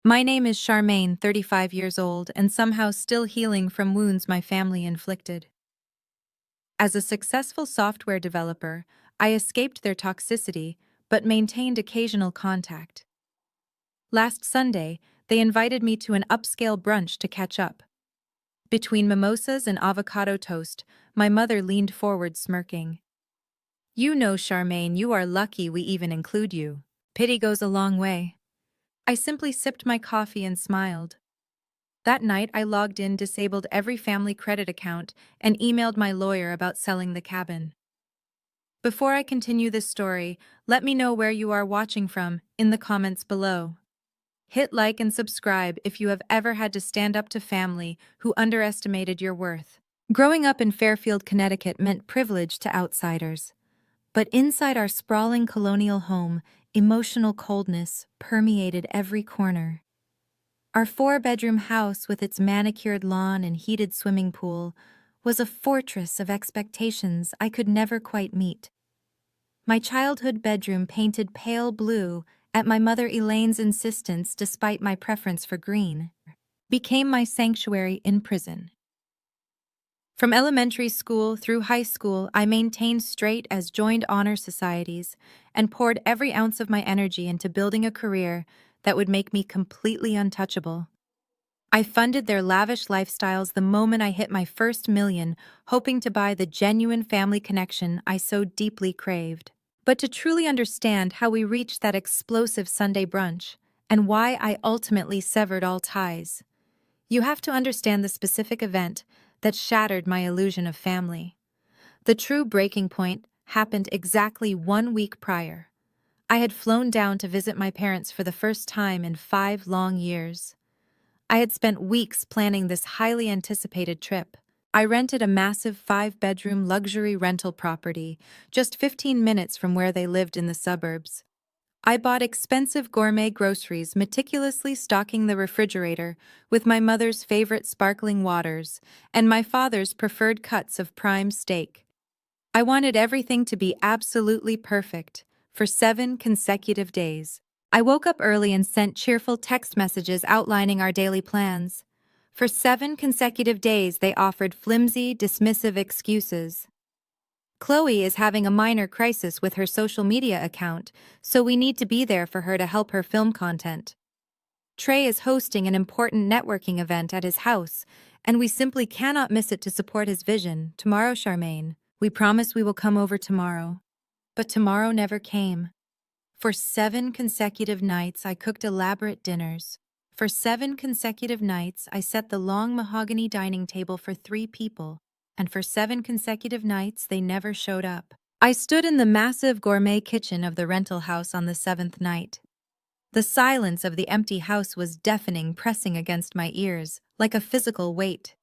My name is Charmaine, 35 years old, and somehow still healing from wounds my family inflicted. As a successful software developer, I escaped their toxicity but maintained occasional contact. Last Sunday, they invited me to an upscale brunch to catch up. Between mimosas and avocado toast, my mother leaned forward smirking. "You know, Charmaine, you are lucky we even include you. Pity goes a long way." I simply sipped my coffee and smiled. That night, I logged in, disabled every family credit account, and emailed my lawyer about selling the cabin. Before I continue this story, let me know where you are watching from in the comments below. Hit like and subscribe if you have ever had to stand up to family who underestimated your worth. Growing up in Fairfield, Connecticut meant privilege to outsiders. But inside our sprawling colonial home, emotional coldness permeated every corner. Our four-bedroom house with its manicured lawn and heated swimming pool was a fortress of expectations I could never quite meet. My childhood bedroom, painted pale blue at my mother Elaine's insistence despite my preference for green, became my sanctuary in prison. From elementary school through high school, I maintained straight as joined honor societies and poured every ounce of my energy into building a career that would make me completely untouchable. I funded their lavish lifestyles the moment I hit my first million, hoping to buy the genuine family connection I so deeply craved. But to truly understand how we reached that explosive Sunday brunch, and why I ultimately severed all ties, you have to understand the specific event that shattered my illusion of family. The true breaking point happened exactly 1 week prior. I had flown down to visit my parents for the first time in 5 long years. I had spent weeks planning this highly anticipated trip. I rented a massive 5-bedroom luxury rental property just 15 minutes from where they lived in the suburbs. I bought expensive gourmet groceries, meticulously stocking the refrigerator with my mother's favorite sparkling waters and my father's preferred cuts of prime steak. I wanted everything to be absolutely perfect for 7 consecutive days. I woke up early and sent cheerful text messages outlining our daily plans. For 7 consecutive days, they offered flimsy, dismissive excuses. "Chloe is having a minor crisis with her social media account, so we need to be there for her to help her film content. Trey is hosting an important networking event at his house, and we simply cannot miss it to support his vision. Tomorrow, Charmaine. We promise we will come over tomorrow." But tomorrow never came. For 7 consecutive nights, I cooked elaborate dinners. For 7 consecutive nights, I set the long mahogany dining table for 3 people. And for 7 consecutive nights, they never showed up. I stood in the massive gourmet kitchen of the rental house on the 7th night. The silence of the empty house was deafening, pressing against my ears, like a physical weight.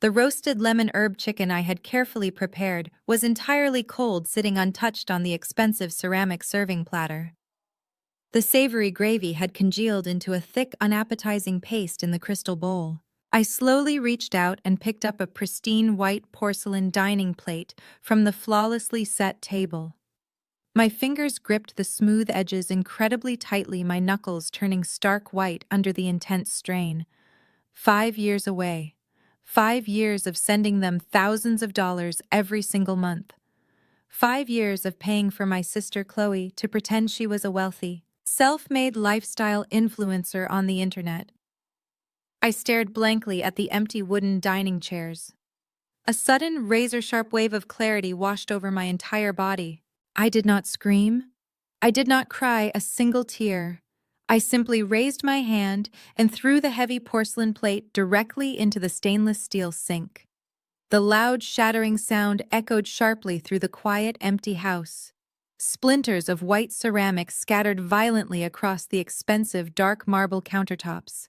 The roasted lemon herb chicken I had carefully prepared was entirely cold, sitting untouched on the expensive ceramic serving platter. The savory gravy had congealed into a thick, unappetizing paste in the crystal bowl. I slowly reached out and picked up a pristine white porcelain dining plate from the flawlessly set table. My fingers gripped the smooth edges incredibly tightly, my knuckles turning stark white under the intense strain. 5 years away. 5 years of sending them thousands of dollars every single month. 5 years of paying for my sister Chloe to pretend she was a wealthy, self-made lifestyle influencer on the internet. I stared blankly at the empty wooden dining chairs. A sudden, razor-sharp wave of clarity washed over my entire body. I did not scream. I did not cry a single tear. I simply raised my hand and threw the heavy porcelain plate directly into the stainless steel sink. The loud, shattering sound echoed sharply through the quiet, empty house. Splinters of white ceramic scattered violently across the expensive, dark marble countertops.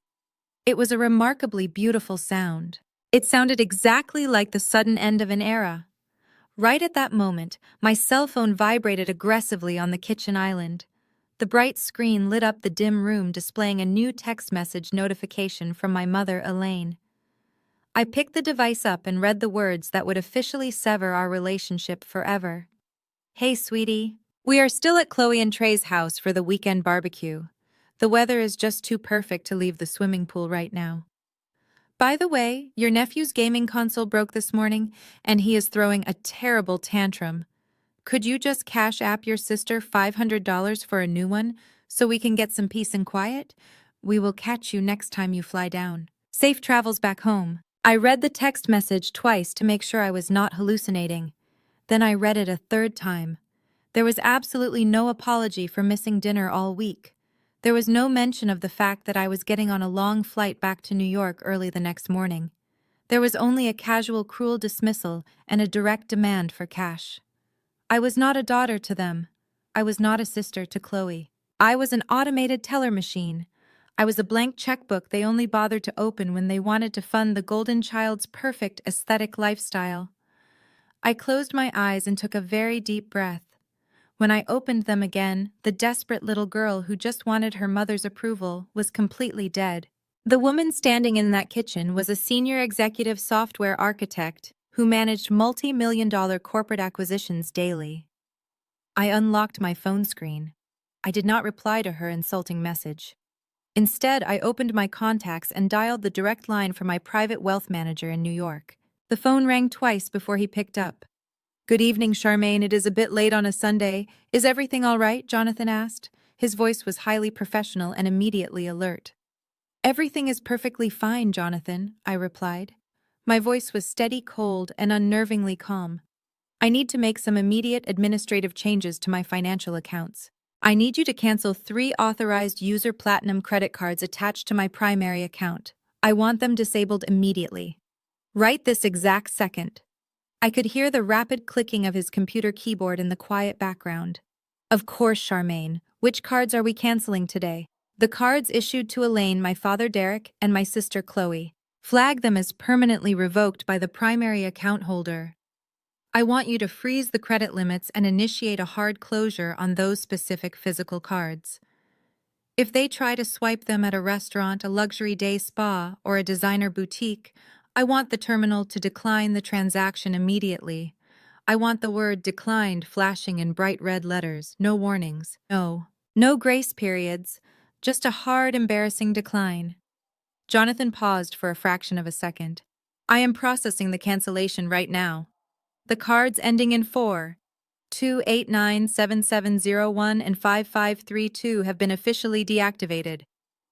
It was a remarkably beautiful sound. It sounded exactly like the sudden end of an era. Right at that moment, my cell phone vibrated aggressively on the kitchen island. The bright screen lit up the dim room, displaying a new text message notification from my mother, Elaine. I picked the device up and read the words that would officially sever our relationship forever. "Hey, sweetie. We are still at Chloe and Trey's house for the weekend barbecue. The weather is just too perfect to leave the swimming pool right now. By the way, your nephew's gaming console broke this morning, and he is throwing a terrible tantrum. Could you just cash app your sister $500 for a new one so we can get some peace and quiet? We will catch you next time you fly down. Safe travels back home. I read the text message twice to make sure I was not hallucinating. Then I read it a third time. There was absolutely no apology for missing dinner all week. There was no mention of the fact that I was getting on a long flight back to New York early the next morning. There was only a casual, cruel dismissal and a direct demand for cash. I was not a daughter to them. I was not a sister to Chloe. I was an automated teller machine. I was a blank checkbook they only bothered to open when they wanted to fund the golden child's perfect aesthetic lifestyle. I closed my eyes and took a very deep breath. When I opened them again, the desperate little girl who just wanted her mother's approval was completely dead. The woman standing in that kitchen was a senior executive software architect who managed multi-million-dollar corporate acquisitions daily. I unlocked my phone screen. I did not reply to her insulting message. Instead, I opened my contacts and dialed the direct line for my private wealth manager in New York. The phone rang twice before he picked up. "Good evening, Charmaine. It is a bit late on a Sunday. Is everything all right?" Jonathan asked. His voice was highly professional and immediately alert. "Everything is perfectly fine, Jonathan," I replied. My voice was steady, cold, and unnervingly calm. "I need to make some immediate administrative changes to my financial accounts. I need you to cancel 3 authorized user platinum credit cards attached to my primary account. I want them disabled immediately. Right this exact second." I could hear the rapid clicking of his computer keyboard in the quiet background. "Of course, Charmaine. Which cards are we canceling today?" "The cards issued to Elaine, my father Derek, and my sister Chloe. Flag them as permanently revoked by the primary account holder. I want you to freeze the credit limits and initiate a hard closure on those specific physical cards. If they try to swipe them at a restaurant, a luxury day spa, or a designer boutique, I want the terminal to decline the transaction immediately. I want the word declined flashing in bright red letters, no warnings, no grace periods, just a hard, embarrassing decline." Jonathan paused for a fraction of a second. "I am processing the cancellation right now. The cards ending in 4, 289, 7701, and 5532 have been officially deactivated.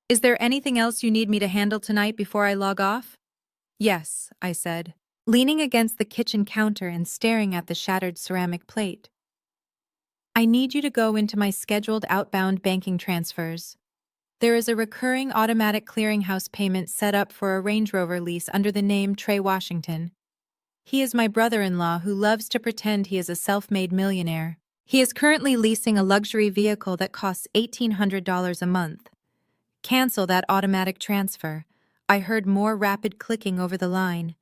Is there anything else you need me to handle tonight before I log off?" "Yes," I said, leaning against the kitchen counter and staring at the shattered ceramic plate. "I need you to go into my scheduled outbound banking transfers. There is a recurring automatic clearinghouse payment set up for a Range Rover lease under the name Trey Washington. He is my brother-in-law who loves to pretend he is a self-made millionaire. He is currently leasing a luxury vehicle that costs $1,800 a month. Cancel that automatic transfer." I heard more rapid clicking over the line.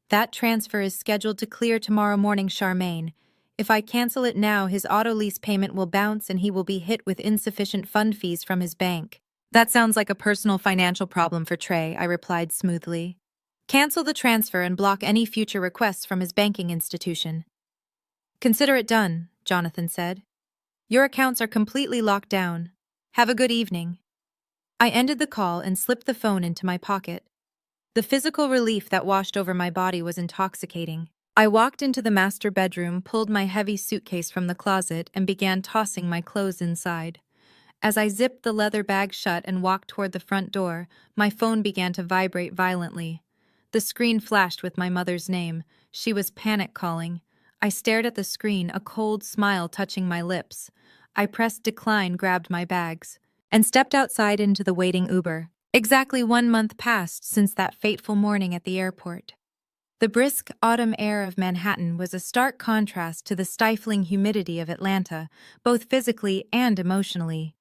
"That transfer is scheduled to clear tomorrow morning, Charmaine. If I cancel it now, his auto lease payment will bounce and he will be hit with insufficient fund fees from his bank." "That sounds like a personal financial problem for Trey," I replied smoothly. "Cancel the transfer and block any future requests from his banking institution." "Consider it done," Jonathan said. "Your accounts are completely locked down. Have a good evening." I ended the call and slipped the phone into my pocket. The physical relief that washed over my body was intoxicating. I walked into the master bedroom, pulled my heavy suitcase from the closet, and began tossing my clothes inside. As I zipped the leather bag shut and walked toward the front door, my phone began to vibrate violently. The screen flashed with my mother's name. She was panic calling. I stared at the screen, a cold smile touching my lips. I pressed decline, grabbed my bags, and stepped outside into the waiting Uber. Exactly 1 month passed since that fateful morning at the airport. The brisk autumn air of Manhattan was a stark contrast to the stifling humidity of Atlanta, both physically and emotionally.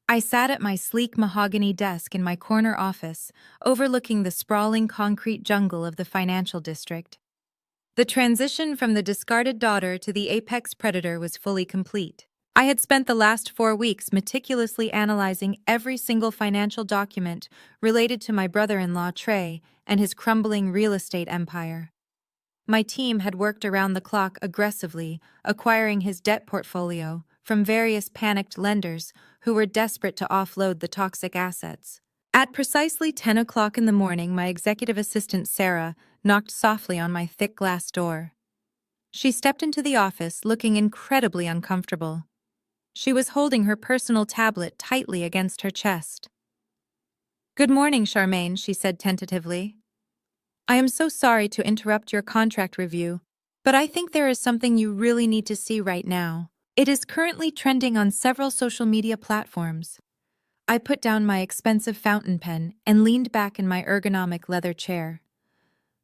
I sat at my sleek mahogany desk in my corner office, overlooking the sprawling concrete jungle of the financial district. The transition from the discarded daughter to the apex predator was fully complete. I had spent the last 4 weeks meticulously analyzing every single financial document related to my brother-in-law Trey and his crumbling real estate empire. My team had worked around the clock aggressively, acquiring his debt portfolio, from various panicked lenders who were desperate to offload the toxic assets. At precisely 10 o'clock in the morning, my executive assistant Sarah knocked softly on my thick glass door. She stepped into the office looking incredibly uncomfortable. She was holding her personal tablet tightly against her chest. "Good morning, Charmaine," she said tentatively. "I am so sorry to interrupt your contract review, but I think there is something you really need to see right now. It is currently trending on several social media platforms." I put down my expensive fountain pen and leaned back in my ergonomic leather chair.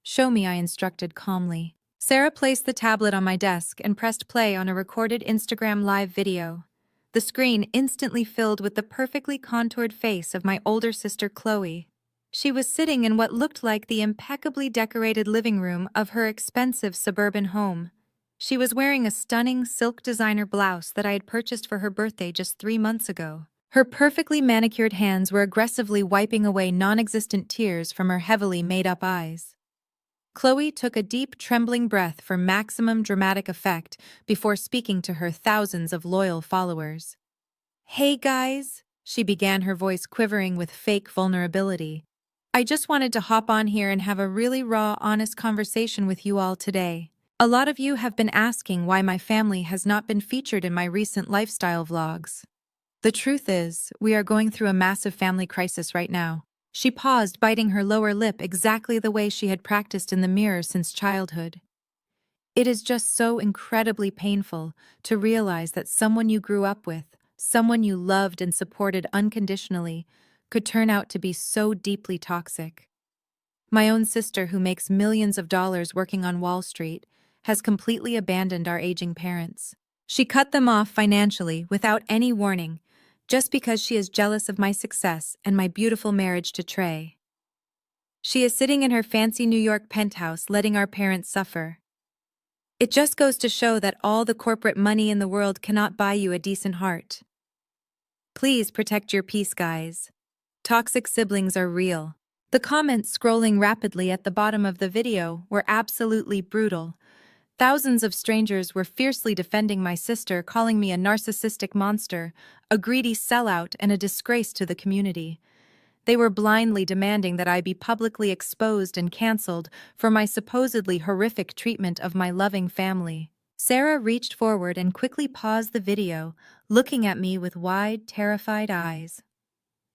"Show me," I instructed calmly. Sarah placed the tablet on my desk and pressed play on a recorded Instagram live video. The screen instantly filled with the perfectly contoured face of my older sister Chloe. She was sitting in what looked like the impeccably decorated living room of her expensive suburban home. She was wearing a stunning silk designer blouse that I had purchased for her birthday just 3 months ago. Her perfectly manicured hands were aggressively wiping away non-existent tears from her heavily made-up eyes. Chloe took a deep, trembling breath for maximum dramatic effect before speaking to her thousands of loyal followers. "Hey guys," she began, her voice quivering with fake vulnerability. "I just wanted to hop on here and have a really raw, honest conversation with you all today. A lot of you have been asking why my family has not been featured in my recent lifestyle vlogs. The truth is, we are going through a massive family crisis right now." She paused, biting her lower lip exactly the way she had practiced in the mirror since childhood. "It is just so incredibly painful to realize that someone you grew up with, someone you loved and supported unconditionally, could turn out to be so deeply toxic. My own sister, who makes millions of dollars working on Wall Street, has completely abandoned our aging parents. She cut them off financially without any warning, just because she is jealous of my success and my beautiful marriage to Trey. She is sitting in her fancy New York penthouse letting our parents suffer. It just goes to show that all the corporate money in the world cannot buy you a decent heart. Please protect your peace, guys. Toxic siblings are real." The comments scrolling rapidly at the bottom of the video were absolutely brutal. Thousands of strangers were fiercely defending my sister, calling me a narcissistic monster, a greedy sellout, and a disgrace to the community. They were blindly demanding that I be publicly exposed and cancelled for my supposedly horrific treatment of my loving family. Sarah reached forward and quickly paused the video, looking at me with wide, terrified eyes.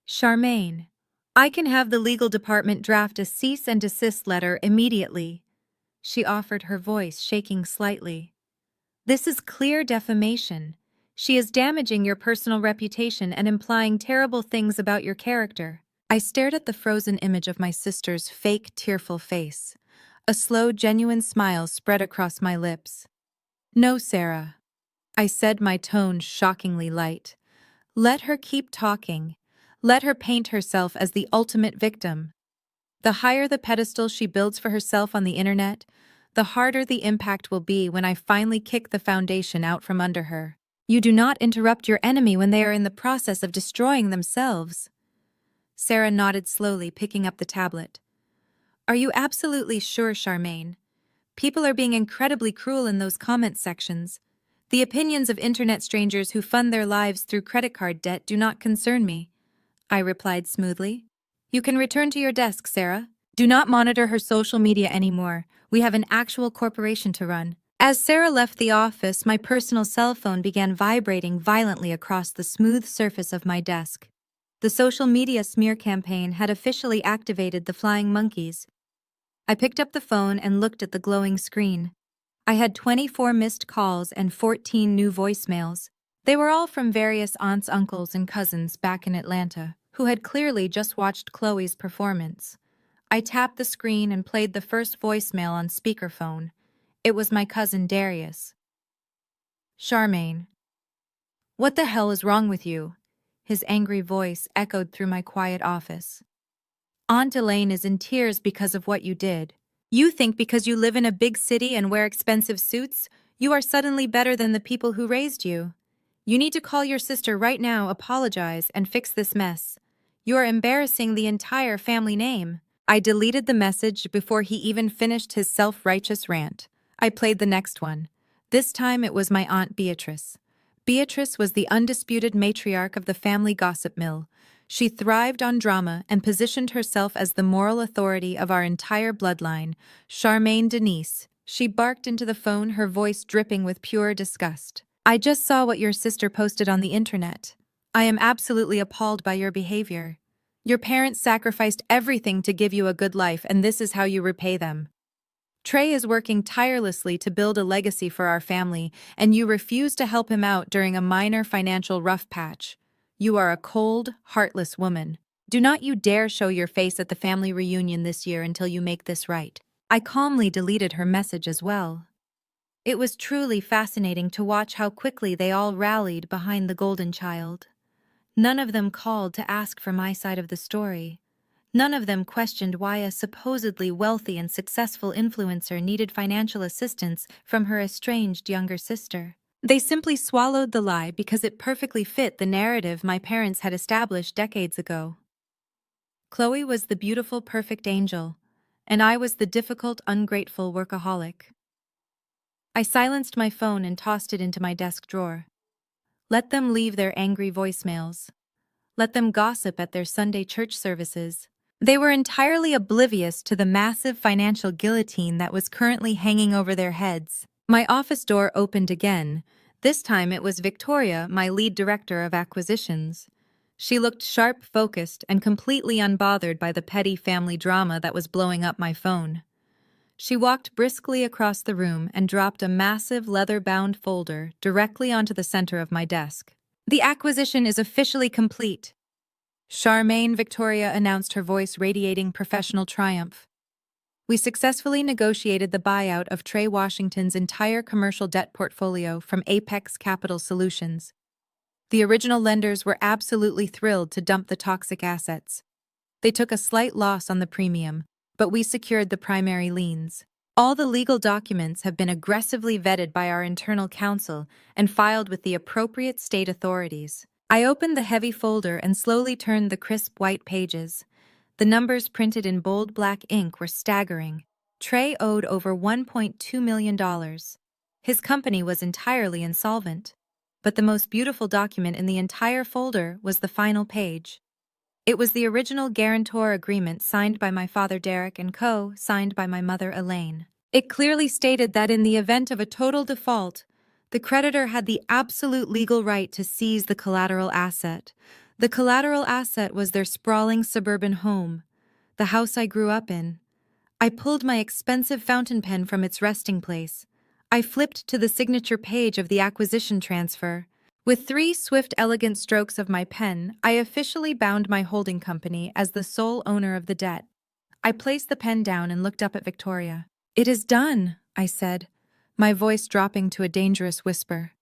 "Charmaine, I can have the legal department draft a cease and desist letter immediately," she offered, her voice shaking slightly. "This is clear defamation. She is damaging your personal reputation and implying terrible things about your character." I stared at the frozen image of my sister's fake, tearful face. A slow, genuine smile spread across my lips. "No, Sarah," I said, my tone shockingly light. "Let her keep talking. Let her paint herself as the ultimate victim. The higher the pedestal she builds for herself on the internet, the harder the impact will be when I finally kick the foundation out from under her. You do not interrupt your enemy when they are in the process of destroying themselves." Sarah nodded slowly, picking up the tablet. "Are you absolutely sure, Charmaine? People are being incredibly cruel in those comment sections. The opinions of internet strangers who fund their lives through credit card debt do not concern me," I replied smoothly. "You can return to your desk, Sarah. Do not monitor her social media anymore. We have an actual corporation to run." As Sarah left the office, my personal cell phone began vibrating violently across the smooth surface of my desk. The social media smear campaign had officially activated the flying monkeys. I picked up the phone and looked at the glowing screen. I had 24 missed calls and 14 new voicemails. They were all from various aunts, uncles, and cousins back in Atlanta, who had clearly just watched Chloe's performance. I tapped the screen and played the first voicemail on speakerphone. It was my cousin Darius. "Charmaine, what the hell is wrong with you?" His angry voice echoed through my quiet office. "Aunt Elaine is in tears because of what you did. You think because you live in a big city and wear expensive suits, you are suddenly better than the people who raised you. You need to call your sister right now, apologize, and fix this mess. You are embarrassing the entire family name." I deleted the message before he even finished his self-righteous rant. I played the next one. This time it was my Aunt Beatrice. Beatrice was the undisputed matriarch of the family gossip mill. She thrived on drama and positioned herself as the moral authority of our entire bloodline. Charmaine Denise. She barked into the phone, her voice dripping with pure disgust. I just saw what your sister posted on the internet. I am absolutely appalled by your behavior. Your parents sacrificed everything to give you a good life, and this is how you repay them. Trey is working tirelessly to build a legacy for our family, and you refuse to help him out during a minor financial rough patch. You are a cold, heartless woman. Do not you dare show your face at the family reunion this year until you make this right. I calmly deleted her message as well. It was truly fascinating to watch how quickly they all rallied behind the golden child. None of them called to ask for my side of the story. None of them questioned why a supposedly wealthy and successful influencer needed financial assistance from her estranged younger sister. They simply swallowed the lie because it perfectly fit the narrative my parents had established decades ago. Chloe was the beautiful, perfect angel, and I was the difficult, ungrateful workaholic. I silenced my phone and tossed it into my desk drawer. Let them leave their angry voicemails. Let them gossip at their Sunday church services. They were entirely oblivious to the massive financial guillotine that was currently hanging over their heads. My office door opened again. This time it was Victoria, my lead director of acquisitions. She looked sharp, focused, and completely unbothered by the petty family drama that was blowing up my phone. She walked briskly across the room and dropped a massive leather-bound folder directly onto the center of my desk. The acquisition is officially complete. Charmaine, Victoria announced, her voice radiating professional triumph. We successfully negotiated the buyout of Trey Washington's entire commercial debt portfolio from Apex Capital Solutions. The original lenders were absolutely thrilled to dump the toxic assets. They took a slight loss on the premium, but we secured the primary liens. All the legal documents have been aggressively vetted by our internal counsel and filed with the appropriate state authorities. I opened the heavy folder and slowly turned the crisp white pages. The numbers printed in bold black ink were staggering. Trey owed over $1.2 million. His company was entirely insolvent. But the most beautiful document in the entire folder was the final page. It was the original guarantor agreement signed by my father Derek and co-signed by my mother Elaine. It clearly stated that in the event of a total default, the creditor had the absolute legal right to seize the collateral asset. The collateral asset was their sprawling suburban home, the house I grew up in. I pulled my expensive fountain pen from its resting place. I flipped to the signature page of the acquisition transfer. With 3 swift, elegant strokes of my pen, I officially bound my holding company as the sole owner of the debt. I placed the pen down and looked up at Victoria. "It is done," I said, my voice dropping to a dangerous whisper.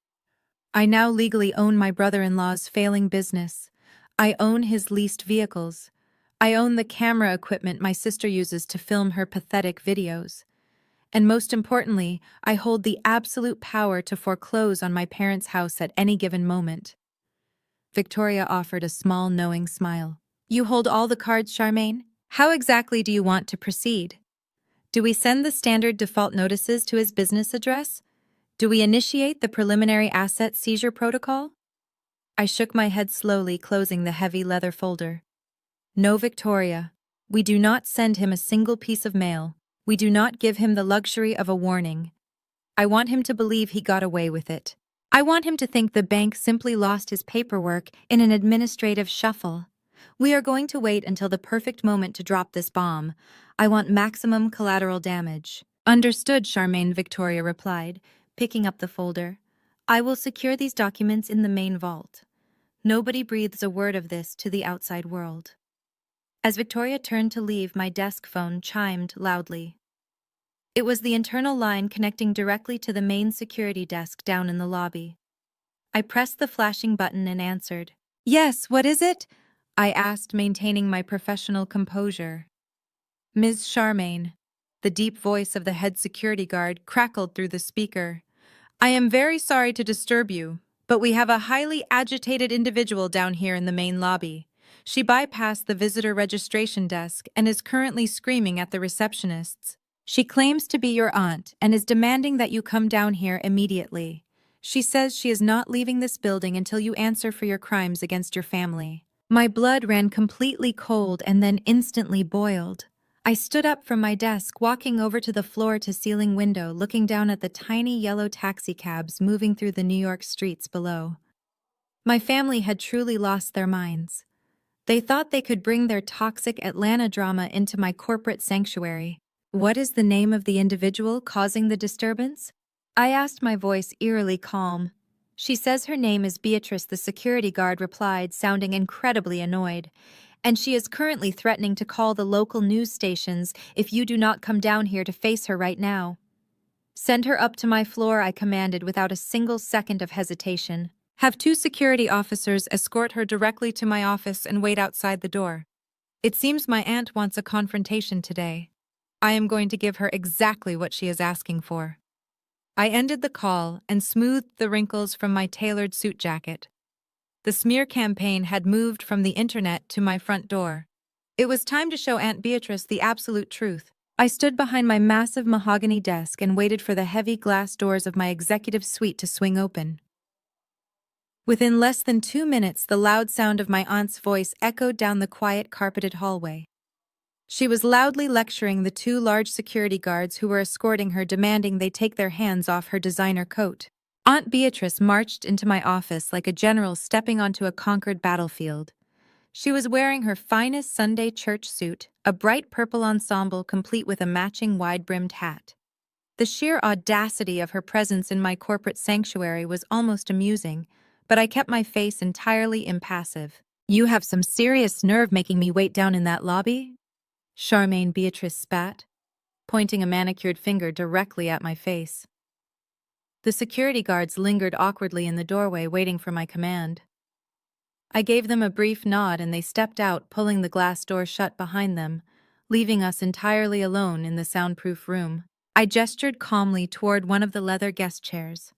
"I now legally own my brother-in-law's failing business. I own his leased vehicles. I own the camera equipment my sister uses to film her pathetic videos. And most importantly, I hold the absolute power to foreclose on my parents' house at any given moment." Victoria offered a small, knowing smile. "You hold all the cards, Charmaine? How exactly do you want to proceed? Do we send the standard default notices to his business address? Do we initiate the preliminary asset seizure protocol?" I shook my head slowly, closing the heavy leather folder. "No, Victoria. We do not send him a single piece of mail. We do not give him the luxury of a warning. I want him to believe he got away with it. I want him to think the bank simply lost his paperwork in an administrative shuffle. We are going to wait until the perfect moment to drop this bomb. I want maximum collateral damage." "Understood," Charmaine, Victoria replied, picking up the folder. "I will secure these documents in the main vault. Nobody breathes a word of this to the outside world." As Victoria turned to leave, my desk phone chimed loudly. It was the internal line connecting directly to the main security desk down in the lobby. I pressed the flashing button and answered. "Yes, what is it?" I asked, maintaining my professional composure. "Ms. Charmaine." The deep voice of the head security guard crackled through the speaker. "I am very sorry to disturb you, but we have a highly agitated individual down here in the main lobby. She bypassed the visitor registration desk and is currently screaming at the receptionists. She claims to be your aunt and is demanding that you come down here immediately. She says she is not leaving this building until you answer for your crimes against your family. My blood ran completely cold and then instantly boiled. I stood up from my desk, walking over to the floor-to-ceiling window, looking down at the tiny yellow taxicabs moving through the New York streets below. My family had truly lost their minds. They thought they could bring their toxic Atlanta drama into my corporate sanctuary. What is the name of the individual causing the disturbance? I asked, my voice eerily calm. She says her name is Beatrice, the security guard replied, sounding incredibly annoyed. And she is currently threatening to call the local news stations if you do not come down here to face her right now. Send her up to my floor, I commanded without a single second of hesitation. Have 2 security officers escort her directly to my office and wait outside the door. It seems my aunt wants a confrontation today. I am going to give her exactly what she is asking for. I ended the call and smoothed the wrinkles from my tailored suit jacket. The smear campaign had moved from the internet to my front door. It was time to show Aunt Beatrice the absolute truth. I stood behind my massive mahogany desk and waited for the heavy glass doors of my executive suite to swing open. Within less than 2 minutes, the loud sound of my aunt's voice echoed down the quiet, carpeted hallway. She was loudly lecturing the 2 large security guards who were escorting her, demanding they take their hands off her designer coat. Aunt Beatrice marched into my office like a general stepping onto a conquered battlefield. She was wearing her finest Sunday church suit, a bright purple ensemble complete with a matching wide-brimmed hat. The sheer audacity of her presence in my corporate sanctuary was almost amusing, but I kept my face entirely impassive. You have some serious nerve making me wait down in that lobby? Charmaine, Beatrice spat, pointing a manicured finger directly at my face. The security guards lingered awkwardly in the doorway, waiting for my command. I gave them a brief nod and they stepped out, pulling the glass door shut behind them, leaving us entirely alone in the soundproof room. I gestured calmly toward one of the leather guest chairs.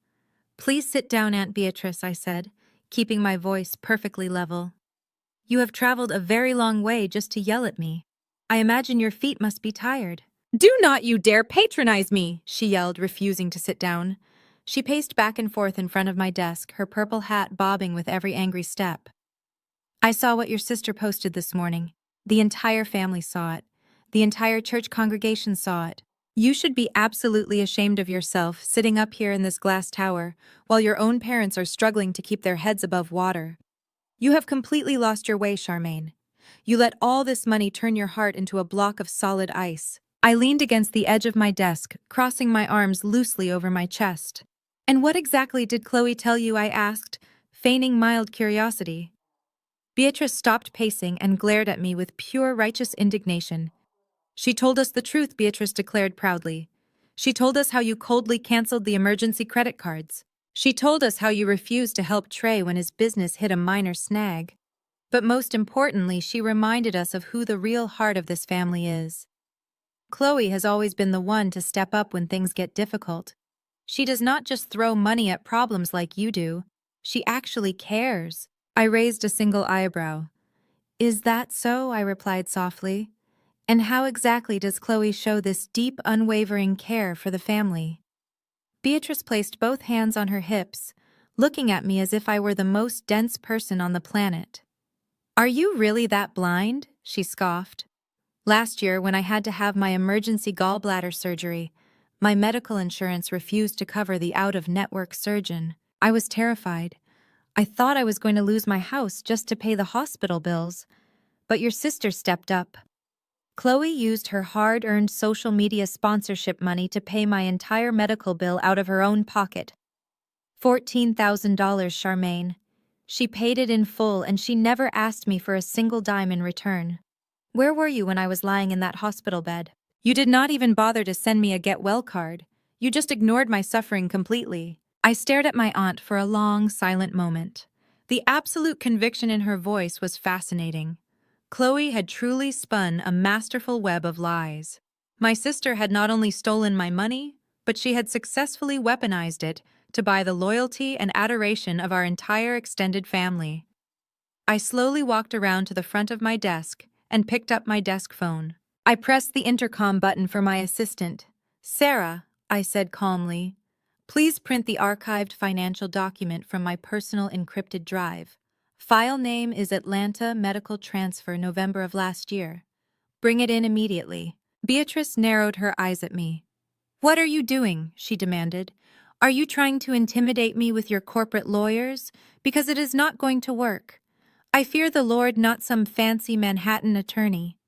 Please sit down, Aunt Beatrice, I said, keeping my voice perfectly level. You have traveled a very long way just to yell at me. I imagine your feet must be tired. Do not you dare patronize me, she yelled, refusing to sit down. She paced back and forth in front of my desk, her purple hat bobbing with every angry step. I saw what your sister posted this morning. The entire family saw it. The entire church congregation saw it. You should be absolutely ashamed of yourself, sitting up here in this glass tower, while your own parents are struggling to keep their heads above water. You have completely lost your way, Charmaine. You let all this money turn your heart into a block of solid ice. I leaned against the edge of my desk, crossing my arms loosely over my chest. And what exactly did Chloe tell you? I asked, feigning mild curiosity. Beatrice stopped pacing and glared at me with pure righteous indignation. She told us the truth, Beatrice declared proudly. She told us how you coldly canceled the emergency credit cards. She told us how you refused to help Trey when his business hit a minor snag. But most importantly, she reminded us of who the real heart of this family is. Chloe has always been the one to step up when things get difficult. She does not just throw money at problems like you do. She actually cares. I raised a single eyebrow. Is that so? I replied softly. And how exactly does Chloe show this deep, unwavering care for the family? Beatrice placed both hands on her hips, looking at me as if I were the most dense person on the planet. Are you really that blind? She scoffed. Last year, when I had to have my emergency gallbladder surgery, my medical insurance refused to cover the out-of-network surgeon. I was terrified. I thought I was going to lose my house just to pay the hospital bills. But your sister stepped up. Chloe used her hard-earned social media sponsorship money to pay my entire medical bill out of her own pocket. $14,000, Charmaine. She paid it in full and she never asked me for a single dime in return. Where were you when I was lying in that hospital bed? You did not even bother to send me a get-well card. You just ignored my suffering completely. I stared at my aunt for a long, silent moment. The absolute conviction in her voice was fascinating. Chloe had truly spun a masterful web of lies. My sister had not only stolen my money, but she had successfully weaponized it to buy the loyalty and adoration of our entire extended family. I slowly walked around to the front of my desk and picked up my desk phone. I pressed the intercom button for my assistant. Sarah, I said calmly, Please print the archived financial document from my personal encrypted drive. File name is Atlanta Medical Transfer, November of last year. Bring it in immediately. Beatrice narrowed her eyes at me. What are you doing? She demanded. Are you trying to intimidate me with your corporate lawyers? Because it is not going to work. I fear the Lord, not some fancy Manhattan attorney.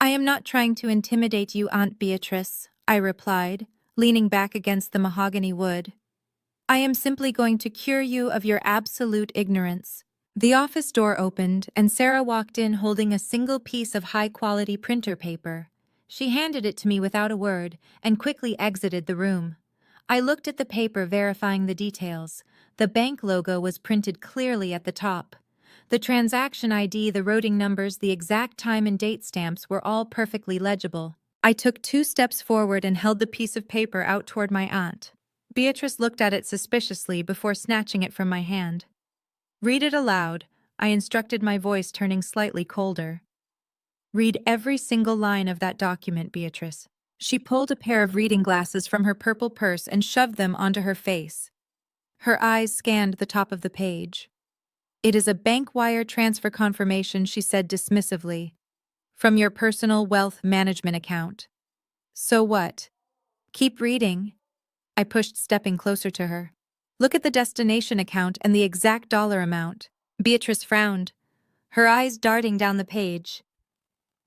I am not trying to intimidate you, Aunt Beatrice, I replied, leaning back against the mahogany wood. I am simply going to cure you of your absolute ignorance. The office door opened, and Sarah walked in holding a single piece of high-quality printer paper. She handed it to me without a word and quickly exited the room. I looked at the paper, verifying the details. The bank logo was printed clearly at the top. The transaction ID, the routing numbers, the exact time and date stamps were all perfectly legible. I took 2 steps forward and held the piece of paper out toward my aunt. Beatrice looked at it suspiciously before snatching it from my hand. Read it aloud, I instructed, my voice turning slightly colder. Read every single line of that document, Beatrice. She pulled a pair of reading glasses from her purple purse and shoved them onto her face. Her eyes scanned the top of the page. It is a bank wire transfer confirmation, she said dismissively. From your personal wealth management account. So what? Keep reading. I pushed, stepping closer to her. Look at the destination account and the exact dollar amount. Beatrice frowned, her eyes darting down the page.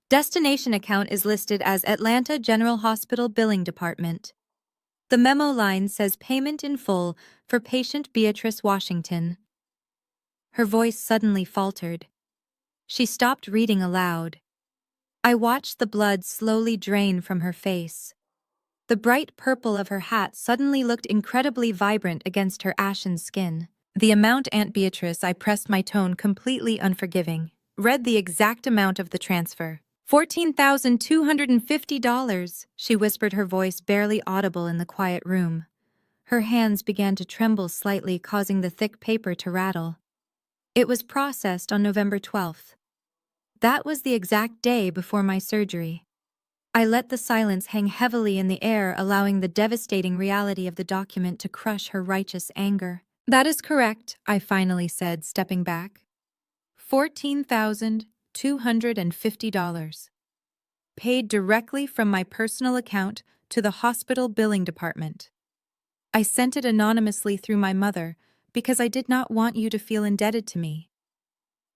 Destination account is listed as Atlanta General Hospital Billing Department. The memo line says payment in full for patient Beatrice Washington. Her voice suddenly faltered. She stopped reading aloud. I watched the blood slowly drain from her face. The bright purple of her hat suddenly looked incredibly vibrant against her ashen skin. The amount, Aunt Beatrice, I pressed, my tone completely unforgiving. Read the exact amount of the transfer. $14,250, she whispered, her voice barely audible in the quiet room. Her hands began to tremble slightly, causing the thick paper to rattle. It was processed on November 12th. That was the exact day before my surgery. I let the silence hang heavily in the air, allowing the devastating reality of the document to crush her righteous anger. That is correct, I finally said, stepping back. $14,250. Paid directly from my personal account to the hospital billing department. I sent it anonymously through my mother because I did not want you to feel indebted to me.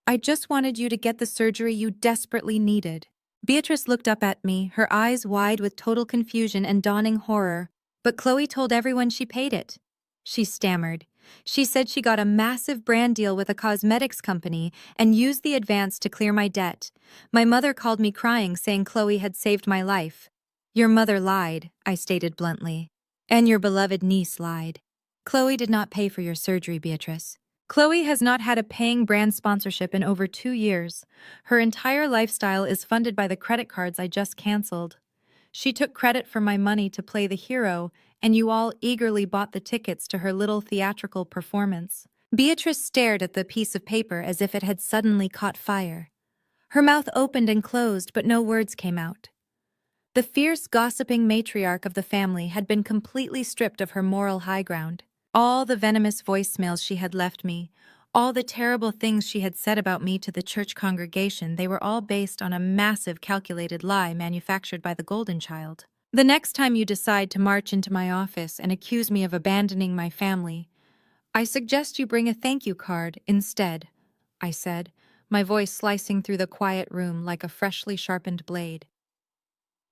I just wanted you to get the surgery you desperately needed. Beatrice looked up at me, her eyes wide with total confusion and dawning horror. But Chloe told everyone she paid it. She stammered. She said she got a massive brand deal with a cosmetics company and used the advance to clear my debt. My mother called me crying, saying Chloe had saved my life. Your mother lied, I stated bluntly. And your beloved niece lied. Chloe did not pay for your surgery, Beatrice. Chloe has not had a paying brand sponsorship in over 2 years. Her entire lifestyle is funded by the credit cards I just canceled. She took credit for my money to play the hero, and you all eagerly bought the tickets to her little theatrical performance. Beatrice stared at the piece of paper as if it had suddenly caught fire. Her mouth opened and closed, but no words came out. The fierce, gossiping matriarch of the family had been completely stripped of her moral high ground. All the venomous voicemails she had left me, all the terrible things she had said about me to the church congregation, they were all based on a massive calculated lie manufactured by the Golden Child. The next time you decide to march into my office and accuse me of abandoning my family, I suggest you bring a thank you card instead, I said, my voice slicing through the quiet room like a freshly sharpened blade.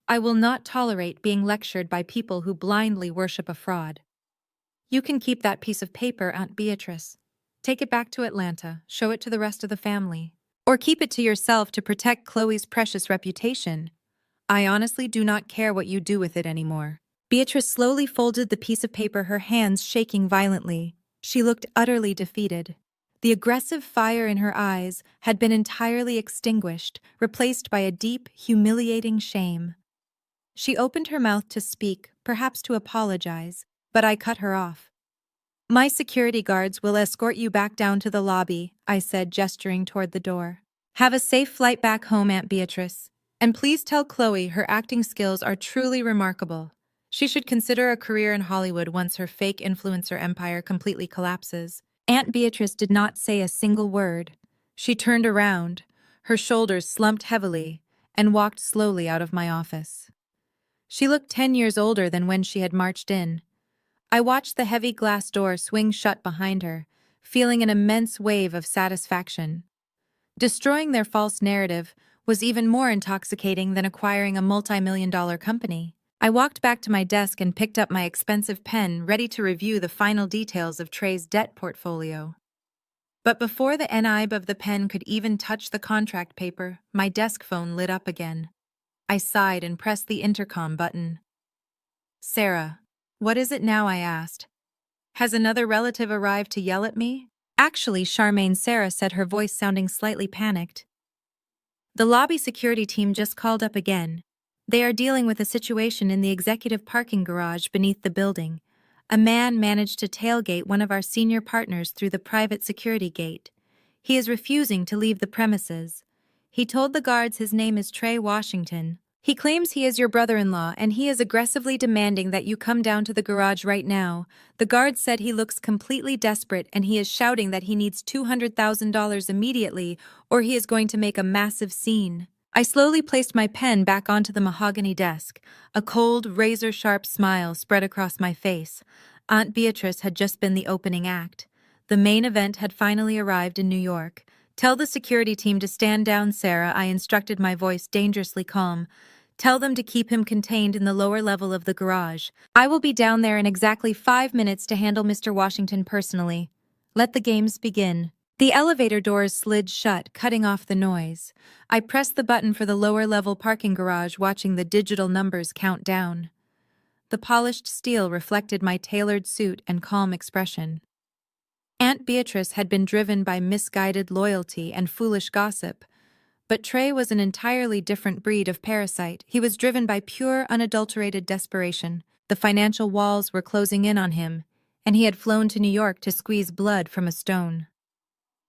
I will not tolerate being lectured by people who blindly worship a fraud. You can keep that piece of paper, Aunt Beatrice. Take it back to Atlanta, show it to the rest of the family. Or keep it to yourself to protect Chloe's precious reputation. I honestly do not care what you do with it anymore. Beatrice slowly folded the piece of paper, her hands shaking violently. She looked utterly defeated. The aggressive fire in her eyes had been entirely extinguished, replaced by a deep, humiliating shame. She opened her mouth to speak, perhaps to apologize, but I cut her off. My security guards will escort you back down to the lobby, I said, gesturing toward the door. Have a safe flight back home, Aunt Beatrice. And please tell Chloe her acting skills are truly remarkable. She should consider a career in Hollywood once her fake influencer empire completely collapses. Aunt Beatrice did not say a single word. She turned around, her shoulders slumped heavily, and walked slowly out of my office. She looked 10 years older than when she had marched in. I watched the heavy glass door swing shut behind her, feeling an immense wave of satisfaction. Destroying their false narrative was even more intoxicating than acquiring a multi-million-dollar company. I walked back to my desk and picked up my expensive pen, ready to review the final details of Trey's debt portfolio. But before the nib of the pen could even touch the contract paper, my desk phone lit up again. I sighed and pressed the intercom button. "Sarah, what is it now?" I asked. "Has another relative arrived to yell at me?" "Actually, Charmaine," Sarah said, her voice sounding slightly panicked. "The lobby security team just called up again. They are dealing with a situation in the executive parking garage beneath the building. A man managed to tailgate one of our senior partners through the private security gate. He is refusing to leave the premises. He told the guards his name is Trey Washington. He claims he is your brother-in-law, and he is aggressively demanding that you come down to the garage right now. The guard said he looks completely desperate, and he is shouting that he needs $200,000 immediately, or he is going to make a massive scene." I slowly placed my pen back onto the mahogany desk. A cold, razor-sharp smile spread across my face. Aunt Beatrice had just been the opening act. The main event had finally arrived in New York. "Tell the security team to stand down, Sarah," I instructed, my voice dangerously calm. "Tell them to keep him contained in the lower level of the garage. I will be down there in exactly 5 minutes to handle Mr. Washington personally. Let the games begin." The elevator doors slid shut, cutting off the noise. I pressed the button for the lower-level parking garage, watching the digital numbers count down. The polished steel reflected my tailored suit and calm expression. Aunt Beatrice had been driven by misguided loyalty and foolish gossip. But Trey was an entirely different breed of parasite. He was driven by pure, unadulterated desperation. The financial walls were closing in on him, and he had flown to New York to squeeze blood from a stone.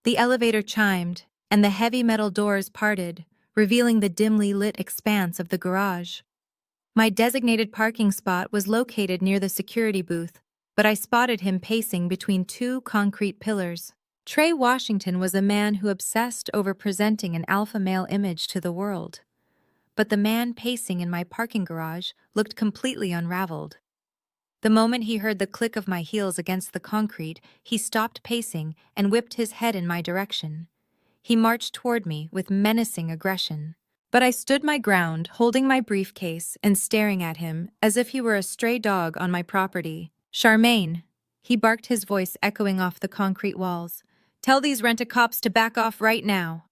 The elevator chimed, and the heavy metal doors parted, revealing the dimly lit expanse of the garage. My designated parking spot was located near the security booth, but I spotted him pacing between two concrete pillars. Trey Washington was a man who obsessed over presenting an alpha male image to the world. But the man pacing in my parking garage looked completely unraveled. The moment he heard the click of my heels against the concrete, he stopped pacing and whipped his head in my direction. He marched toward me with menacing aggression. But I stood my ground, holding my briefcase and staring at him as if he were a stray dog on my property. "Charmaine," he barked, his voice echoing off the concrete walls. "Tell these rent-a-cops to back off right now."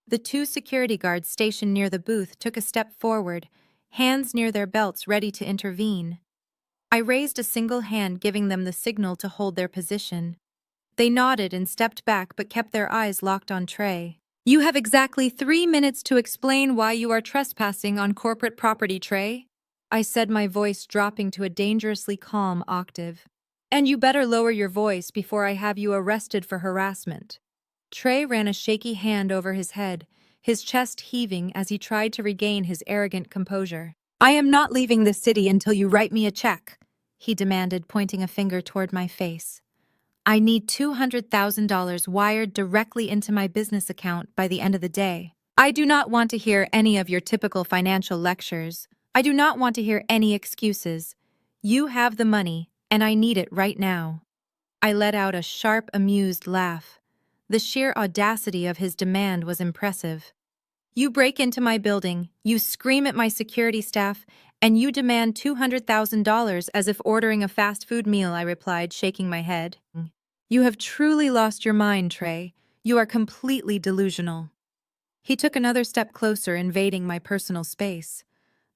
The two security guards stationed near the booth took a step forward, hands near their belts ready to intervene. I raised a single hand, giving them the signal to hold their position. They nodded and stepped back but kept their eyes locked on Trey. "You have exactly 3 minutes to explain why you are trespassing on corporate property, Trey," I said, my voice dropping to a dangerously calm octave. "And you better lower your voice before I have you arrested for harassment." Trey ran a shaky hand over his head, his chest heaving as he tried to regain his arrogant composure. "I am not leaving the city until you write me a check," he demanded, pointing a finger toward my face. "I need $200,000 wired directly into my business account by the end of the day. I do not want to hear any of your typical financial lectures. I do not want to hear any excuses. You have the money, and I need it right now." I let out a sharp, amused laugh. The sheer audacity of his demand was impressive. "You break into my building, you scream at my security staff, and you demand $200,000 as if ordering a fast food meal," I replied, shaking my head. "You have truly lost your mind, Trey. You are completely delusional." He took another step closer, invading my personal space.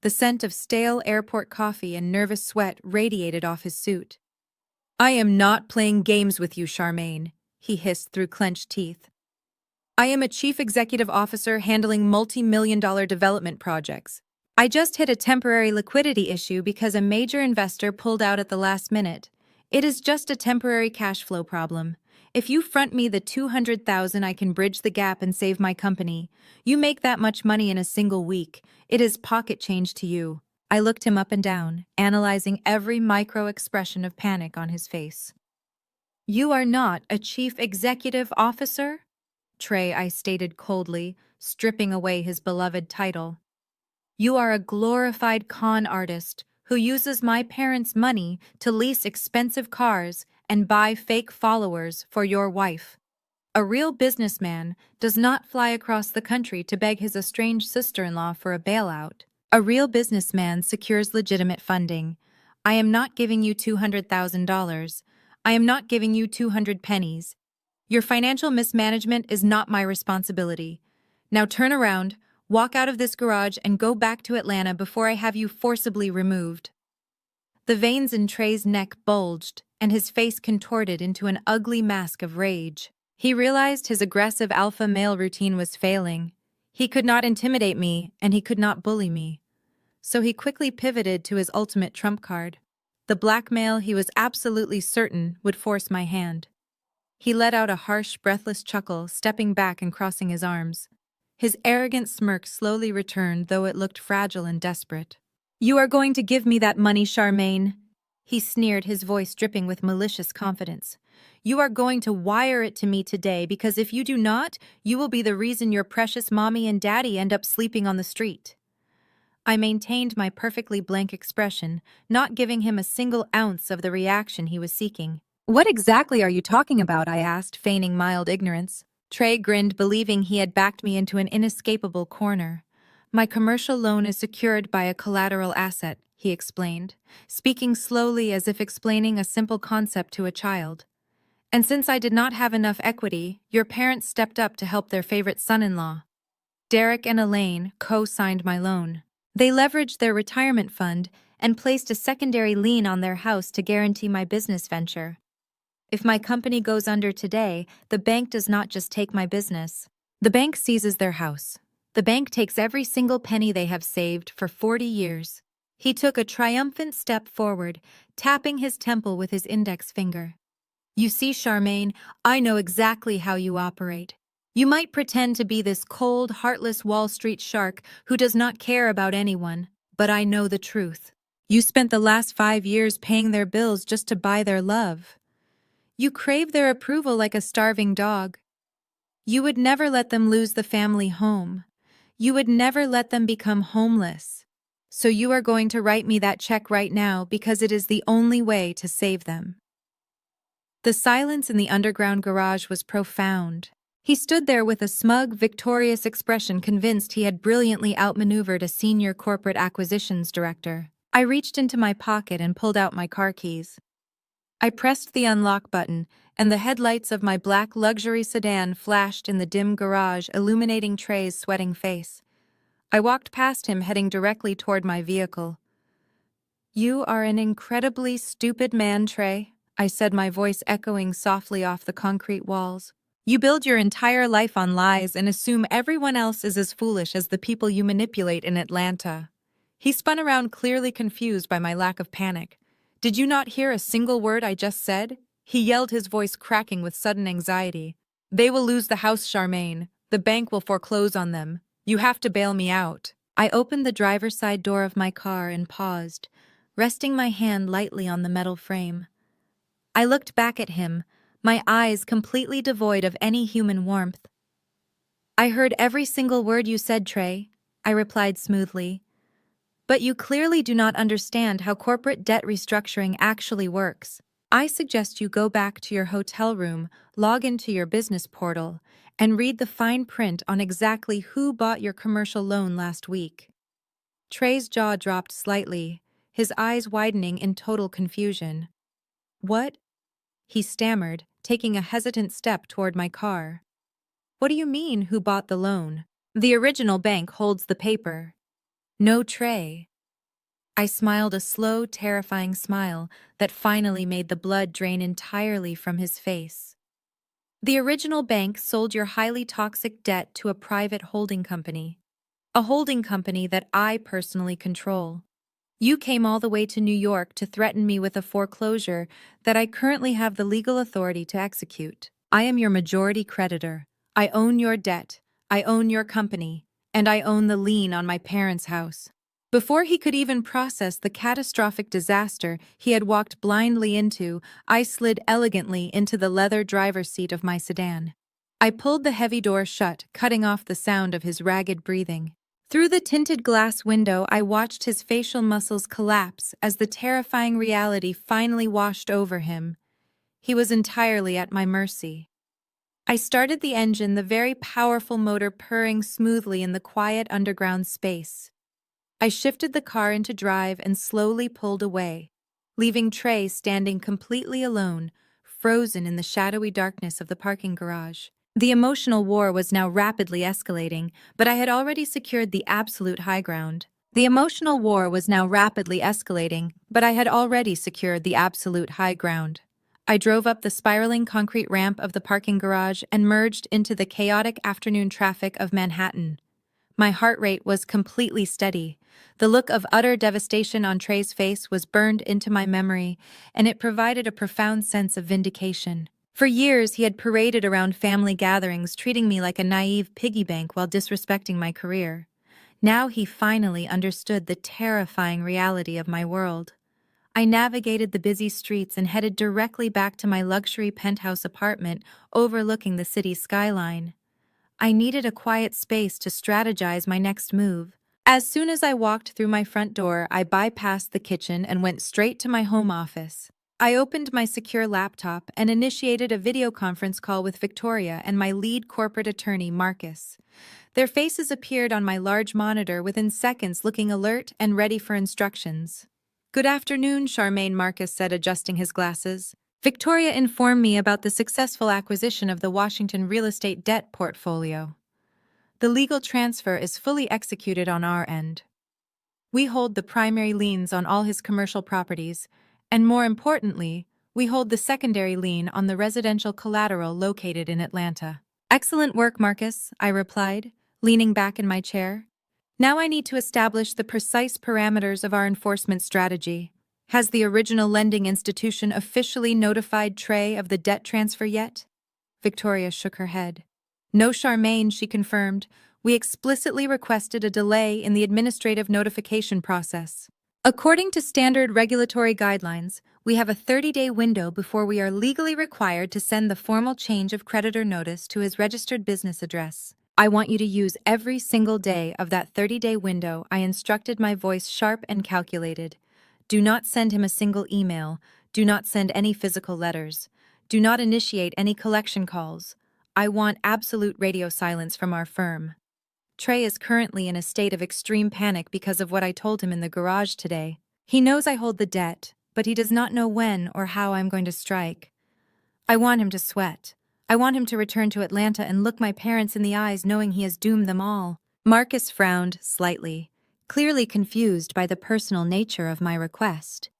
The scent of stale airport coffee and nervous sweat radiated off his suit. "I am not playing games with you, Charmaine," he hissed through clenched teeth. "I am a chief executive officer handling multi-million-dollar development projects. I just hit a temporary liquidity issue because a major investor pulled out at the last minute. It is just a temporary cash flow problem. If you front me the $200,000, I can bridge the gap and save my company. You make that much money in a single week. It is pocket change to you." I looked him up and down, analyzing every micro-expression of panic on his face. "You are not a chief executive officer?" Trey, I stated coldly, stripping away his beloved title. "You are a glorified con artist who uses my parents' money to lease expensive cars and buy fake followers for your wife. A real businessman does not fly across the country to beg his estranged sister-in-law for a bailout. A real businessman secures legitimate funding. I am not giving you $200,000. I am not giving you 200 pennies. Your financial mismanagement is not my responsibility. Now turn around, walk out of this garage, and go back to Atlanta before I have you forcibly removed." The veins in Trey's neck bulged, and his face contorted into an ugly mask of rage. He realized his aggressive alpha male routine was failing. He could not intimidate me, and he could not bully me. So he quickly pivoted to his ultimate trump card. The blackmail he was absolutely certain would force my hand. He let out a harsh, breathless chuckle, stepping back and crossing his arms. His arrogant smirk slowly returned, though it looked fragile and desperate. "You are going to give me that money, Charmaine," he sneered, his voice dripping with malicious confidence. "You are going to wire it to me today, because if you do not, you will be the reason your precious mommy and daddy end up sleeping on the street." I maintained my perfectly blank expression, not giving him a single ounce of the reaction he was seeking. "What exactly are you talking about?" I asked, feigning mild ignorance. Trey grinned, believing he had backed me into an inescapable corner. "My commercial loan is secured by a collateral asset," he explained, speaking slowly as if explaining a simple concept to a child. "And since I did not have enough equity, your parents stepped up to help their favorite son-in-law. Derek and Elaine co-signed my loan. They leveraged their retirement fund and placed a secondary lien on their house to guarantee my business venture. If my company goes under today, the bank does not just take my business. The bank seizes their house. The bank takes every single penny they have saved for 40 years. He took a triumphant step forward, tapping his temple with his index finger. "You see, Charmaine, I know exactly how you operate. You might pretend to be this cold, heartless Wall Street shark who does not care about anyone, but I know the truth. You spent the last 5 years paying their bills just to buy their love. You crave their approval like a starving dog. You would never let them lose the family home. You would never let them become homeless. So you are going to write me that check right now because it is the only way to save them." The silence in the underground garage was profound. He stood there with a smug, victorious expression, convinced he had brilliantly outmaneuvered a senior corporate acquisitions director. I reached into my pocket and pulled out my car keys. I pressed the unlock button, and the headlights of my black luxury sedan flashed in the dim garage, illuminating Trey's sweating face. I walked past him, heading directly toward my vehicle. "You are an incredibly stupid man, Trey," I said, my voice echoing softly off the concrete walls. "You build your entire life on lies and assume everyone else is as foolish as the people you manipulate in Atlanta." He spun around, clearly confused by my lack of panic. "Did you not hear a single word I just said?" he yelled, his voice cracking with sudden anxiety. "They will lose the house, Charmaine. The bank will foreclose on them. You have to bail me out." I opened the driver's side door of my car and paused, resting my hand lightly on the metal frame. I looked back at him, my eyes completely devoid of any human warmth. "I heard every single word you said, Trey," I replied smoothly. "But you clearly do not understand how corporate debt restructuring actually works. I suggest you go back to your hotel room, log into your business portal, and read the fine print on exactly who bought your commercial loan last week." Trey's jaw dropped slightly, his eyes widening in total confusion. "What?" he stammered, taking a hesitant step toward my car. "What do you mean, who bought the loan? The original bank holds the paper." "No, Trey." I smiled, a slow, terrifying smile that finally made the blood drain entirely from his face. "The original bank sold your highly toxic debt to a private holding company. A holding company that I personally control. You came all the way to New York to threaten me with a foreclosure that I currently have the legal authority to execute. I am your majority creditor. I own your debt. I own your company. And I own the lien on my parents' house. Before he could even process the catastrophic disaster he had walked blindly into, I slid elegantly into the leather driver's seat of my sedan. I pulled the heavy door shut, cutting off the sound of his ragged breathing. Through the tinted glass window, I watched his facial muscles collapse as the terrifying reality finally washed over him. He was entirely at my mercy. I started the engine, the very powerful motor purring smoothly in the quiet underground space. I shifted the car into drive and slowly pulled away, leaving Trey standing completely alone, frozen in the shadowy darkness of the parking garage. The emotional war was now rapidly escalating, but I had already secured the absolute high ground. The emotional war was now rapidly escalating, but I had already secured the absolute high ground. I drove up the spiraling concrete ramp of the parking garage and merged into the chaotic afternoon traffic of Manhattan. My heart rate was completely steady. The look of utter devastation on Trey's face was burned into my memory, and it provided a profound sense of vindication. For years, he had paraded around family gatherings, treating me like a naive piggy bank while disrespecting my career. Now he finally understood the terrifying reality of my world. I navigated the busy streets and headed directly back to my luxury penthouse apartment overlooking the city's skyline. I needed a quiet space to strategize my next move. As soon as I walked through my front door, I bypassed the kitchen and went straight to my home office. I opened my secure laptop and initiated a video conference call with Victoria and my lead corporate attorney, Marcus. Their faces appeared on my large monitor within seconds, looking alert and ready for instructions. "Good afternoon," Charmaine, Marcus said, adjusting his glasses. Victoria informed me about the successful acquisition of the Washington real estate debt portfolio. The legal transfer is fully executed on our end. We hold the primary liens on all his commercial properties, and more importantly, we hold the secondary lien on the residential collateral located in Atlanta. "Excellent work, Marcus," I replied, leaning back in my chair. "Now I need to establish the precise parameters of our enforcement strategy. Has the original lending institution officially notified Trey of the debt transfer yet?" Victoria shook her head. "No, Charmaine," she confirmed. "We explicitly requested a delay in the administrative notification process. According to standard regulatory guidelines, we have a 30-day window before we are legally required to send the formal change of creditor notice to his registered business address. I want you to use every single day of that 30-day window," I instructed, my voice sharp and calculated. "Do not send him a single email. Do not send any physical letters. Do not initiate any collection calls. I want absolute radio silence from our firm. Trey is currently in a state of extreme panic because of what I told him in the garage today. He knows I hold the debt, but he does not know when or how I'm going to strike. I want him to sweat. I want him to return to Atlanta and look my parents in the eyes knowing he has doomed them all." Marcus frowned slightly, clearly confused by the personal nature of my request.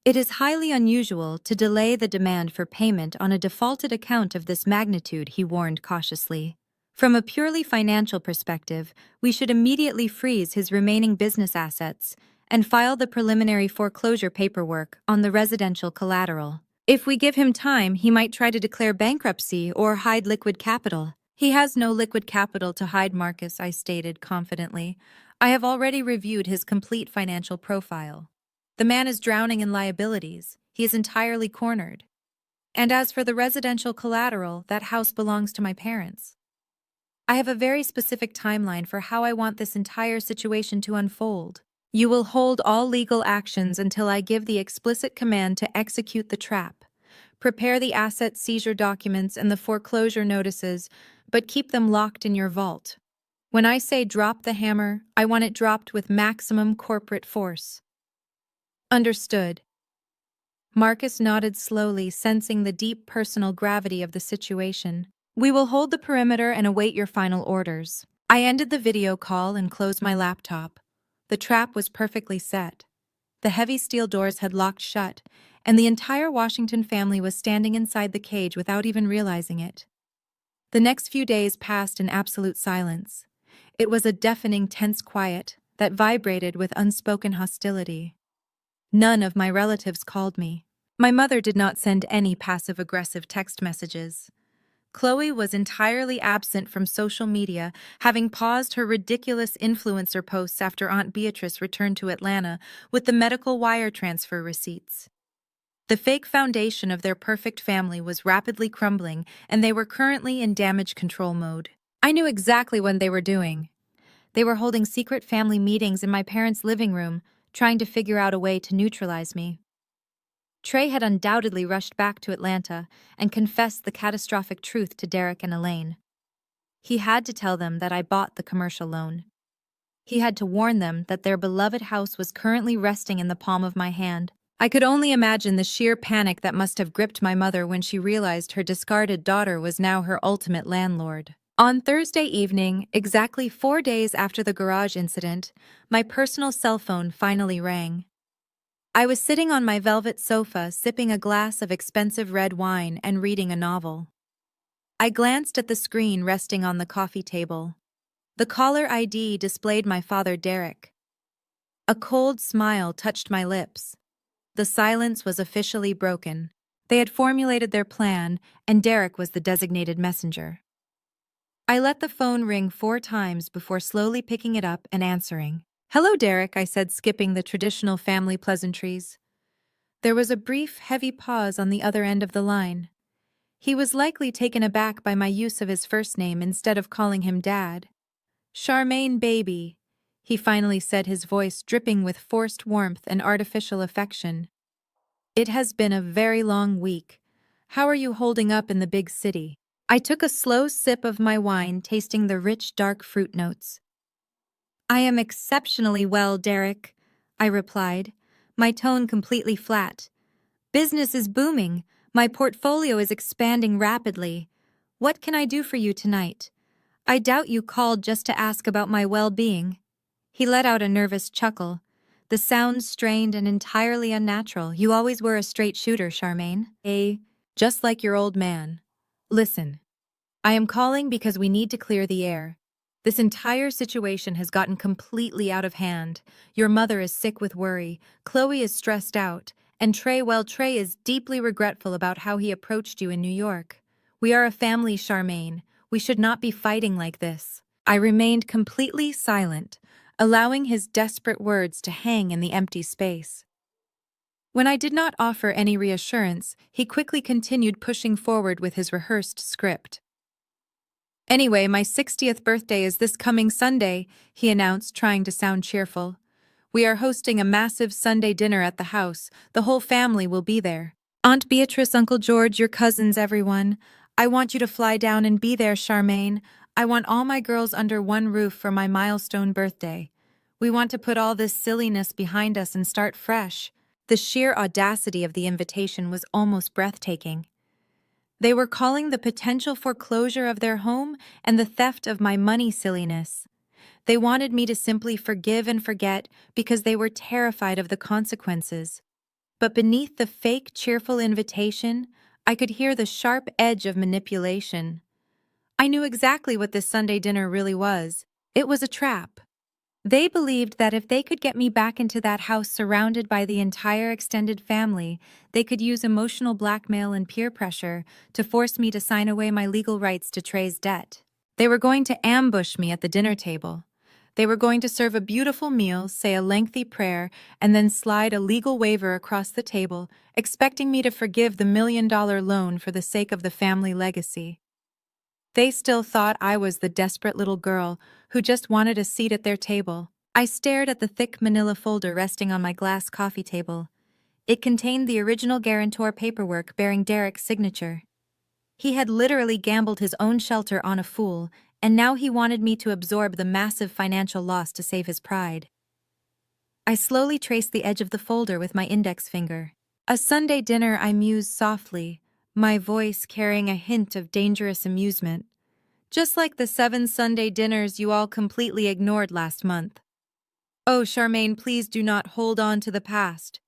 "It is highly unusual to delay the demand for payment on a defaulted account of this magnitude," he warned cautiously. "From a purely financial perspective, we should immediately freeze his remaining business assets and file the preliminary foreclosure paperwork on the residential collateral. If we give him time, he might try to declare bankruptcy or hide liquid capital." "He has no liquid capital to hide, Marcus," I stated confidently. "I have already reviewed his complete financial profile. The man is drowning in liabilities. He is entirely cornered. And as for the residential collateral, that house belongs to my parents. I have a very specific timeline for how I want this entire situation to unfold. You will hold all legal actions until I give the explicit command to execute the trap. Prepare the asset seizure documents and the foreclosure notices, but keep them locked in your vault. When I say drop the hammer, I want it dropped with maximum corporate force." "Understood." Marcus nodded slowly, sensing the deep personal gravity of the situation. "We will hold the perimeter and await your final orders." I ended the video call and closed my laptop. The trap was perfectly set. The heavy steel doors had locked shut, and the entire Washington family was standing inside the cage without even realizing it. The next few days passed in absolute silence. It was a deafening, tense quiet that vibrated with unspoken hostility. None of my relatives called me. My mother did not send any passive-aggressive text messages. Chloe was entirely absent from social media, having paused her ridiculous influencer posts after Aunt Beatrice returned to Atlanta with the medical wire transfer receipts. The fake foundation of their perfect family was rapidly crumbling, and they were currently in damage control mode. I knew exactly what they were doing. They were holding secret family meetings in my parents' living room, trying to figure out a way to neutralize me. Trey had undoubtedly rushed back to Atlanta and confessed the catastrophic truth to Derek and Elaine. He had to tell them that I bought the commercial loan. He had to warn them that their beloved house was currently resting in the palm of my hand. I could only imagine the sheer panic that must have gripped my mother when she realized her discarded daughter was now her ultimate landlord. On Thursday evening, exactly 4 days after the garage incident, my personal cell phone finally rang. I was sitting on my velvet sofa sipping a glass of expensive red wine and reading a novel. I glanced at the screen resting on the coffee table. The caller ID displayed my father Derek. A cold smile touched my lips. The silence was officially broken. They had formulated their plan, and Derek was the designated messenger. I let the phone ring 4 times before slowly picking it up and answering. "Hello, Derek," I said, skipping the traditional family pleasantries. There was a brief, heavy pause on the other end of the line. He was likely taken aback by my use of his first name instead of calling him Dad. "Charmaine, baby," he finally said, his voice dripping with forced warmth and artificial affection. "It has been a very long week. How are you holding up in the big city?" I took a slow sip of my wine, tasting the rich, dark fruit notes. "I am exceptionally well, Derek," I replied, my tone completely flat. "Business is booming. My portfolio is expanding rapidly. What can I do for you tonight? I doubt you called just to ask about my well-being." He let out a nervous chuckle. The sound strained and entirely unnatural. "You always were a straight shooter, Charmaine. Just like your old man. Listen, I am calling because we need to clear the air. This entire situation has gotten completely out of hand. Your mother is sick with worry, Chloe is stressed out, and Trey is deeply regretful about how he approached you in New York. We are a family, Charmaine. We should not be fighting like this." I remained completely silent, allowing his desperate words to hang in the empty space. When I did not offer any reassurance, he quickly continued pushing forward with his rehearsed script. "Anyway, my 60th birthday is this coming Sunday," he announced, trying to sound cheerful. "We are hosting a massive Sunday dinner at the house. The whole family will be there. Aunt Beatrice, Uncle George, your cousins, everyone. I want you to fly down and be there, Charmaine. I want all my girls under one roof for my milestone birthday. We want to put all this silliness behind us and start fresh." The sheer audacity of the invitation was almost breathtaking. They were calling the potential foreclosure of their home and the theft of my money silliness. They wanted me to simply forgive and forget because they were terrified of the consequences. But beneath the fake, cheerful invitation, I could hear the sharp edge of manipulation. I knew exactly what this Sunday dinner really was. It was a trap. They believed that if they could get me back into that house surrounded by the entire extended family, they could use emotional blackmail and peer pressure to force me to sign away my legal rights to Trey's debt. They were going to ambush me at the dinner table. They were going to serve a beautiful meal, say a lengthy prayer, and then slide a legal waiver across the table, expecting me to forgive the $1 million loan for the sake of the family legacy. They still thought I was the desperate little girl who just wanted a seat at their table. I stared at the thick manila folder resting on my glass coffee table. It contained the original guarantor paperwork bearing Derek's signature. He had literally gambled his own shelter on a fool, and now he wanted me to absorb the massive financial loss to save his pride. I slowly traced the edge of the folder with my index finger. "A Sunday dinner," I mused softly, my voice carrying a hint of dangerous amusement. "Just like the 7 Sunday dinners you all completely ignored last month." "Oh, Charmaine, please do not hold on to the past,"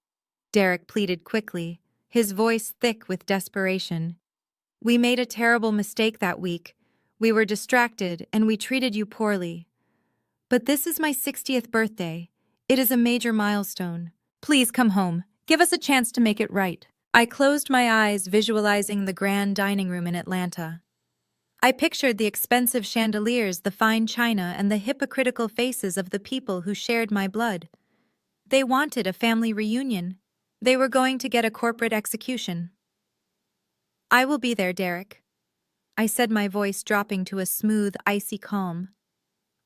Derek pleaded quickly, his voice thick with desperation. "We made a terrible mistake that week. We were distracted, and we treated you poorly. But this is my 60th birthday. It is a major milestone. Please come home. Give us a chance to make it right." I closed my eyes, visualizing the grand dining room in Atlanta. I pictured the expensive chandeliers, the fine china, and the hypocritical faces of the people who shared my blood. They wanted a family reunion. They were going to get a corporate execution. "I will be there, Derek," I said, my voice dropping to a smooth, icy calm.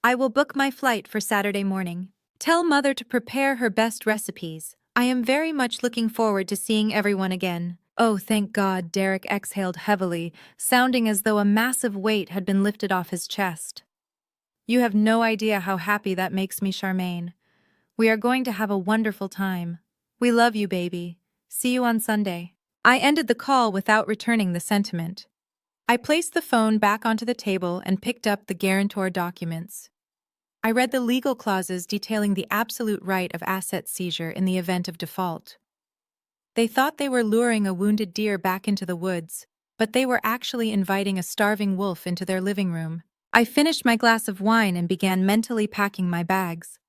"I will book my flight for Saturday morning. Tell Mother to prepare her best recipes. I am very much looking forward to seeing everyone again." "Oh, thank God," Derek exhaled heavily, sounding as though a massive weight had been lifted off his chest. "You have no idea how happy that makes me, Charmaine. We are going to have a wonderful time. We love you, baby. See you on Sunday." I ended the call without returning the sentiment. I placed the phone back onto the table and picked up the guarantor documents. I read the legal clauses detailing the absolute right of asset seizure in the event of default. They thought they were luring a wounded deer back into the woods, but they were actually inviting a starving wolf into their living room. I finished my glass of wine and began mentally packing my bags.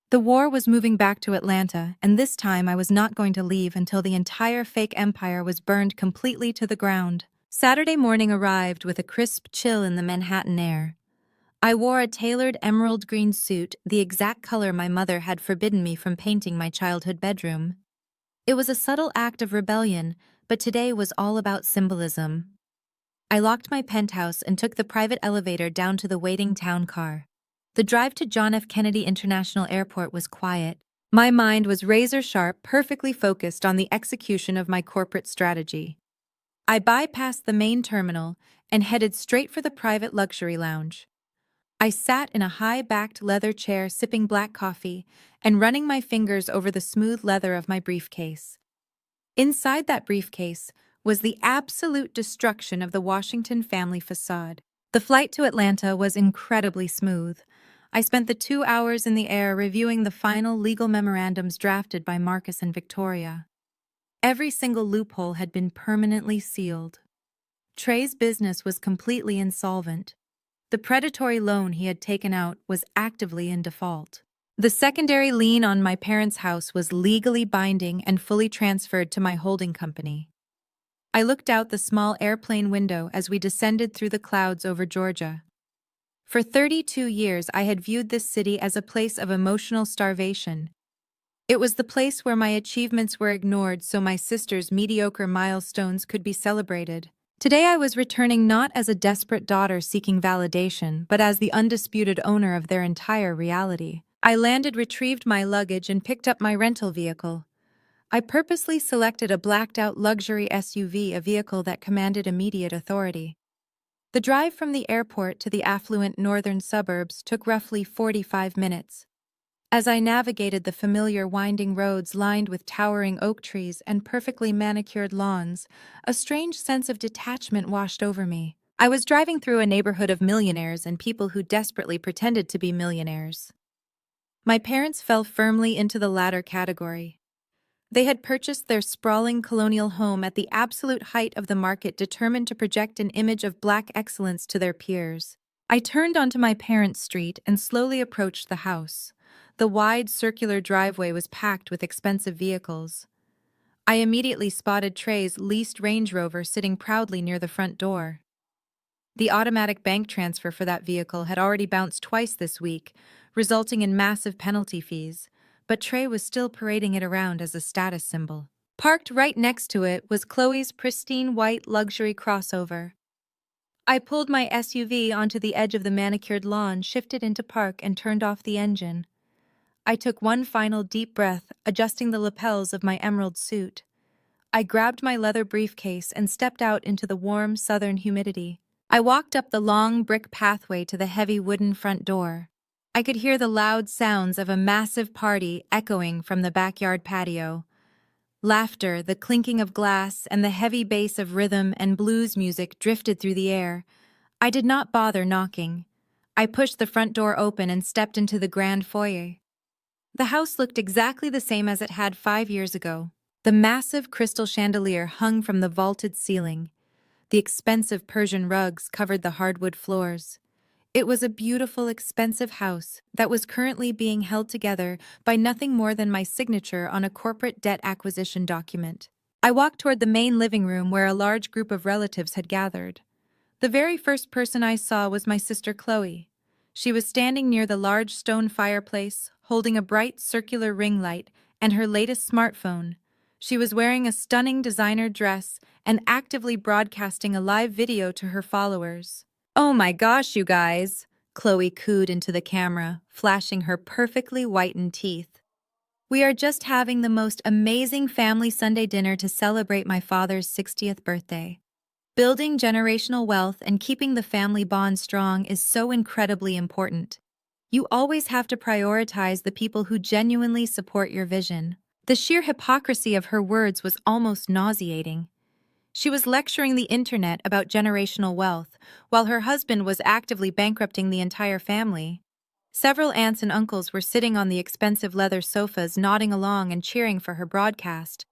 The war was moving back to Atlanta, and this time I was not going to leave until the entire fake empire was burned completely to the ground. Saturday morning arrived with a crisp chill in the Manhattan air. I wore a tailored emerald green suit, the exact color my mother had forbidden me from painting my childhood bedroom. It was a subtle act of rebellion, but today was all about symbolism. I locked my penthouse and took the private elevator down to the waiting town car. The drive to John F. Kennedy International Airport was quiet. My mind was razor-sharp, perfectly focused on the execution of my corporate strategy. I bypassed the main terminal and headed straight for the private luxury lounge. I sat in a high-backed leather chair sipping black coffee and running my fingers over the smooth leather of my briefcase. Inside that briefcase was the absolute destruction of the Washington family facade. The flight to Atlanta was incredibly smooth. I spent the 2 hours in the air reviewing the final legal memorandums drafted by Marcus and Victoria. Every single loophole had been permanently sealed. Trey's business was completely insolvent. The predatory loan he had taken out was actively in default. The secondary lien on my parents' house was legally binding and fully transferred to my holding company. I looked out the small airplane window as we descended through the clouds over Georgia. For 32 years, I had viewed this city as a place of emotional starvation. It was the place where my achievements were ignored so my sister's mediocre milestones could be celebrated. Today I was returning not as a desperate daughter seeking validation, but as the undisputed owner of their entire reality. I landed, retrieved my luggage, and picked up my rental vehicle. I purposely selected a blacked-out luxury SUV, a vehicle that commanded immediate authority. The drive from the airport to the affluent northern suburbs took roughly 45 minutes. As I navigated the familiar winding roads lined with towering oak trees and perfectly manicured lawns, a strange sense of detachment washed over me. I was driving through a neighborhood of millionaires and people who desperately pretended to be millionaires. My parents fell firmly into the latter category. They had purchased their sprawling colonial home at the absolute height of the market, determined to project an image of black excellence to their peers. I turned onto my parents' street and slowly approached the house. The wide, circular driveway was packed with expensive vehicles. I immediately spotted Trey's leased Range Rover sitting proudly near the front door. The automatic bank transfer for that vehicle had already bounced twice this week, resulting in massive penalty fees, but Trey was still parading it around as a status symbol. Parked right next to it was Chloe's pristine white luxury crossover. I pulled my SUV onto the edge of the manicured lawn, shifted into park, and turned off the engine. I took one final deep breath, adjusting the lapels of my emerald suit. I grabbed my leather briefcase and stepped out into the warm southern humidity. I walked up the long brick pathway to the heavy wooden front door. I could hear the loud sounds of a massive party echoing from the backyard patio. Laughter, the clinking of glass, and the heavy bass of rhythm and blues music drifted through the air. I did not bother knocking. I pushed the front door open and stepped into the grand foyer. The house looked exactly the same as it had 5 years ago. The massive crystal chandelier hung from the vaulted ceiling. The expensive Persian rugs covered the hardwood floors. It was a beautiful, expensive house that was currently being held together by nothing more than my signature on a corporate debt acquisition document. I walked toward the main living room where a large group of relatives had gathered. The very first person I saw was my sister Chloe. She was standing near the large stone fireplace, holding a bright circular ring light and her latest smartphone. She was wearing a stunning designer dress and actively broadcasting a live video to her followers. "Oh my gosh, you guys!" Chloe cooed into the camera, flashing her perfectly whitened teeth. "We are just having the most amazing family Sunday dinner to celebrate my father's 60th birthday. Building generational wealth and keeping the family bond strong is so incredibly important. You always have to prioritize the people who genuinely support your vision." The sheer hypocrisy of her words was almost nauseating. She was lecturing the internet about generational wealth, while her husband was actively bankrupting the entire family. Several aunts and uncles were sitting on the expensive leather sofas, nodding along and cheering for her broadcast.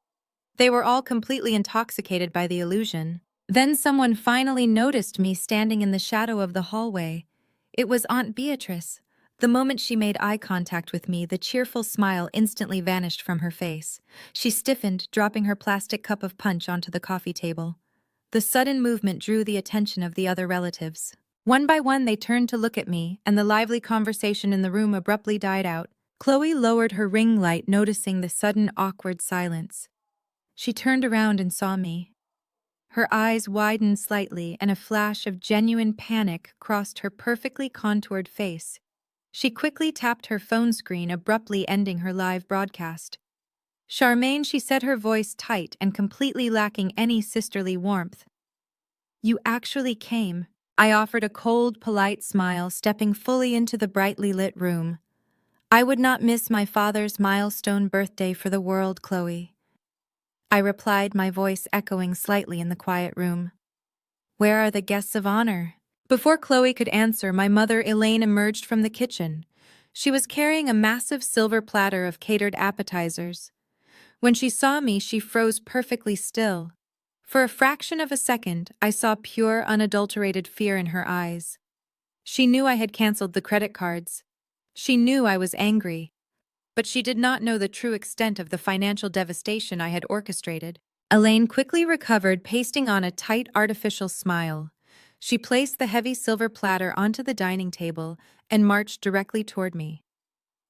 They were all completely intoxicated by the illusion. Then someone finally noticed me standing in the shadow of the hallway. It was Aunt Beatrice. The moment she made eye contact with me, the cheerful smile instantly vanished from her face. She stiffened, dropping her plastic cup of punch onto the coffee table. The sudden movement drew the attention of the other relatives. One by one, they turned to look at me, and the lively conversation in the room abruptly died out. Chloe lowered her ring light, noticing the sudden awkward silence. She turned around and saw me. Her eyes widened slightly, and a flash of genuine panic crossed her perfectly contoured face. She quickly tapped her phone screen, abruptly ending her live broadcast. "Charmaine," she said, her voice tight and completely lacking any sisterly warmth. "You actually came." I offered a cold, polite smile, stepping fully into the brightly lit room. "I would not miss my father's milestone birthday for the world, Chloe," I replied, my voice echoing slightly in the quiet room. "Where are the guests of honor?" Before Chloe could answer, my mother Elaine emerged from the kitchen. She was carrying a massive silver platter of catered appetizers. When she saw me, she froze perfectly still. For a fraction of a second, I saw pure, unadulterated fear in her eyes. She knew I had canceled the credit cards. She knew I was angry. But she did not know the true extent of the financial devastation I had orchestrated. Elaine quickly recovered, pasting on a tight, artificial smile. She placed the heavy silver platter onto the dining table and marched directly toward me.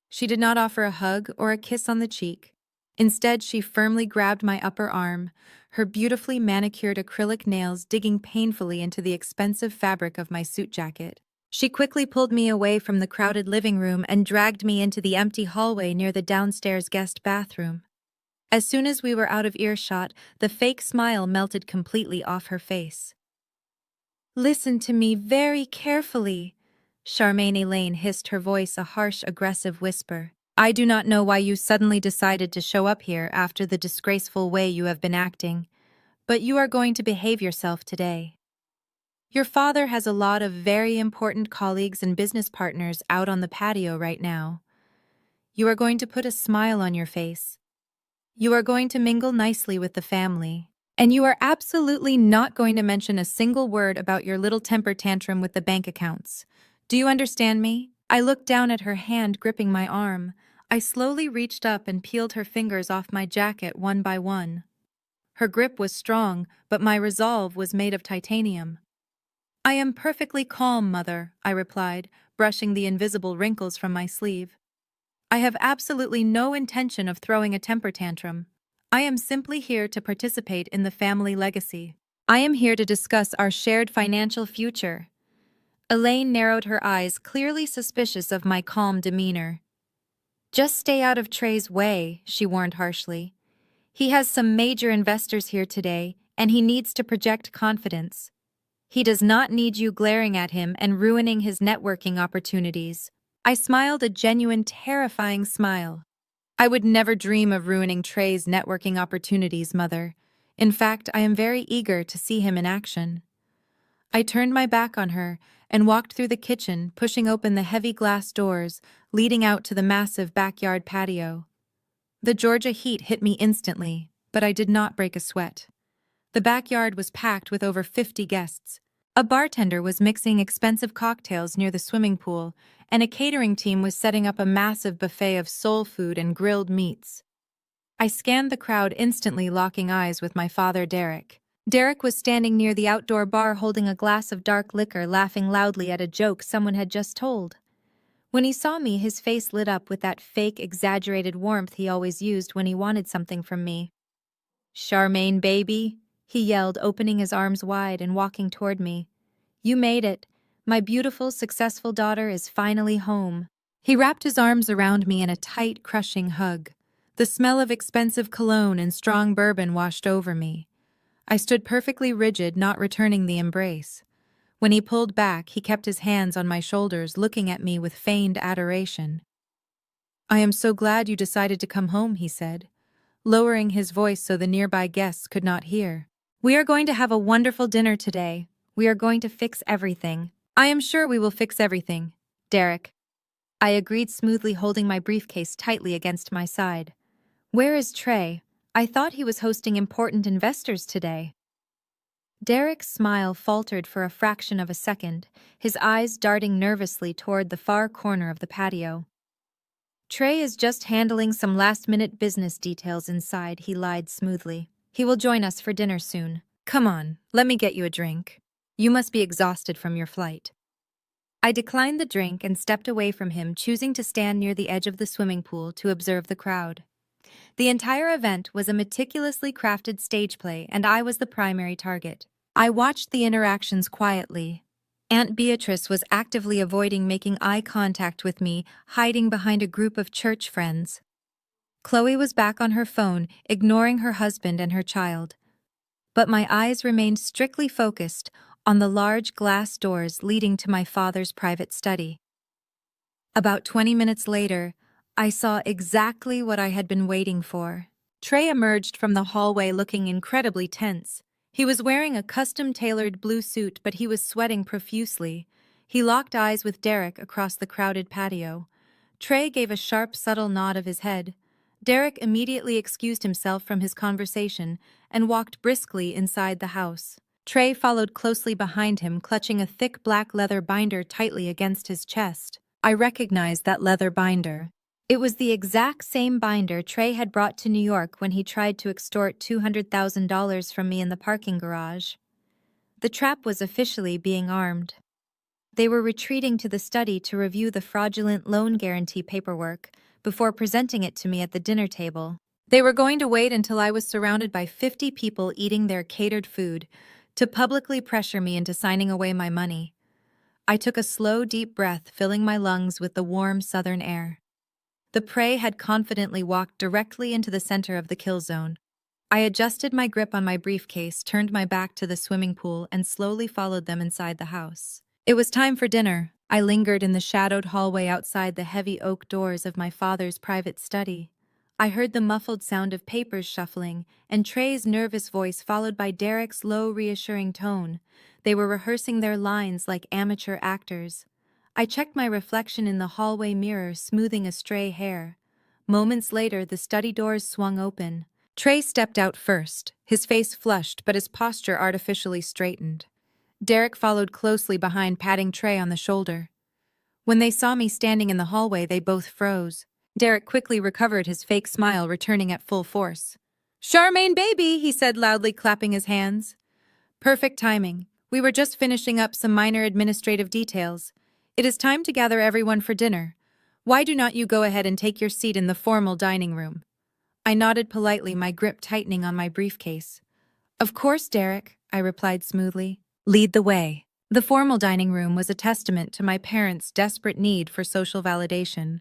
She did not offer a hug or a kiss on the cheek. Instead, she firmly grabbed my upper arm, her beautifully manicured acrylic nails digging painfully into the expensive fabric of my suit jacket. She quickly pulled me away from the crowded living room and dragged me into the empty hallway near the downstairs guest bathroom. As soon as we were out of earshot, the fake smile melted completely off her face. "Listen to me very carefully," Charmaine Elaine hissed, her voice a harsh, aggressive whisper. "I do not know why you suddenly decided to show up here after the disgraceful way you have been acting, but you are going to behave yourself today. Your father has a lot of very important colleagues and business partners out on the patio right now. You are going to put a smile on your face. You are going to mingle nicely with the family. And you are absolutely not going to mention a single word about your little temper tantrum with the bank accounts. Do you understand me?" I looked down at her hand gripping my arm. I slowly reached up and peeled her fingers off my jacket one by one. Her grip was strong, but my resolve was made of titanium. "I am perfectly calm, Mother," I replied, brushing the invisible wrinkles from my sleeve. "I have absolutely no intention of throwing a temper tantrum. I am simply here to participate in the family legacy. I am here to discuss our shared financial future." Elaine narrowed her eyes, clearly suspicious of my calm demeanor. "Just stay out of Trey's way," she warned harshly. "He has some major investors here today, and he needs to project confidence. He does not need you glaring at him and ruining his networking opportunities." I smiled a genuine, terrifying smile. "I would never dream of ruining Trey's networking opportunities, Mother. In fact, I am very eager to see him in action." I turned my back on her and walked through the kitchen, pushing open the heavy glass doors leading out to the massive backyard patio. The Georgia heat hit me instantly, but I did not break a sweat. The backyard was packed with over 50 guests. A bartender was mixing expensive cocktails near the swimming pool, and a catering team was setting up a massive buffet of soul food and grilled meats. I scanned the crowd, instantly locking eyes with my father, Derek. Derek was standing near the outdoor bar holding a glass of dark liquor, laughing loudly at a joke someone had just told. When he saw me, his face lit up with that fake, exaggerated warmth he always used when he wanted something from me. "Charmaine, baby," he yelled, opening his arms wide and walking toward me. "You made it. My beautiful, successful daughter is finally home." He wrapped his arms around me in a tight, crushing hug. The smell of expensive cologne and strong bourbon washed over me. I stood perfectly rigid, not returning the embrace. When he pulled back, he kept his hands on my shoulders, looking at me with feigned adoration. "I am so glad you decided to come home," he said, lowering his voice so the nearby guests could not hear. "We are going to have a wonderful dinner today. We are going to fix everything." "I am sure we will fix everything, Derek," I agreed smoothly, holding my briefcase tightly against my side. "Where is Trey? I thought he was hosting important investors today." Derek's smile faltered for a fraction of a second, his eyes darting nervously toward the far corner of the patio. "Trey is just handling some last-minute business details inside," he lied smoothly. "He will join us for dinner soon. Come on, let me get you a drink. You must be exhausted from your flight." I declined the drink and stepped away from him, choosing to stand near the edge of the swimming pool to observe the crowd. The entire event was a meticulously crafted stage play, and I was the primary target. I watched the interactions quietly. Aunt Beatrice was actively avoiding making eye contact with me, hiding behind a group of church friends. Chloe was back on her phone, ignoring her husband and her child. But my eyes remained strictly focused on the large glass doors leading to my father's private study. About 20 minutes later, I saw exactly what I had been waiting for. Trey emerged from the hallway looking incredibly tense. He was wearing a custom-tailored blue suit, but he was sweating profusely. He locked eyes with Derek across the crowded patio. Trey gave a sharp, subtle nod of his head. Derek immediately excused himself from his conversation and walked briskly inside the house. Trey followed closely behind him, clutching a thick black leather binder tightly against his chest. I recognized that leather binder. It was the exact same binder Trey had brought to New York when he tried to extort $200,000 from me in the parking garage. The trap was officially being armed. They were retreating to the study to review the fraudulent loan guarantee paperwork before presenting it to me at the dinner table. They were going to wait until I was surrounded by 50 people eating their catered food to publicly pressure me into signing away my money. I took a slow, deep breath, filling my lungs with the warm southern air. The prey had confidently walked directly into the center of the kill zone. I adjusted my grip on my briefcase, turned my back to the swimming pool, and slowly followed them inside the house. It was time for dinner. I lingered in the shadowed hallway outside the heavy oak doors of my father's private study. I heard the muffled sound of papers shuffling, and Trey's nervous voice followed by Derek's low, reassuring tone. They were rehearsing their lines like amateur actors. I checked my reflection in the hallway mirror, smoothing a stray hair. Moments later, the study doors swung open. Trey stepped out first, his face flushed but his posture artificially straightened. Derek followed closely behind, patting Trey on the shoulder. When they saw me standing in the hallway, they both froze. Derek quickly recovered, his fake smile returning at full force. "Charmaine, baby," he said loudly, clapping his hands. "Perfect timing. We were just finishing up some minor administrative details. It is time to gather everyone for dinner. Why do not you go ahead and take your seat in the formal dining room?" I nodded politely, my grip tightening on my briefcase. "Of course, Derek," I replied smoothly. "Lead the way." The formal dining room was a testament to my parents' desperate need for social validation.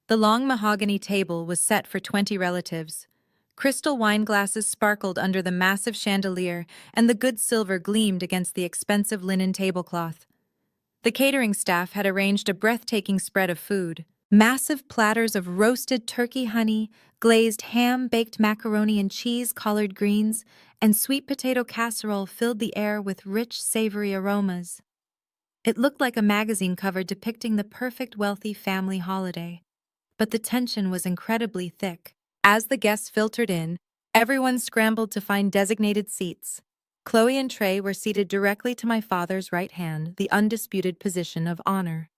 The long mahogany table was set for 20 relatives. Crystal wine glasses sparkled under the massive chandelier, and the good silver gleamed against the expensive linen tablecloth. The catering staff had arranged a breathtaking spread of food. Massive platters of roasted turkey honey, glazed ham, baked macaroni and cheese, collard greens, and sweet potato casserole filled the air with rich, savory aromas. It looked like a magazine cover depicting the perfect wealthy family holiday. But the tension was incredibly thick. As the guests filtered in, everyone scrambled to find designated seats. Chloe and Trey were seated directly to my father's right hand, the undisputed position of honor.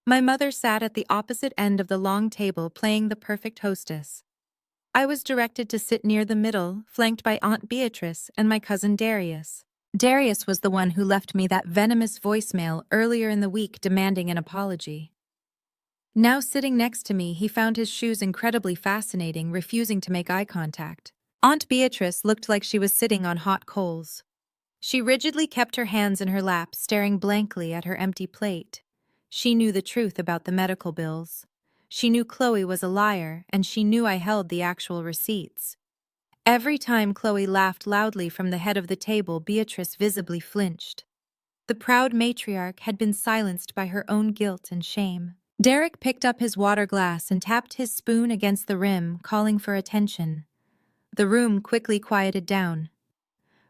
My mother sat at the opposite end of the long table, playing the perfect hostess. I was directed to sit near the middle, flanked by Aunt Beatrice and my cousin Darius. Darius was the one who left me that venomous voicemail earlier in the week demanding an apology. Now sitting next to me, he found his shoes incredibly fascinating, refusing to make eye contact. Aunt Beatrice looked like she was sitting on hot coals. She rigidly kept her hands in her lap, staring blankly at her empty plate. She knew the truth about the medical bills. She knew Chloe was a liar, and she knew I held the actual receipts. Every time Chloe laughed loudly from the head of the table, Beatrice visibly flinched. The proud matriarch had been silenced by her own guilt and shame. Derek picked up his water glass and tapped his spoon against the rim, calling for attention. The room quickly quieted down.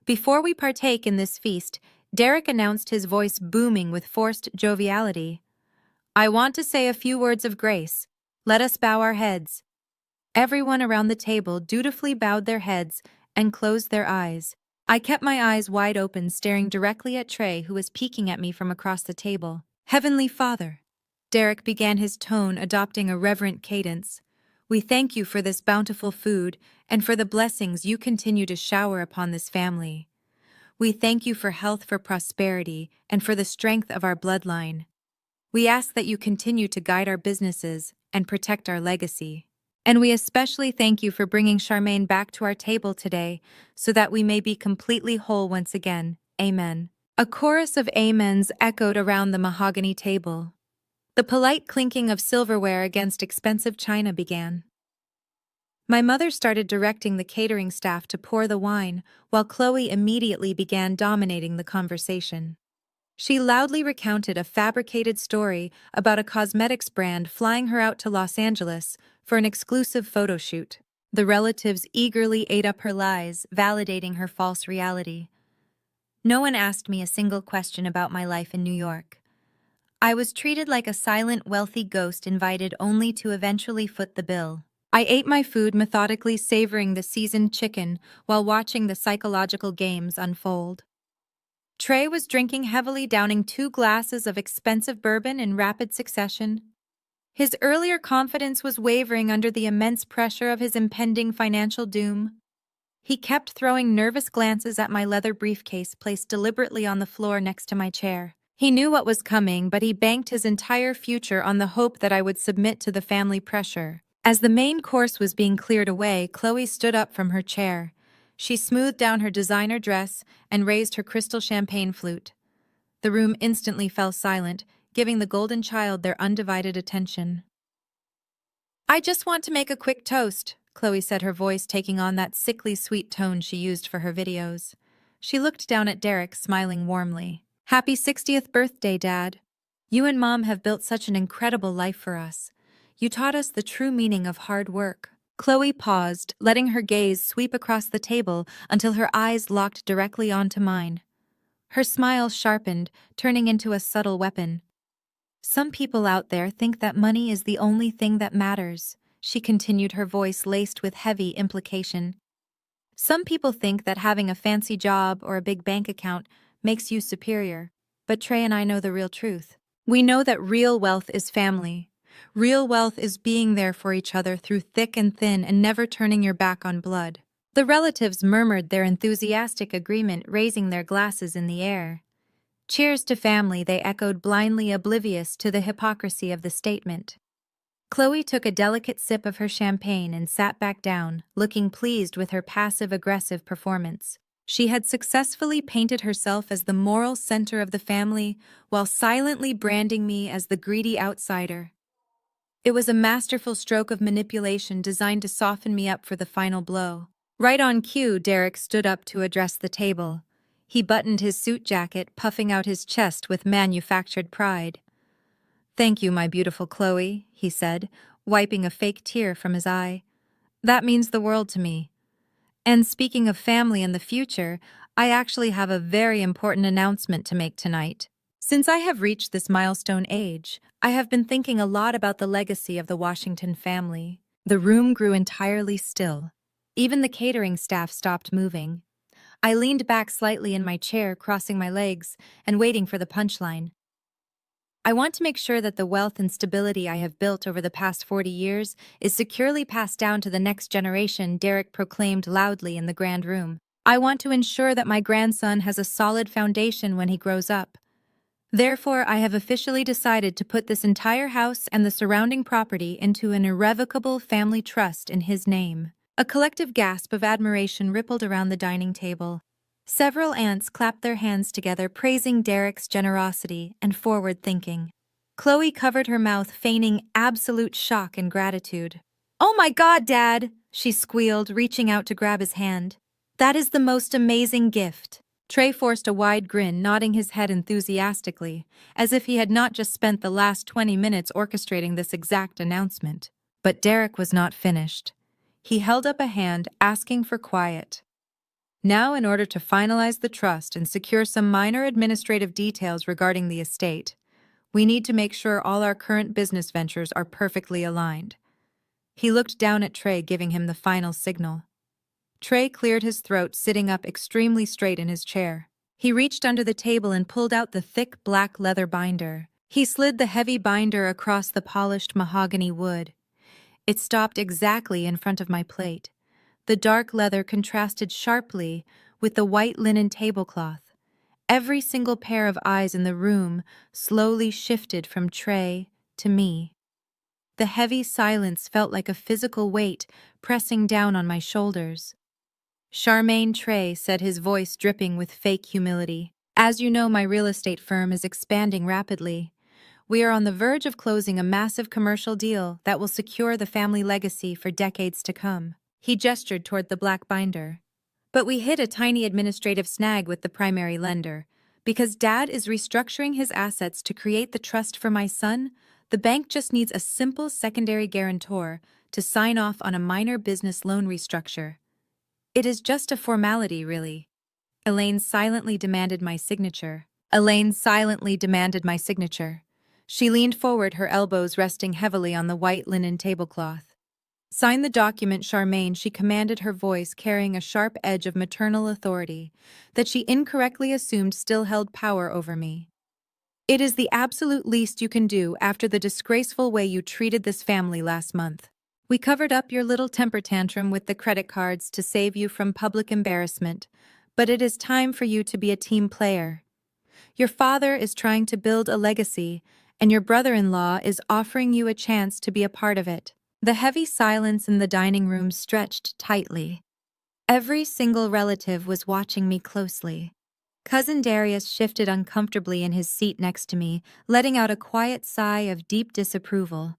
Before we partake in this feast, Derek announced, his voice booming with forced joviality. "I want to say a few words of grace. Let us bow our heads." Everyone around the table dutifully bowed their heads and closed their eyes. I kept my eyes wide open, staring directly at Trey, who was peeking at me from across the table. "Heavenly Father," Derek began, his tone adopting a reverent cadence, "we thank you for this bountiful food and for the blessings you continue to shower upon this family. We thank you for health, for prosperity, and for the strength of our bloodline. We ask that you continue to guide our businesses and protect our legacy. And we especially thank you for bringing Charmaine back to our table today so that we may be completely whole once again. Amen." A chorus of amens echoed around the mahogany table. The polite clinking of silverware against expensive china began. My mother started directing the catering staff to pour the wine, while Chloe immediately began dominating the conversation. She loudly recounted a fabricated story about a cosmetics brand flying her out to Los Angeles for an exclusive photo shoot. The relatives eagerly ate up her lies, validating her false reality. No one asked me a single question about my life in New York. I was treated like a silent, wealthy ghost invited only to eventually foot the bill. I ate my food methodically, savoring the seasoned chicken while watching the psychological games unfold. Trey was drinking heavily, downing 2 glasses of expensive bourbon in rapid succession. His earlier confidence was wavering under the immense pressure of his impending financial doom. He kept throwing nervous glances at my leather briefcase placed deliberately on the floor next to my chair. He knew what was coming, but he banked his entire future on the hope that I would submit to the family pressure. As the main course was being cleared away, Chloe stood up from her chair. She smoothed down her designer dress and raised her crystal champagne flute. The room instantly fell silent, giving the golden child their undivided attention. "I just want to make a quick toast," Chloe said, her voice taking on that sickly sweet tone she used for her videos. She looked down at Derek, smiling warmly. "Happy 60th birthday, Dad. You and Mom have built such an incredible life for us. You taught us the true meaning of hard work." Chloe paused, letting her gaze sweep across the table until her eyes locked directly onto mine. Her smile sharpened, turning into a subtle weapon. "Some people out there think that money is the only thing that matters," she continued, her voice laced with heavy implication. "Some people think that having a fancy job or a big bank account makes you superior. But Trey and I know the real truth. We know that real wealth is family. Real wealth is being there for each other through thick and thin and never turning your back on blood." The relatives murmured their enthusiastic agreement, raising their glasses in the air. "Cheers to family," they echoed, blindly oblivious to the hypocrisy of the statement. Chloe took a delicate sip of her champagne and sat back down, looking pleased with her passive-aggressive performance. She had successfully painted herself as the moral center of the family while silently branding me as the greedy outsider. It was a masterful stroke of manipulation designed to soften me up for the final blow. Right on cue, Derek stood up to address the table. He buttoned his suit jacket, puffing out his chest with manufactured pride. "Thank you, my beautiful Chloe," he said, wiping a fake tear from his eye. "That means the world to me. And speaking of family and the future, I actually have a very important announcement to make tonight. Since I have reached this milestone age, I have been thinking a lot about the legacy of the Washington family." The room grew entirely still. Even the catering staff stopped moving. I leaned back slightly in my chair, crossing my legs and waiting for the punchline. I want to make sure that the wealth and stability I have built over the past 40 years is securely passed down to the next generation, Derek proclaimed loudly in the grand room. I want to ensure that my grandson has a solid foundation when he grows up. Therefore, I have officially decided to put this entire house and the surrounding property into an irrevocable family trust in his name. A collective gasp of admiration rippled around the dining table. Several aunts clapped their hands together, praising Derek's generosity and forward thinking. Chloe covered her mouth, feigning absolute shock and gratitude. "Oh my God, Dad!" she squealed, reaching out to grab his hand. "That is the most amazing gift." Trey forced a wide grin, nodding his head enthusiastically, as if he had not just spent the last 20 minutes orchestrating this exact announcement. But Derek was not finished. He held up a hand, asking for quiet. Now, in order to finalize the trust and secure some minor administrative details regarding the estate, we need to make sure all our current business ventures are perfectly aligned. He looked down at Trey, giving him the final signal. Trey cleared his throat, sitting up extremely straight in his chair. He reached under the table and pulled out the thick black leather binder. He slid the heavy binder across the polished mahogany wood. It stopped exactly in front of my plate. The dark leather contrasted sharply with the white linen tablecloth. Every single pair of eyes in the room slowly shifted from Trey to me. The heavy silence felt like a physical weight pressing down on my shoulders. "Charmaine," Trey said, his voice dripping with fake humility. "As you know, my real estate firm is expanding rapidly. We are on the verge of closing a massive commercial deal that will secure the family legacy for decades to come." He gestured toward the black binder. "But we hit a tiny administrative snag with the primary lender. Because Dad is restructuring his assets to create the trust for my son, the bank just needs a simple secondary guarantor to sign off on a minor business loan restructure. It is just a formality, really." Elaine silently demanded my signature. She leaned forward, her elbows resting heavily on the white linen tablecloth. "Sign the document, Charmaine," she commanded, her voice carrying a sharp edge of maternal authority that she incorrectly assumed still held power over me. "It is the absolute least you can do after the disgraceful way you treated this family last month. We covered up your little temper tantrum with the credit cards to save you from public embarrassment, but it is time for you to be a team player. Your father is trying to build a legacy, and your brother-in-law is offering you a chance to be a part of it." The heavy silence in the dining room stretched tightly. Every single relative was watching me closely. Cousin Darius shifted uncomfortably in his seat next to me, letting out a quiet sigh of deep disapproval.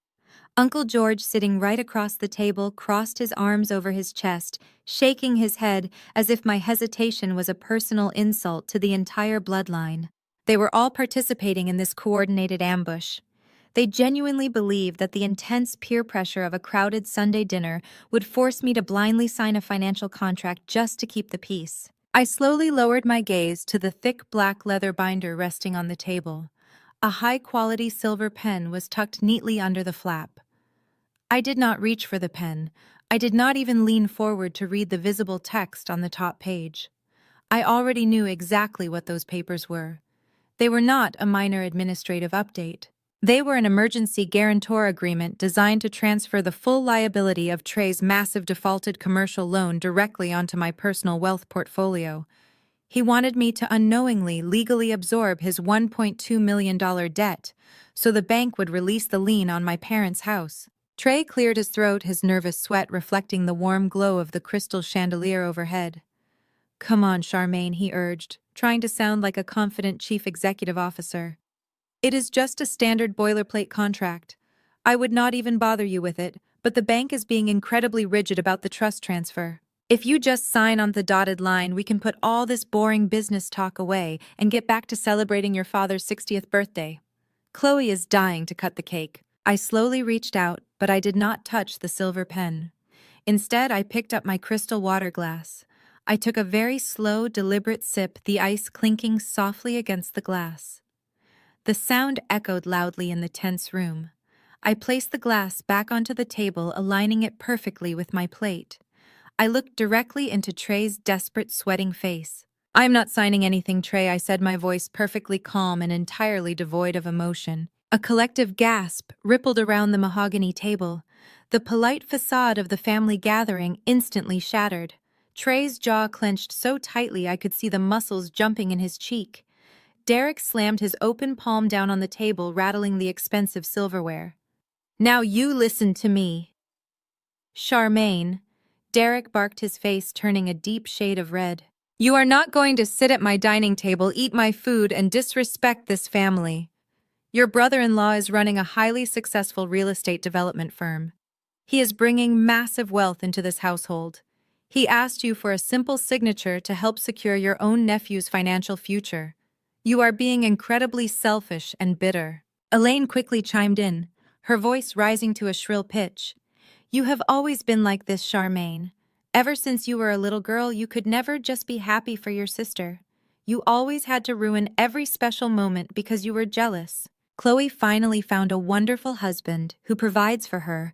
Uncle George, sitting right across the table, crossed his arms over his chest, shaking his head as if my hesitation was a personal insult to the entire bloodline. They were all participating in this coordinated ambush. They genuinely believed that the intense peer pressure of a crowded Sunday dinner would force me to blindly sign a financial contract just to keep the peace. I slowly lowered my gaze to the thick black leather binder resting on the table. A high-quality silver pen was tucked neatly under the flap. I did not reach for the pen. I did not even lean forward to read the visible text on the top page. I already knew exactly what those papers were. They were not a minor administrative update. They were an emergency guarantor agreement designed to transfer the full liability of Trey's massive defaulted commercial loan directly onto my personal wealth portfolio. He wanted me to unknowingly legally absorb his $1.2 million debt, so the bank would release the lien on my parents' house. Trey cleared his throat, his nervous sweat reflecting the warm glow of the crystal chandelier overhead. "Come on, Charmaine," he urged, trying to sound like a confident chief executive officer. "It is just a standard boilerplate contract. I would not even bother you with it, but the bank is being incredibly rigid about the trust transfer. If you just sign on the dotted line, we can put all this boring business talk away and get back to celebrating your father's 60th birthday." Chloe is dying to cut the cake. I slowly reached out, but I did not touch the silver pen. Instead, I picked up my crystal water glass. I took a very slow, deliberate sip, the ice clinking softly against the glass. The sound echoed loudly in the tense room. I placed the glass back onto the table, aligning it perfectly with my plate. I looked directly into Trey's desperate, sweating face. I'm not signing anything, Trey, I said, my voice perfectly calm and entirely devoid of emotion. A collective gasp rippled around the mahogany table. The polite facade of the family gathering instantly shattered. Trey's jaw clenched so tightly I could see the muscles jumping in his cheek. Derek slammed his open palm down on the table, rattling the expensive silverware. Now you listen to me. Charmaine. Derek barked, his face turning a deep shade of red. You are not going to sit at my dining table, eat my food, and disrespect this family. Your brother-in-law is running a highly successful real estate development firm. He is bringing massive wealth into this household. He asked you for a simple signature to help secure your own nephew's financial future. You are being incredibly selfish and bitter. Elaine quickly chimed in, her voice rising to a shrill pitch. You have always been like this, Charmaine. Ever since you were a little girl, you could never just be happy for your sister. You always had to ruin every special moment because you were jealous. Chloe finally found a wonderful husband who provides for her,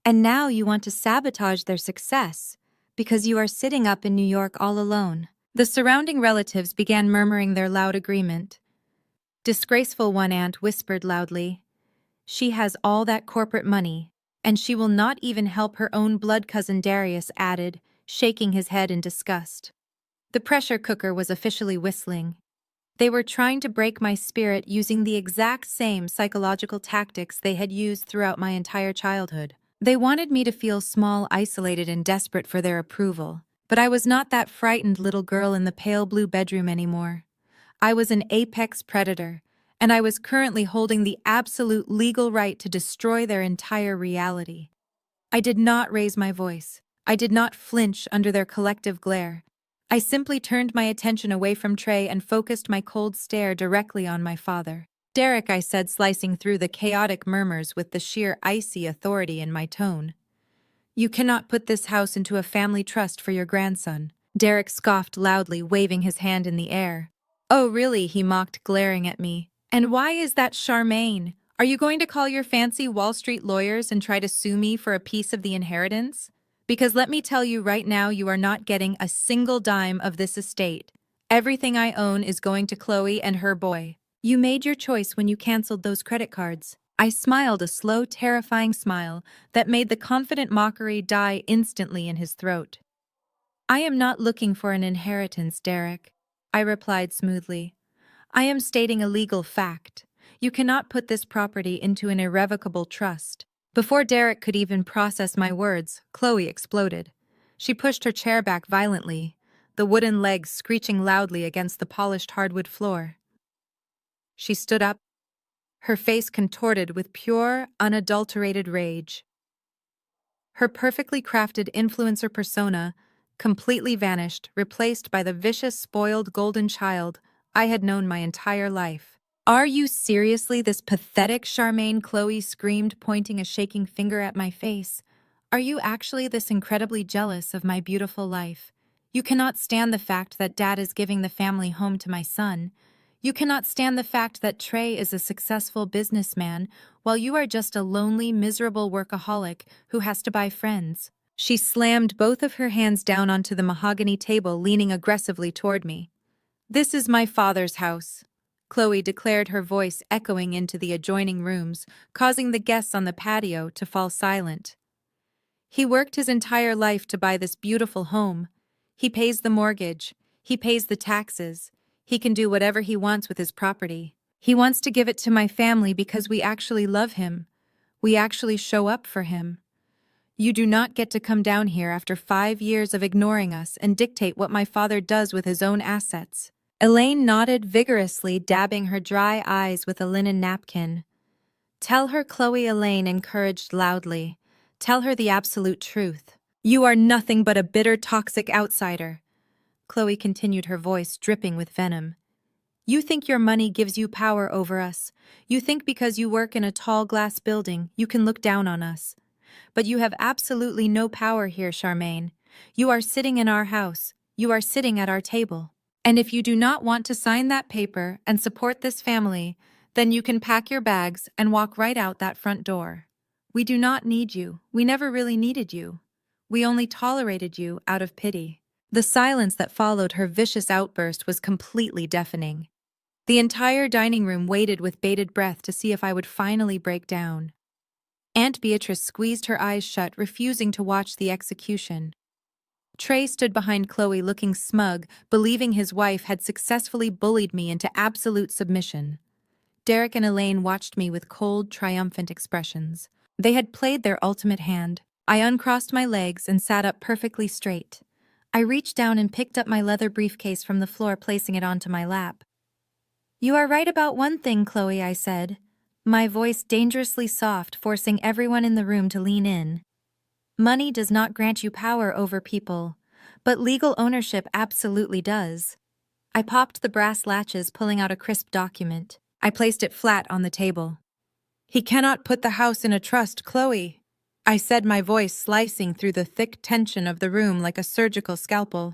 and now you want to sabotage their success because you are sitting up in New York all alone. The surrounding relatives began murmuring their loud agreement. Disgraceful, one aunt whispered loudly. She has all that corporate money, and she will not even help her own blood cousin, Darius added, shaking his head in disgust. The pressure cooker was officially whistling. They were trying to break my spirit using the exact same psychological tactics they had used throughout my entire childhood. They wanted me to feel small, isolated, and desperate for their approval. But I was not that frightened little girl in the pale blue bedroom anymore. I was an apex predator, and I was currently holding the absolute legal right to destroy their entire reality. I did not raise my voice. I did not flinch under their collective glare. I simply turned my attention away from Trey and focused my cold stare directly on my father. Derek, I said, slicing through the chaotic murmurs with the sheer icy authority in my tone. You cannot put this house into a family trust for your grandson. Derek scoffed loudly, waving his hand in the air. Oh, really? He mocked, glaring at me. And why is that, Charmaine? Are you going to call your fancy Wall Street lawyers and try to sue me for a piece of the inheritance? Because let me tell you right now, you are not getting a single dime of this estate. Everything I own is going to Chloe and her boy. You made your choice when you canceled those credit cards. I smiled, a slow, terrifying smile that made the confident mockery die instantly in his throat. I am not looking for an inheritance, Derek, I replied smoothly. I am stating a legal fact. You cannot put this property into an irrevocable trust. Before Derek could even process my words, Chloe exploded. She pushed her chair back violently, the wooden legs screeching loudly against the polished hardwood floor. She stood up, her face contorted with pure, unadulterated rage. Her perfectly crafted influencer persona completely vanished, replaced by the vicious, spoiled golden child I had known my entire life. Are you seriously this pathetic, Charmaine? Chloe screamed, pointing a shaking finger at my face. Are you actually this incredibly jealous of my beautiful life? You cannot stand the fact that Dad is giving the family home to my son. You cannot stand the fact that Trey is a successful businessman, while you are just a lonely, miserable workaholic who has to buy friends. She slammed both of her hands down onto the mahogany table, leaning aggressively toward me. This is my father's house, Chloe declared, her voice echoing into the adjoining rooms, causing the guests on the patio to fall silent. He worked his entire life to buy this beautiful home. He pays the mortgage. He pays the taxes. He can do whatever he wants with his property. He wants to give it to my family because we actually love him. We actually show up for him. You do not get to come down here after 5 years of ignoring us and dictate what my father does with his own assets. Elaine nodded vigorously, dabbing her dry eyes with a linen napkin. Tell her, Chloe, Elaine encouraged loudly. Tell her the absolute truth. You are nothing but a bitter, toxic outsider. Chloe continued, her voice dripping with venom. You think your money gives you power over us. You think because you work in a tall glass building, you can look down on us. But you have absolutely no power here, Charmaine. You are sitting in our house. You are sitting at our table. And if you do not want to sign that paper and support this family, then you can pack your bags and walk right out that front door. We do not need you. We never really needed you. We only tolerated you out of pity. The silence that followed her vicious outburst was completely deafening. The entire dining room waited with bated breath to see if I would finally break down. Aunt Beatrice squeezed her eyes shut, refusing to watch the execution. Trey stood behind Chloe looking smug, believing his wife had successfully bullied me into absolute submission. Derek and Elaine watched me with cold, triumphant expressions. They had played their ultimate hand. I uncrossed my legs and sat up perfectly straight. I reached down and picked up my leather briefcase from the floor, placing it onto my lap. "You are right about one thing, Chloe," I said, my voice dangerously soft, forcing everyone in the room to lean in. "Money does not grant you power over people, but legal ownership absolutely does." I popped the brass latches, pulling out a crisp document. I placed it flat on the table. "He cannot put the house in a trust, Chloe," I said, my voice slicing through the thick tension of the room like a surgical scalpel,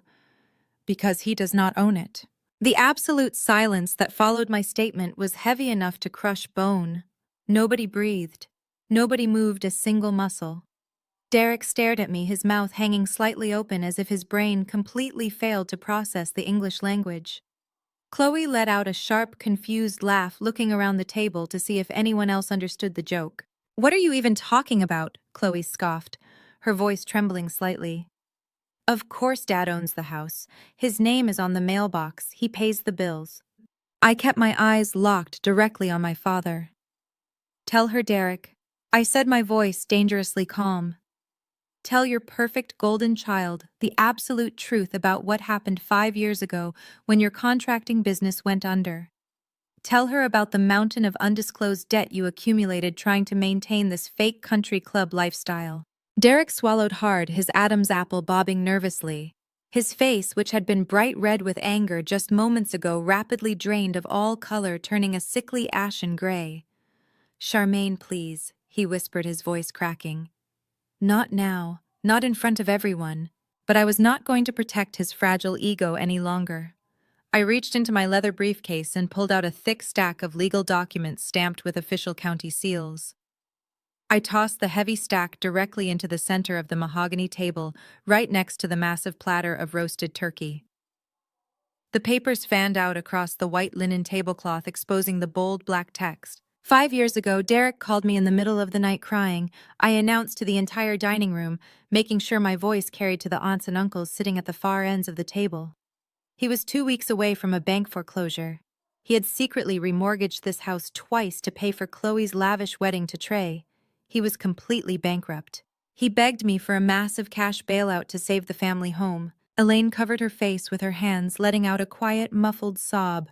"because he does not own it." The absolute silence that followed my statement was heavy enough to crush bone. Nobody breathed. Nobody moved a single muscle. Derek stared at me, his mouth hanging slightly open as if his brain completely failed to process the English language. Chloe let out a sharp, confused laugh, looking around the table to see if anyone else understood the joke. "What are you even talking about?" Chloe scoffed, her voice trembling slightly. "Of course Dad owns the house. His name is on the mailbox. He pays the bills." I kept my eyes locked directly on my father. "Tell her, Derek," I said, my voice dangerously calm. "Tell your perfect golden child the absolute truth about what happened 5 years ago when your contracting business went under. Tell her about the mountain of undisclosed debt you accumulated trying to maintain this fake country club lifestyle." Derek swallowed hard, his Adam's apple bobbing nervously. His face, which had been bright red with anger just moments ago, rapidly drained of all color, turning a sickly ashen gray. "Charmaine, please," he whispered, his voice cracking. "Not now, not in front of everyone." But I was not going to protect his fragile ego any longer. I reached into my leather briefcase and pulled out a thick stack of legal documents stamped with official county seals. I tossed the heavy stack directly into the center of the mahogany table, right next to the massive platter of roasted turkey. The papers fanned out across the white linen tablecloth, exposing the bold black text. "5 years ago, Derek called me in the middle of the night crying," I announced to the entire dining room, making sure my voice carried to the aunts and uncles sitting at the far ends of the table. "He was 2 weeks away from a bank foreclosure. He had secretly remortgaged this house twice to pay for Chloe's lavish wedding to Trey. He was completely bankrupt. He begged me for a massive cash bailout to save the family home." Elaine covered her face with her hands, letting out a quiet, muffled sob.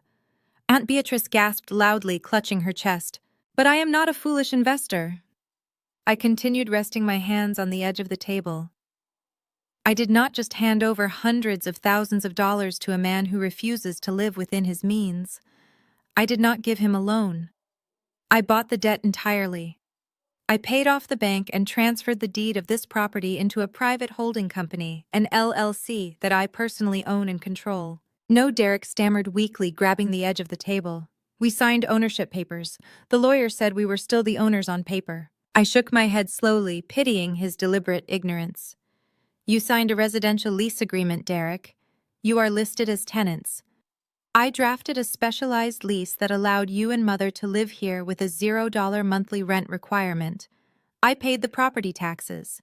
Aunt Beatrice gasped loudly, clutching her chest. "But I am not a foolish investor." I continued, resting my hands on the edge of the table. "I did not just hand over hundreds of thousands of dollars to a man who refuses to live within his means. I did not give him a loan. I bought the debt entirely. I paid off the bank and transferred the deed of this property into a private holding company, an LLC, that I personally own and control." "No," Derek stammered weakly, grabbing the edge of the table. "We signed ownership papers. The lawyer said we were still the owners on paper." I shook my head slowly, pitying his deliberate ignorance. "You signed a residential lease agreement, Derek. You are listed as tenants. I drafted a specialized lease that allowed you and Mother to live here with a $0 monthly rent requirement. I paid the property taxes.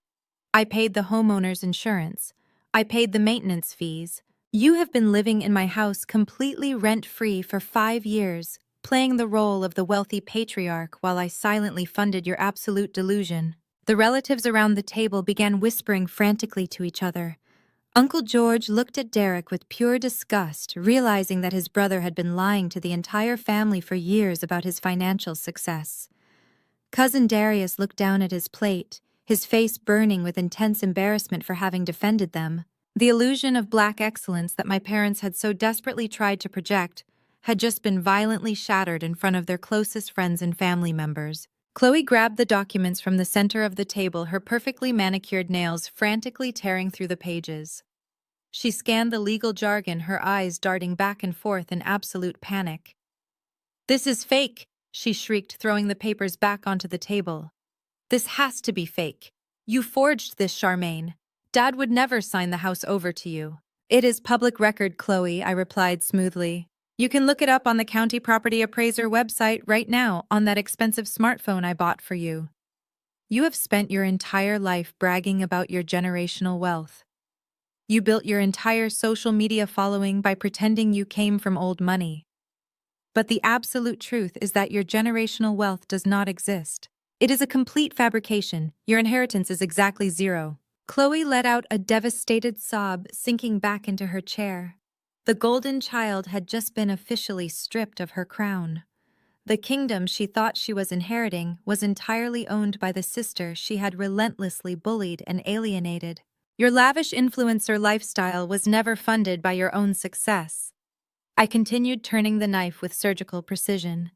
I paid the homeowner's insurance. I paid the maintenance fees. You have been living in my house completely rent-free for 5 years, playing the role of the wealthy patriarch while I silently funded your absolute delusion." The relatives around the table began whispering frantically to each other. Uncle George looked at Derek with pure disgust, realizing that his brother had been lying to the entire family for years about his financial success. Cousin Darius looked down at his plate, his face burning with intense embarrassment for having defended them. The illusion of black excellence that my parents had so desperately tried to project had just been violently shattered in front of their closest friends and family members. Chloe grabbed the documents from the center of the table, her perfectly manicured nails frantically tearing through the pages. She scanned the legal jargon, her eyes darting back and forth in absolute panic. "This is fake," she shrieked, throwing the papers back onto the table. "This has to be fake. You forged this, Charmaine. Dad would never sign the house over to you." It is public record, Chloe, I replied smoothly. You can look it up on the county property appraiser website right now on that expensive smartphone I bought for you. You have spent your entire life bragging about your generational wealth. You built your entire social media following by pretending you came from old money. But the absolute truth is that your generational wealth does not exist. It is a complete fabrication. Your inheritance is exactly zero. Chloe let out a devastated sob, sinking back into her chair. The golden child had just been officially stripped of her crown. The kingdom she thought she was inheriting was entirely owned by the sister she had relentlessly bullied and alienated. Your lavish influencer lifestyle was never funded by your own success. I continued turning the knife with surgical precision.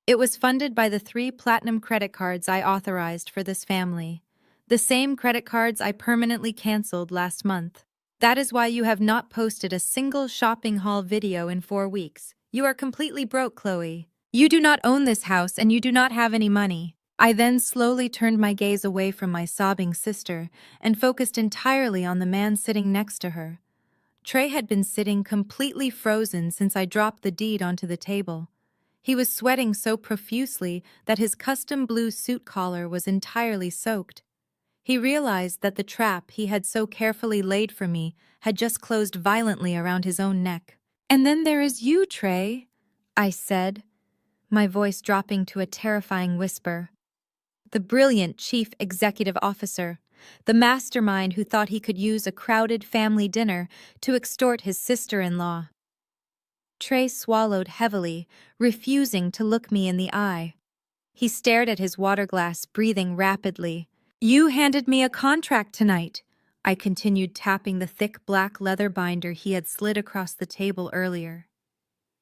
It was funded by the 3 platinum credit cards I authorized for this family. The same credit cards I permanently canceled last month. That is why you have not posted a single shopping haul video in 4 weeks. You are completely broke, Chloe. You do not own this house and you do not have any money. I then slowly turned my gaze away from my sobbing sister and focused entirely on the man sitting next to her. Trey had been sitting completely frozen since I dropped the deed onto the table. He was sweating so profusely that his custom blue suit collar was entirely soaked. He realized that the trap he had so carefully laid for me had just closed violently around his own neck. "And then there is you, Trey," I said, my voice dropping to a terrifying whisper. The brilliant chief executive officer, the mastermind who thought he could use a crowded family dinner to extort his sister-in-law. Trey swallowed heavily, refusing to look me in the eye. He stared at his water glass, breathing rapidly. "You handed me a contract tonight," I continued, tapping the thick black leather binder he had slid across the table earlier.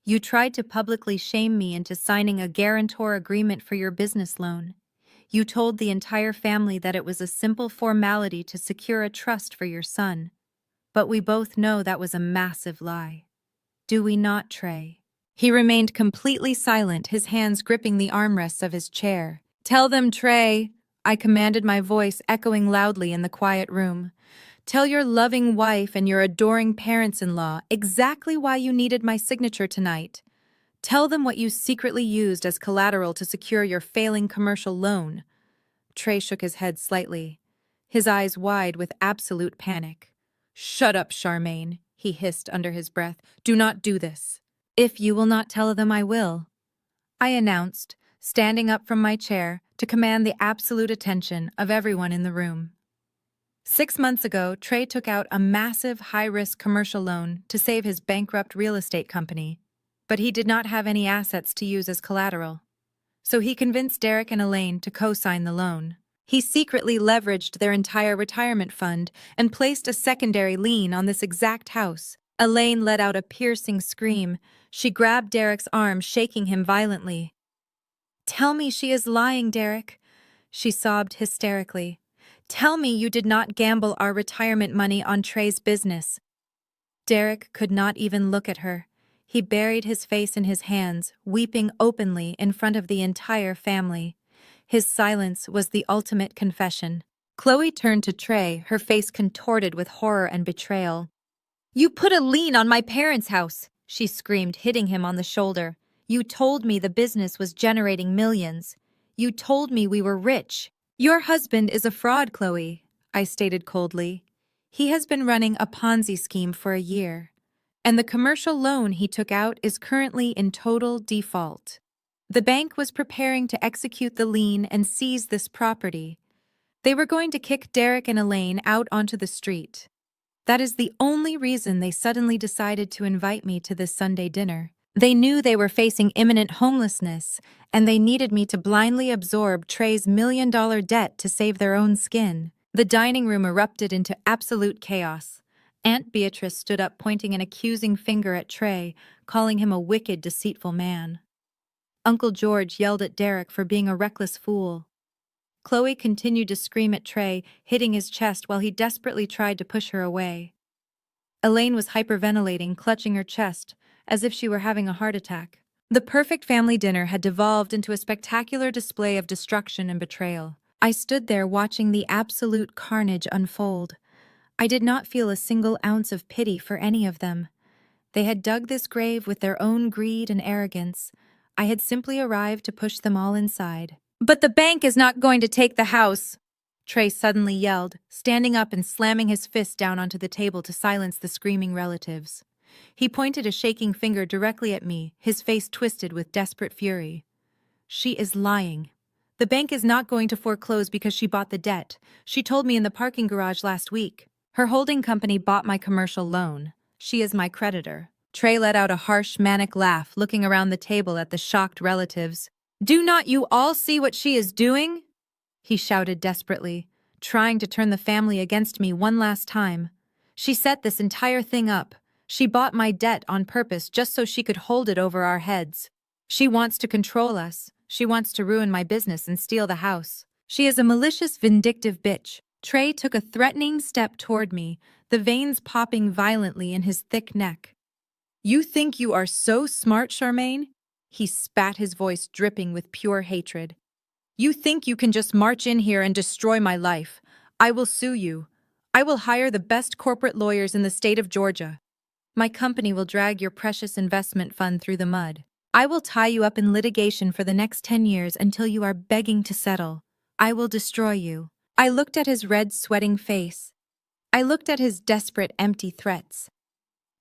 "You tried to publicly shame me into signing a guarantor agreement for your business loan. You told the entire family that it was a simple formality to secure a trust for your son. But we both know that was a massive lie. Do we not, Trey?" He remained completely silent, his hands gripping the armrests of his chair. "Tell them, Trey," I commanded, my voice echoing loudly in the quiet room. "Tell your loving wife and your adoring parents-in-law exactly why you needed my signature tonight. Tell them what you secretly used as collateral to secure your failing commercial loan." Trey shook his head slightly, his eyes wide with absolute panic. "Shut up, Charmaine," he hissed under his breath. "Do not do this." "If you will not tell them, I will," I announced, standing up from my chair to command the absolute attention of everyone in the room. 6 months ago, Trey took out a massive, high-risk commercial loan to save his bankrupt real estate company, but he did not have any assets to use as collateral. So he convinced Derek and Elaine to co-sign the loan. He secretly leveraged their entire retirement fund and placed a secondary lien on this exact house. Elaine let out a piercing scream. She grabbed Derek's arm, shaking him violently. "Tell me she is lying, Derek," she sobbed hysterically. "Tell me you did not gamble our retirement money on Trey's business." Derek could not even look at her. He buried his face in his hands, weeping openly in front of the entire family. His silence was the ultimate confession. Chloe turned to Trey, her face contorted with horror and betrayal. "You put a lien on my parents' house," she screamed, hitting him on the shoulder. "You told me the business was generating millions. You told me we were rich." "Your husband is a fraud, Chloe," I stated coldly. "He has been running a Ponzi scheme for a year, and the commercial loan he took out is currently in total default. The bank was preparing to execute the lien and seize this property. They were going to kick Derek and Elaine out onto the street. That is the only reason they suddenly decided to invite me to this Sunday dinner. They knew they were facing imminent homelessness, and they needed me to blindly absorb Trey's $1 million debt to save their own skin." The dining room erupted into absolute chaos. Aunt Beatrice stood up, pointing an accusing finger at Trey, calling him a wicked, deceitful man. Uncle George yelled at Derek for being a reckless fool. Chloe continued to scream at Trey, hitting his chest while he desperately tried to push her away. Elaine was hyperventilating, clutching her chest, as if she were having a heart attack. The perfect family dinner had devolved into a spectacular display of destruction and betrayal. I stood there watching the absolute carnage unfold. I did not feel a single ounce of pity for any of them. They had dug this grave with their own greed and arrogance. I had simply arrived to push them all inside. "But the bank is not going to take the house!" Trey suddenly yelled, standing up and slamming his fist down onto the table to silence the screaming relatives. He pointed a shaking finger directly at me, his face twisted with desperate fury. "She is lying. The bank is not going to foreclose because she bought the debt. She told me in the parking garage last week. Her holding company bought my commercial loan. She is my creditor." Trey let out a harsh, manic laugh, looking around the table at the shocked relatives. "Do not you all see what she is doing?" he shouted desperately, trying to turn the family against me one last time. "She set this entire thing up. She bought my debt on purpose just so she could hold it over our heads. She wants to control us. She wants to ruin my business and steal the house. She is a malicious, vindictive bitch." Trey took a threatening step toward me, the veins popping violently in his thick neck. "You think you are so smart, Charmaine?" He spat, his voice dripping with pure hatred. "You think you can just march in here and destroy my life? I will sue you. I will hire the best corporate lawyers in the state of Georgia. My company will drag your precious investment fund through the mud. I will tie you up in litigation for the next 10 years until you are begging to settle. I will destroy you." I looked at his red, sweating face. I looked at his desperate, empty threats.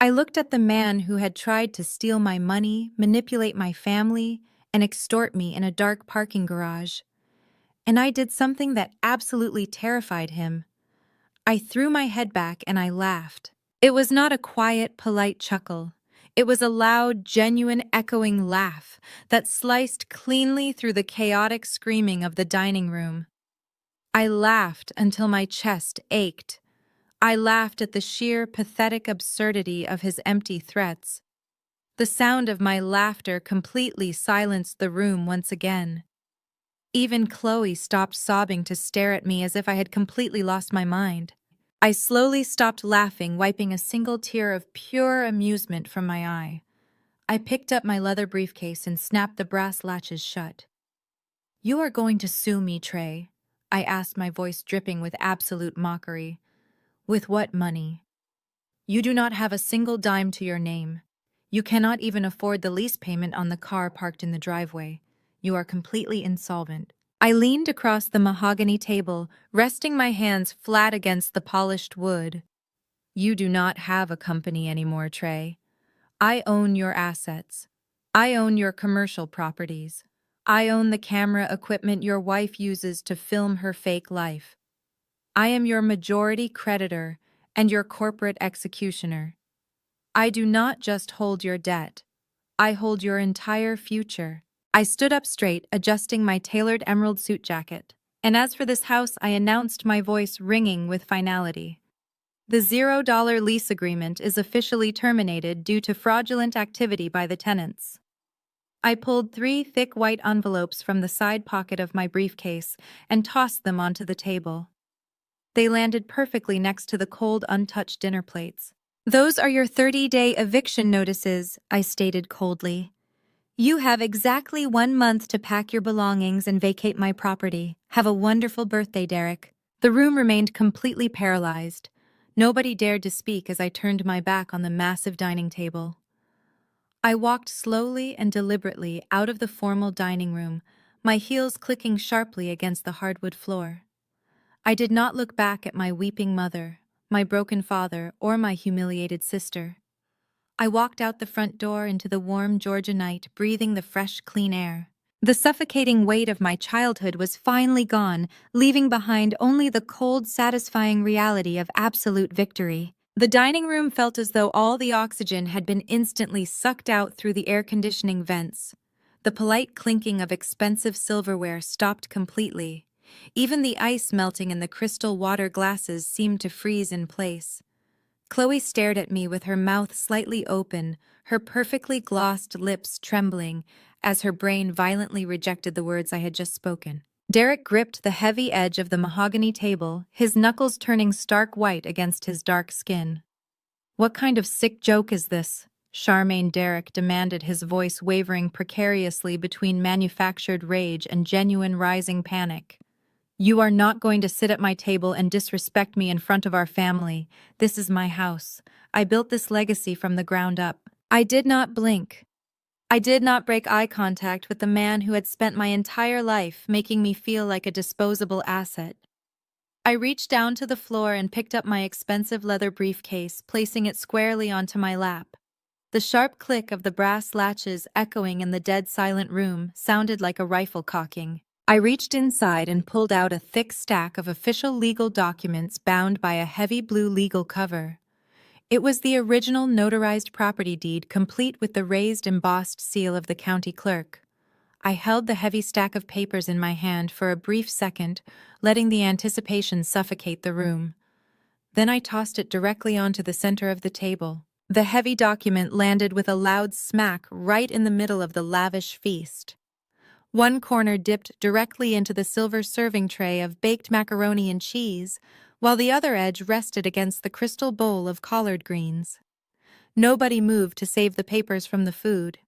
I looked at the man who had tried to steal my money, manipulate my family, and extort me in a dark parking garage. And I did something that absolutely terrified him. I threw my head back and I laughed. It was not a quiet, polite chuckle. It was a loud, genuine, echoing laugh that sliced cleanly through the chaotic screaming of the dining room. I laughed until my chest ached. I laughed at the sheer, pathetic absurdity of his empty threats. The sound of my laughter completely silenced the room once again. Even Chloe stopped sobbing to stare at me as if I had completely lost my mind. I slowly stopped laughing, wiping a single tear of pure amusement from my eye. I picked up my leather briefcase and snapped the brass latches shut. "You are going to sue me, Trey?" I asked, my voice dripping with absolute mockery. "With what money? You do not have a single dime to your name. You cannot even afford the lease payment on the car parked in the driveway. You are completely insolvent." I leaned across the mahogany table, resting my hands flat against the polished wood. "You do not have a company anymore, Trey. I own your assets. I own your commercial properties. I own the camera equipment your wife uses to film her fake life. I am your majority creditor and your corporate executioner. I do not just hold your debt. I hold your entire future." I stood up straight, adjusting my tailored emerald suit jacket. "And as for this house," I announced, my voice ringing with finality, "the $0 lease agreement is officially terminated due to fraudulent activity by the tenants." I pulled 3 thick white envelopes from the side pocket of my briefcase and tossed them onto the table. They landed perfectly next to the cold, untouched dinner plates. "Those are your 30-day eviction notices," I stated coldly. "You have exactly 1 month to pack your belongings and vacate my property. Have a wonderful birthday, Derek." The room remained completely paralyzed. Nobody dared to speak as I turned my back on the massive dining table. I walked slowly and deliberately out of the formal dining room, my heels clicking sharply against the hardwood floor. I did not look back at my weeping mother, my broken father, or my humiliated sister. I walked out the front door into the warm Georgia night, breathing the fresh, clean air. The suffocating weight of my childhood was finally gone, leaving behind only the cold, satisfying reality of absolute victory. The dining room felt as though all the oxygen had been instantly sucked out through the air conditioning vents. The polite clinking of expensive silverware stopped completely. Even the ice melting in the crystal water glasses seemed to freeze in place. Chloe stared at me with her mouth slightly open, her perfectly glossed lips trembling, as her brain violently rejected the words I had just spoken. Derek gripped the heavy edge of the mahogany table, his knuckles turning stark white against his dark skin. "What kind of sick joke is this?" Charmaine Derek demanded, his voice wavering precariously between manufactured rage and genuine rising panic. You are not going to sit at my table and disrespect me in front of our family. This is my house. I built this legacy from the ground up. I did not blink. I did not break eye contact with the man who had spent my entire life making me feel like a disposable asset. I reached down to the floor and picked up my expensive leather briefcase, placing it squarely onto my lap. The sharp click of the brass latches echoing in the dead silent room sounded like a rifle cocking. I reached inside and pulled out a thick stack of official legal documents bound by a heavy blue legal cover. It was the original notarized property deed, complete with the raised embossed seal of the county clerk. I held the heavy stack of papers in my hand for a brief second, letting the anticipation suffocate the room. Then I tossed it directly onto the center of the table. The heavy document landed with a loud smack right in the middle of the lavish feast. One corner dipped directly into the silver serving tray of baked macaroni and cheese, while the other edge rested against the crystal bowl of collard greens. Nobody moved to save the papers from the food.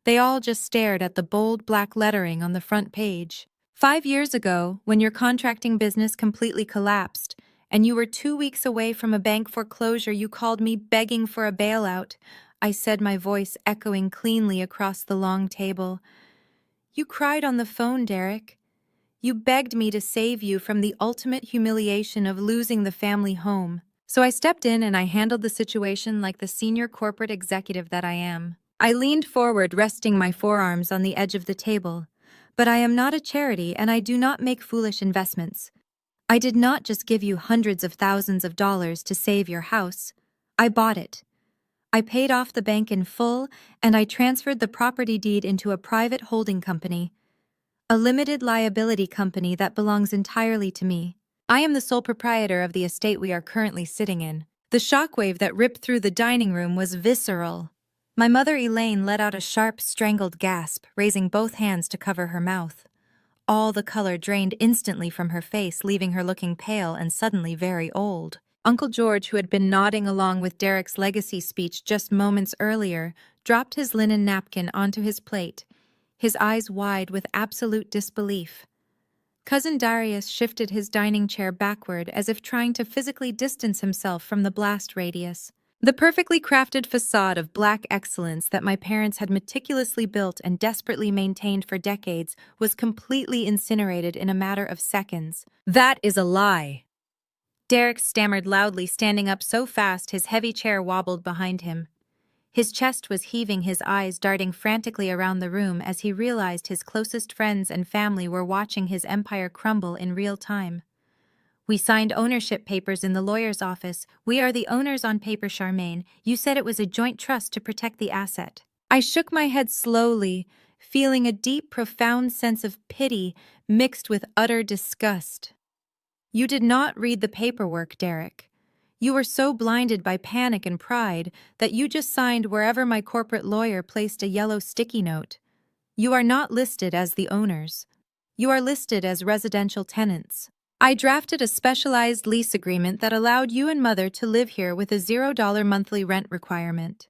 They all just stared at the bold black lettering on the front page. 5 years ago, when your contracting business completely collapsed, and you were 2 weeks away from a bank foreclosure, you called me begging for a bailout, I said, my voice echoing cleanly across the long table. You cried on the phone, Derek. You begged me to save you from the ultimate humiliation of losing the family home. So I stepped in and I handled the situation like the senior corporate executive that I am. I leaned forward, resting my forearms on the edge of the table. But I am not a charity and I do not make foolish investments. I did not just give you hundreds of thousands of dollars to save your house. I bought it. I paid off the bank in full, and I transferred the property deed into a private holding company, a limited liability company that belongs entirely to me. I am the sole proprietor of the estate we are currently sitting in. The shockwave that ripped through the dining room was visceral. My mother Elaine let out a sharp, strangled gasp, raising both hands to cover her mouth. All the color drained instantly from her face, leaving her looking pale and suddenly very old. Uncle George, who had been nodding along with Derek's legacy speech just moments earlier, dropped his linen napkin onto his plate, his eyes wide with absolute disbelief. Cousin Darius shifted his dining chair backward as if trying to physically distance himself from the blast radius. The perfectly crafted facade of black excellence that my parents had meticulously built and desperately maintained for decades was completely incinerated in a matter of seconds. That is a lie. Derek stammered loudly, standing up so fast his heavy chair wobbled behind him. His chest was heaving, his eyes darting frantically around the room as he realized his closest friends and family were watching his empire crumble in real time. We signed ownership papers in the lawyer's office. We are the owners on paper, Charmaine. You said it was a joint trust to protect the asset. I shook my head slowly, feeling a deep, profound sense of pity mixed with utter disgust. You did not read the paperwork, Derek. You were so blinded by panic and pride that you just signed wherever my corporate lawyer placed a yellow sticky note. You are not listed as the owners. You are listed as residential tenants. I drafted a specialized lease agreement that allowed you and Mother to live here with a $0 monthly rent requirement.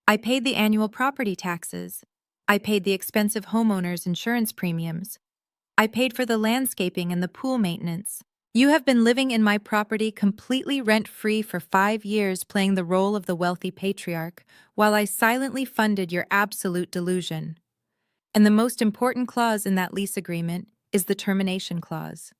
I paid the annual property taxes. I paid the expensive homeowners insurance premiums. I paid for the landscaping and the pool maintenance. You have been living in my property completely rent-free for 5 years, playing the role of the wealthy patriarch, while I silently funded your absolute delusion. And the most important clause in that lease agreement is the termination clause.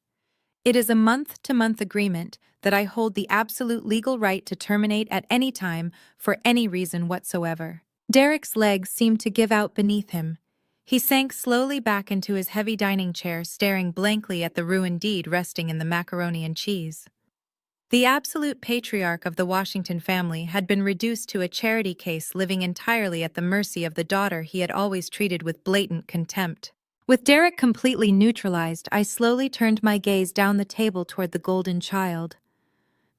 It is a month-to-month agreement that I hold the absolute legal right to terminate at any time for any reason whatsoever. Derek's legs seemed to give out beneath him. He sank slowly back into his heavy dining chair, staring blankly at the ruined deed resting in the macaroni and cheese. The absolute patriarch of the Washington family had been reduced to a charity case, living entirely at the mercy of the daughter he had always treated with blatant contempt. With Derek completely neutralized, I slowly turned my gaze down the table toward the golden child.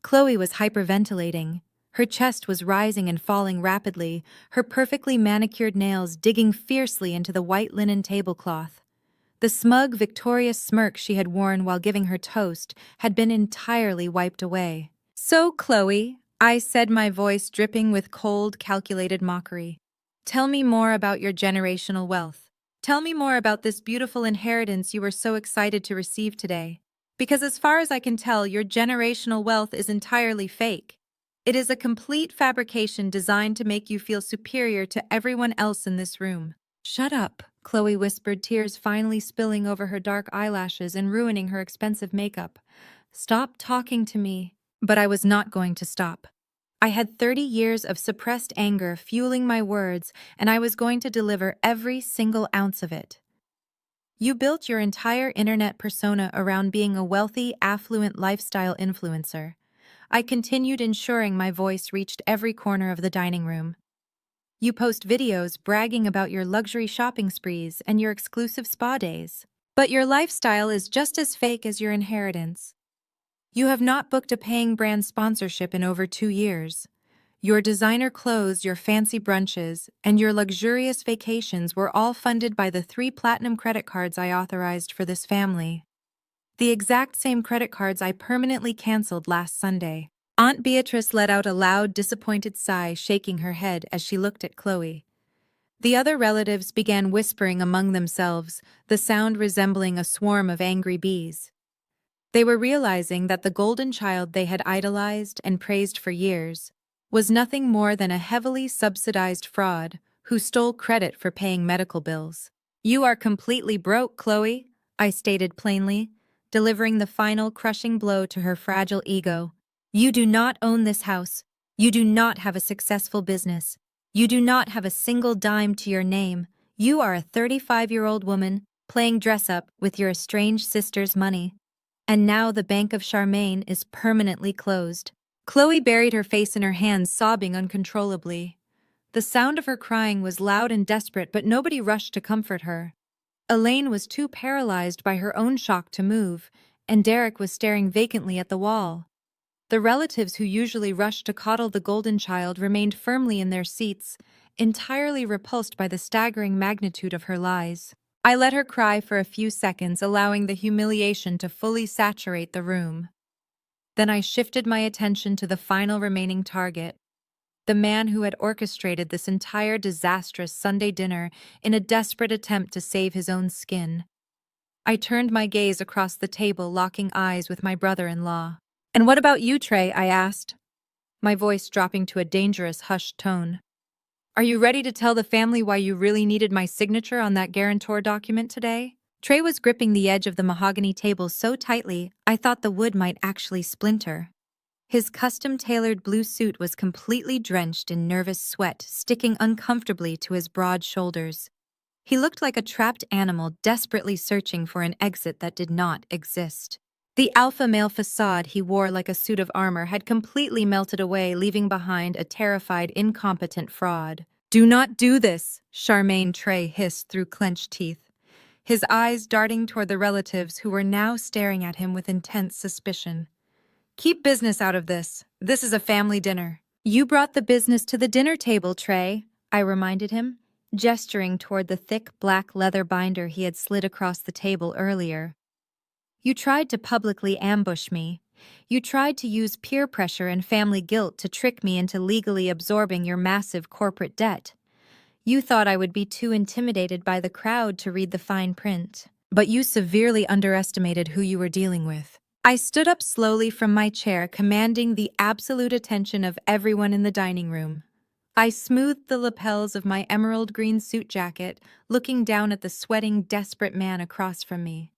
Chloe was hyperventilating. Her chest was rising and falling rapidly, her perfectly manicured nails digging fiercely into the white linen tablecloth. The smug, victorious smirk she had worn while giving her toast had been entirely wiped away. "So, Chloe," I said, my voice dripping with cold, calculated mockery, "tell me more about your generational wealth. Tell me more about this beautiful inheritance you were so excited to receive today." Because as far as I can tell, your generational wealth is entirely fake. It is a complete fabrication designed to make you feel superior to everyone else in this room. Shut up, Chloe whispered, tears finally spilling over her dark eyelashes and ruining her expensive makeup. Stop talking to me. But I was not going to stop. I had 30 years of suppressed anger fueling my words, and I was going to deliver every single ounce of it. You built your entire internet persona around being a wealthy, affluent lifestyle influencer. I continued ensuring my voice reached every corner of the dining room. You post videos bragging about your luxury shopping sprees and your exclusive spa days. But your lifestyle is just as fake as your inheritance. You have not booked a paying brand sponsorship in over 2 years. Your designer clothes, your fancy brunches, and your luxurious vacations were all funded by the 3 platinum credit cards I authorized for this family. The exact same credit cards I permanently canceled last Sunday. Aunt Beatrice let out a loud, disappointed sigh, shaking her head as she looked at Chloe. The other relatives began whispering among themselves, the sound resembling a swarm of angry bees. They were realizing that the golden child they had idolized and praised for years was nothing more than a heavily subsidized fraud who stole credit for paying medical bills. You are completely broke, Chloe, I stated plainly, delivering the final crushing blow to her fragile ego. You do not own this house. You do not have a successful business. You do not have a single dime to your name. You are a 35-year-old woman playing dress-up with your estranged sister's money. And now the Bank of Charmaine is permanently closed. Chloe buried her face in her hands, sobbing uncontrollably. The sound of her crying was loud and desperate, but nobody rushed to comfort her. Elaine was too paralyzed by her own shock to move, and Derek was staring vacantly at the wall. The relatives who usually rushed to coddle the golden child remained firmly in their seats, entirely repulsed by the staggering magnitude of her lies. I let her cry for a few seconds, allowing the humiliation to fully saturate the room. Then I shifted my attention to the final remaining target, the man who had orchestrated this entire disastrous Sunday dinner in a desperate attempt to save his own skin. I turned my gaze across the table, locking eyes with my brother-in-law. "And what about you, Trey?" I asked, my voice dropping to a dangerous hushed tone. "Are you ready to tell the family why you really needed my signature on that guarantor document today?" Trey was gripping the edge of the mahogany table so tightly I thought the wood might actually splinter. His custom-tailored blue suit was completely drenched in nervous sweat, sticking uncomfortably to his broad shoulders. He looked like a trapped animal desperately searching for an exit that did not exist. The alpha male facade he wore like a suit of armor had completely melted away, leaving behind a terrified, incompetent fraud. "Do not do this," Charmaine Trey hissed through clenched teeth, his eyes darting toward the relatives who were now staring at him with intense suspicion. "Keep business out of this. This is a family dinner." "You brought the business to the dinner table, Trey," I reminded him, gesturing toward the thick black leather binder he had slid across the table earlier. "You tried to publicly ambush me. You tried to use peer pressure and family guilt to trick me into legally absorbing your massive corporate debt. You thought I would be too intimidated by the crowd to read the fine print. But you severely underestimated who you were dealing with." I stood up slowly from my chair, commanding the absolute attention of everyone in the dining room. I smoothed the lapels of my emerald green suit jacket, looking down at the sweating, desperate man across from me.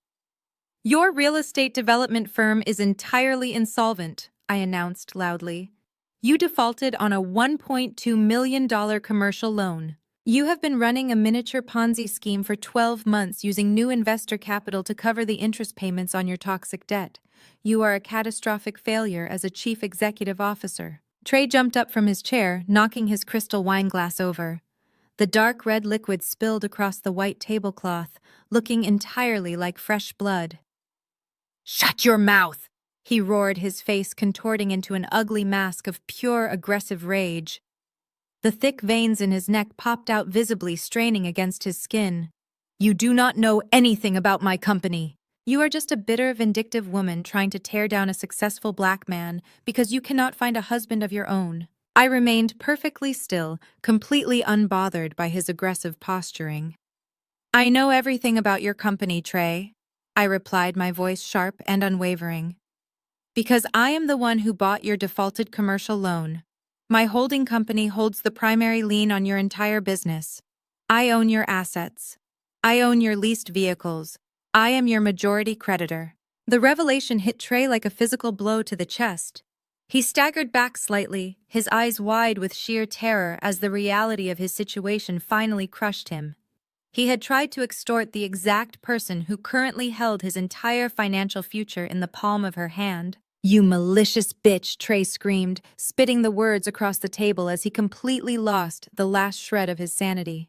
"Your real estate development firm is entirely insolvent," I announced loudly. "You defaulted on a $1.2 million commercial loan. You have been running a miniature Ponzi scheme for 12 months using new investor capital to cover the interest payments on your toxic debt. You are a catastrophic failure as a chief executive officer." Trey jumped up from his chair, knocking his crystal wine glass over. The dark red liquid spilled across the white tablecloth, looking entirely like fresh blood. "Shut your mouth!" he roared, his face contorting into an ugly mask of pure aggressive rage. The thick veins in his neck popped out visibly, straining against his skin. "You do not know anything about my company. You are just a bitter, vindictive woman trying to tear down a successful black man because you cannot find a husband of your own." I remained perfectly still, completely unbothered by his aggressive posturing. "I know everything about your company, Trey. I replied, my voice sharp and unwavering. Because I am the one who bought your defaulted commercial loan. My holding company holds the primary lien on your entire business. I own your assets. I own your leased vehicles. I am your majority creditor. The revelation hit Trey like a physical blow to the chest. He staggered back slightly, his eyes wide with sheer terror as the reality of his situation finally crushed him. He had tried to extort the exact person who currently held his entire financial future in the palm of her hand. "You malicious bitch," Trey screamed, spitting the words across the table as he completely lost the last shred of his sanity.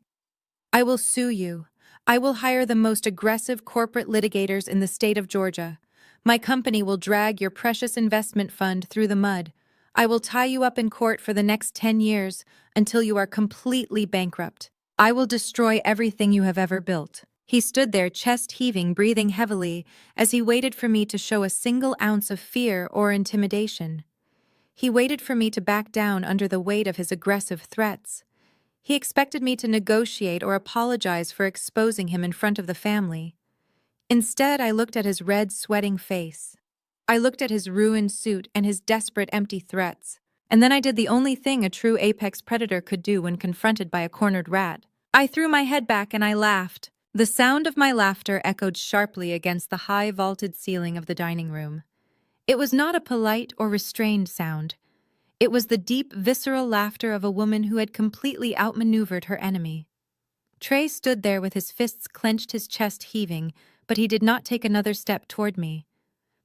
"I will sue you. I will hire the most aggressive corporate litigators in the state of Georgia. My company will drag your precious investment fund through the mud. I will tie you up in court for the next 10 years until you are completely bankrupt. I will destroy everything you have ever built." He stood there, chest heaving, breathing heavily, as he waited for me to show a single ounce of fear or intimidation. He waited for me to back down under the weight of his aggressive threats. He expected me to negotiate or apologize for exposing him in front of the family. Instead, I looked at his red, sweating face. I looked at his ruined suit and his desperate, empty threats. And then I did the only thing a true apex predator could do when confronted by a cornered rat. I threw my head back and I laughed. The sound of my laughter echoed sharply against the high vaulted ceiling of the dining room. It was not a polite or restrained sound. It was the deep, visceral laughter of a woman who had completely outmaneuvered her enemy. Trey stood there with his fists clenched, his chest heaving, but he did not take another step toward me.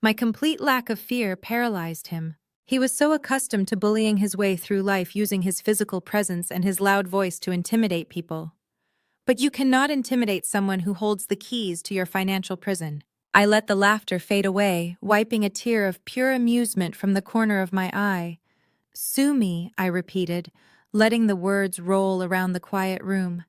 My complete lack of fear paralyzed him. He was so accustomed to bullying his way through life using his physical presence and his loud voice to intimidate people. But you cannot intimidate someone who holds the keys to your financial prison. I let the laughter fade away, wiping a tear of pure amusement from the corner of my eye. "Sue me," I repeated, letting the words roll around the quiet room.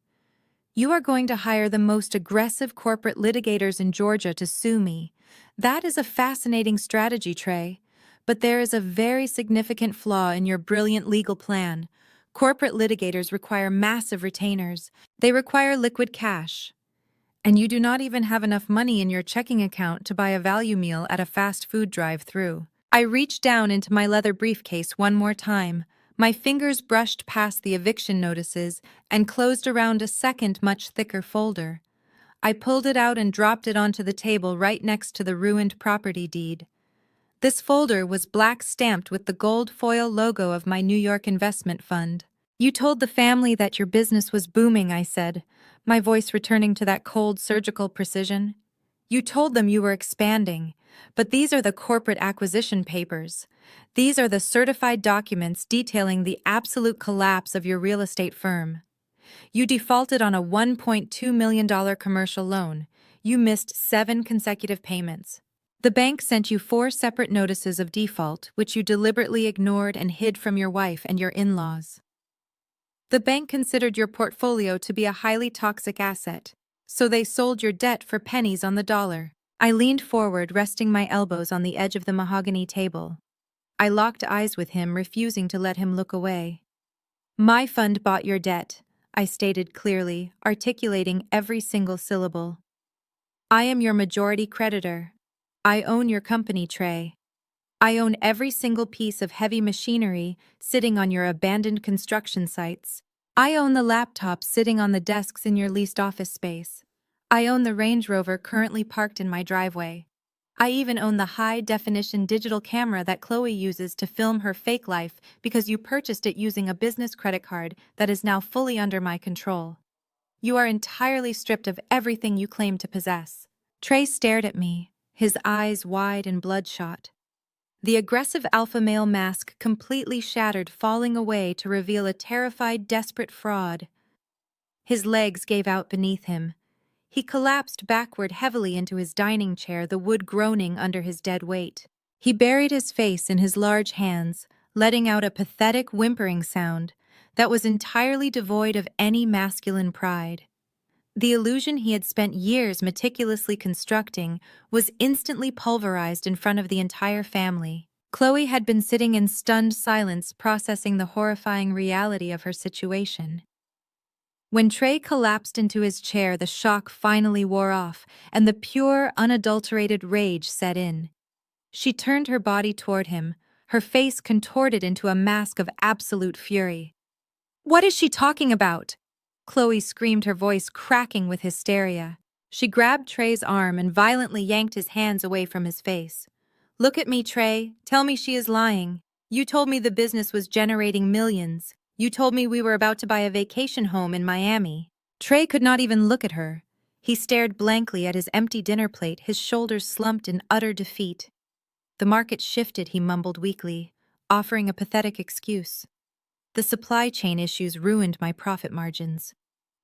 "You are going to hire the most aggressive corporate litigators in Georgia to sue me. That is a fascinating strategy, Trey. But there is a very significant flaw in your brilliant legal plan. Corporate litigators require massive retainers. They require liquid cash. And you do not even have enough money in your checking account to buy a value meal at a fast food drive-thru." I reached down into my leather briefcase one more time. My fingers brushed past the eviction notices and closed around a second, much thicker folder. I pulled it out and dropped it onto the table right next to the ruined property deed. This folder was black-stamped with the gold foil logo of my New York investment fund. "You told the family that your business was booming," I said, my voice returning to that cold, surgical precision. "You told them you were expanding, but these are the corporate acquisition papers. These are the certified documents detailing the absolute collapse of your real estate firm. You defaulted on a $1.2 million commercial loan. You missed 7 consecutive payments. The bank sent you 4 separate notices of default, which you deliberately ignored and hid from your wife and your in-laws. The bank considered your portfolio to be a highly toxic asset, so they sold your debt for pennies on the dollar." I leaned forward, resting my elbows on the edge of the mahogany table. I locked eyes with him, refusing to let him look away. "My fund bought your debt," I stated clearly, articulating every single syllable. "I am your majority creditor. I own your company, Trey. I own every single piece of heavy machinery sitting on your abandoned construction sites. I own the laptops sitting on the desks in your leased office space. I own the Range Rover currently parked in my driveway. I even own the high-definition digital camera that Chloe uses to film her fake life because you purchased it using a business credit card that is now fully under my control. You are entirely stripped of everything you claim to possess." Trey stared at me, his eyes wide and bloodshot. The aggressive alpha male mask completely shattered, falling away to reveal a terrified, desperate fraud. His legs gave out beneath him. He collapsed backward heavily into his dining chair, the wood groaning under his dead weight. He buried his face in his large hands, letting out a pathetic whimpering sound that was entirely devoid of any masculine pride. The illusion he had spent years meticulously constructing was instantly pulverized in front of the entire family. Chloe had been sitting in stunned silence, processing the horrifying reality of her situation. When Trey collapsed into his chair, the shock finally wore off, and the pure, unadulterated rage set in. She turned her body toward him, her face contorted into a mask of absolute fury. "What is she talking about?" Chloe screamed, her voice cracking with hysteria. She grabbed Trey's arm and violently yanked his hands away from his face. "Look at me, Trey. Tell me she is lying. You told me the business was generating millions. You told me we were about to buy a vacation home in Miami." Trey could not even look at her. He stared blankly at his empty dinner plate, his shoulders slumped in utter defeat. "The market shifted," he mumbled weakly, offering a pathetic excuse. "The supply chain issues ruined my profit margins.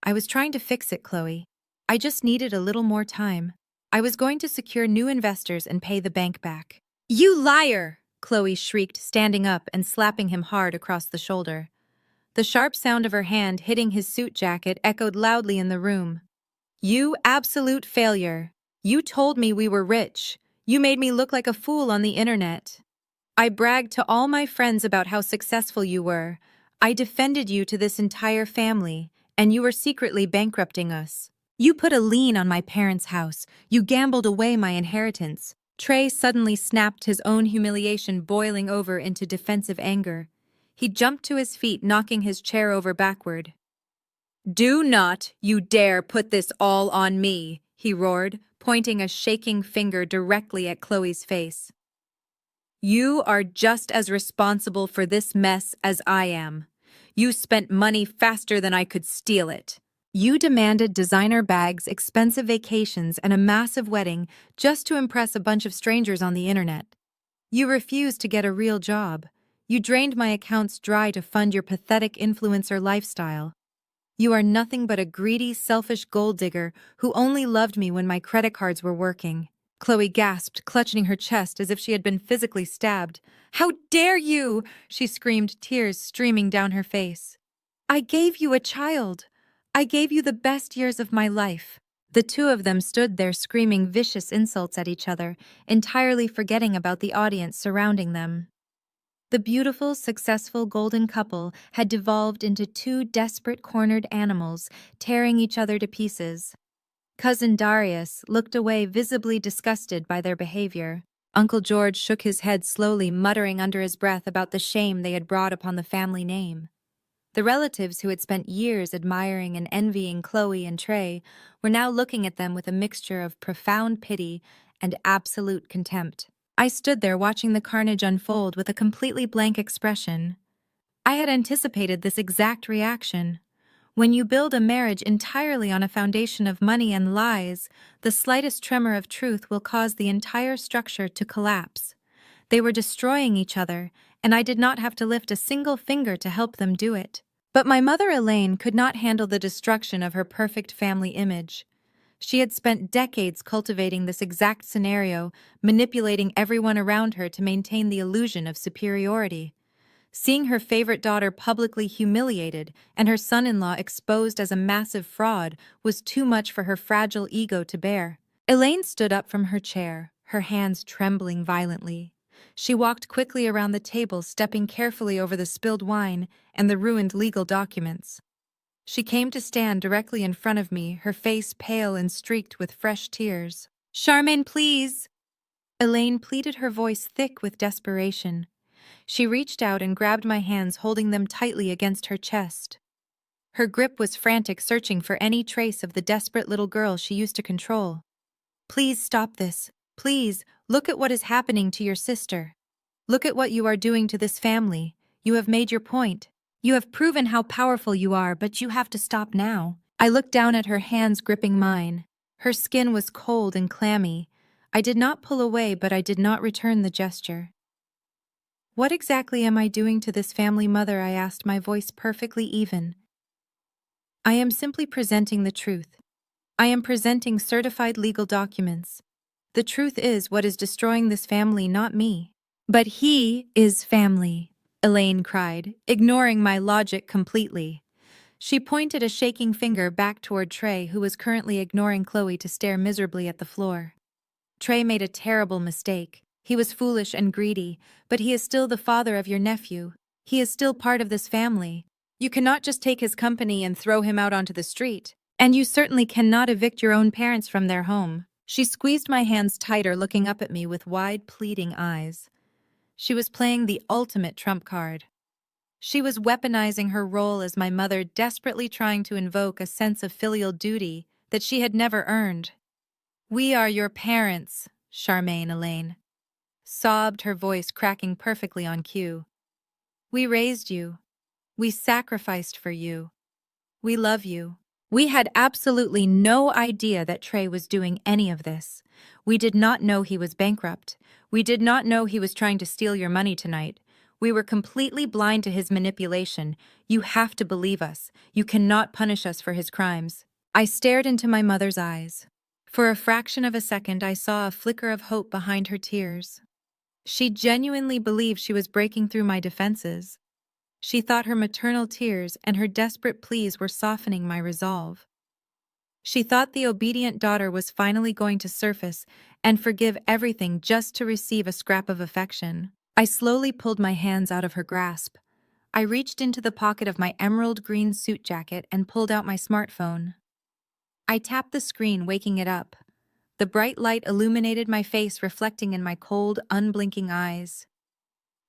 I was trying to fix it, Chloe. I just needed a little more time. I was going to secure new investors and pay the bank back." "You liar!" Chloe shrieked, standing up and slapping him hard across the shoulder. The sharp sound of her hand hitting his suit jacket echoed loudly in the room. "You absolute failure! You told me we were rich. You made me look like a fool on the internet. I bragged to all my friends about how successful you were. I defended you to this entire family, and you were secretly bankrupting us. You put a lien on my parents' house. You gambled away my inheritance." Trey suddenly snapped, his own humiliation boiling over into defensive anger. He jumped to his feet, knocking his chair over backward. "Do not you dare put this all on me," he roared, pointing a shaking finger directly at Chloe's face. "You are just as responsible for this mess as I am. You spent money faster than I could steal it. You demanded designer bags, expensive vacations, and a massive wedding just to impress a bunch of strangers on the internet. You refused to get a real job. You drained my accounts dry to fund your pathetic influencer lifestyle. You are nothing but a greedy, selfish gold digger who only loved me when my credit cards were working." Chloe gasped, clutching her chest as if she had been physically stabbed. "How dare you!" she screamed, tears streaming down her face. "I gave you a child. I gave you the best years of my life." The two of them stood there screaming vicious insults at each other, entirely forgetting about the audience surrounding them. The beautiful, successful golden couple had devolved into two desperate, cornered animals, tearing each other to pieces. Cousin Darius looked away, visibly disgusted by their behavior. Uncle George shook his head slowly, muttering under his breath about the shame they had brought upon the family name. The relatives who had spent years admiring and envying Chloe and Trey were now looking at them with a mixture of profound pity and absolute contempt. I stood there watching the carnage unfold with a completely blank expression. I had anticipated this exact reaction. When you build a marriage entirely on a foundation of money and lies, the slightest tremor of truth will cause the entire structure to collapse. They were destroying each other, and I did not have to lift a single finger to help them do it. But my mother Elaine could not handle the destruction of her perfect family image. She had spent decades cultivating this exact scenario, manipulating everyone around her to maintain the illusion of superiority. Seeing her favorite daughter publicly humiliated and her son-in-law exposed as a massive fraud was too much for her fragile ego to bear. Elaine stood up from her chair, her hands trembling violently. She walked quickly around the table, stepping carefully over the spilled wine and the ruined legal documents. She came to stand directly in front of me, her face pale and streaked with fresh tears. "Charmaine, please!" Elaine pleaded, her voice thick with desperation. She reached out and grabbed my hands, holding them tightly against her chest. Her grip was frantic, searching for any trace of the desperate little girl she used to control. "Please stop this. Please, look at what is happening to your sister. Look at what you are doing to this family. You have made your point. You have proven how powerful you are, but you have to stop now." I looked down at her, hands gripping mine. Her skin was cold and clammy. I did not pull away, but I did not return the gesture. "What exactly am I doing to this family, Mother?" I asked, my voice perfectly even. "I am simply presenting the truth. I am presenting certified legal documents. The truth is what is destroying this family, not me." "But he is family," Elaine cried, ignoring my logic completely. She pointed a shaking finger back toward Trey, who was currently ignoring Chloe to stare miserably at the floor. "Trey made a terrible mistake. He was foolish and greedy, but he is still the father of your nephew. He is still part of this family. You cannot just take his company and throw him out onto the street. And you certainly cannot evict your own parents from their home. She squeezed my hands tighter, looking up at me with wide, pleading eyes. She was playing the ultimate trump card. She was weaponizing her role as my mother, desperately trying to invoke a sense of filial duty that she had never earned. "We are your parents," Charmaine Elaine sobbed, her voice cracking perfectly on cue. "We raised you. We sacrificed for you. We love you." We had absolutely no idea that Trey was doing any of this. We did not know he was bankrupt. We did not know he was trying to steal your money tonight. We were completely blind to his manipulation. "You have to believe us. You cannot punish us for his crimes." I stared into my mother's eyes. For a fraction of a second, I saw a flicker of hope behind her tears. She genuinely believed she was breaking through my defenses. She thought her maternal tears and her desperate pleas were softening my resolve. She thought the obedient daughter was finally going to surface and forgive everything just to receive a scrap of affection. I slowly pulled my hands out of her grasp. I reached into the pocket of my emerald green suit jacket and pulled out my smartphone. I tapped the screen, waking it up. The bright light illuminated my face, reflecting in my cold, unblinking eyes.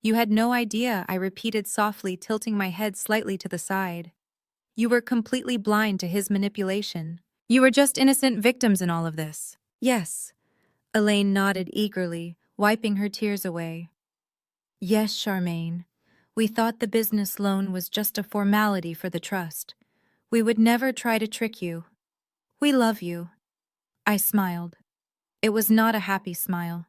"You had no idea," I repeated softly, tilting my head slightly to the side. "You were completely blind to his manipulation. You were just innocent victims in all of this." "Yes," Elaine nodded eagerly, wiping her tears away. "Yes, Charmaine. We thought the business loan was just a formality for the trust. We would never try to trick you. We love you." I smiled. It was not a happy smile.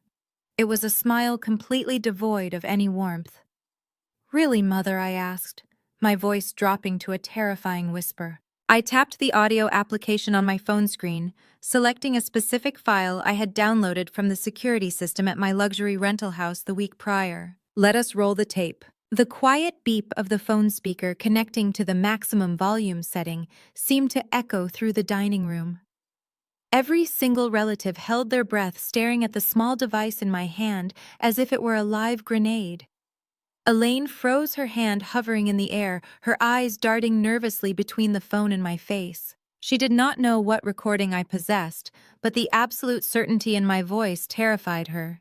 It was a smile completely devoid of any warmth. "Really, Mother?" I asked, my voice dropping to a terrifying whisper. I tapped the audio application on my phone screen, selecting a specific file I had downloaded from the security system at my luxury rental house the week prior. "Let us roll the tape." The quiet beep of the phone speaker connecting to the maximum volume setting seemed to echo through the dining room. Every single relative held their breath, staring at the small device in my hand as if it were a live grenade. Elaine froze, her hand hovering in the air, her eyes darting nervously between the phone and my face. She did not know what recording I possessed, but the absolute certainty in my voice terrified her.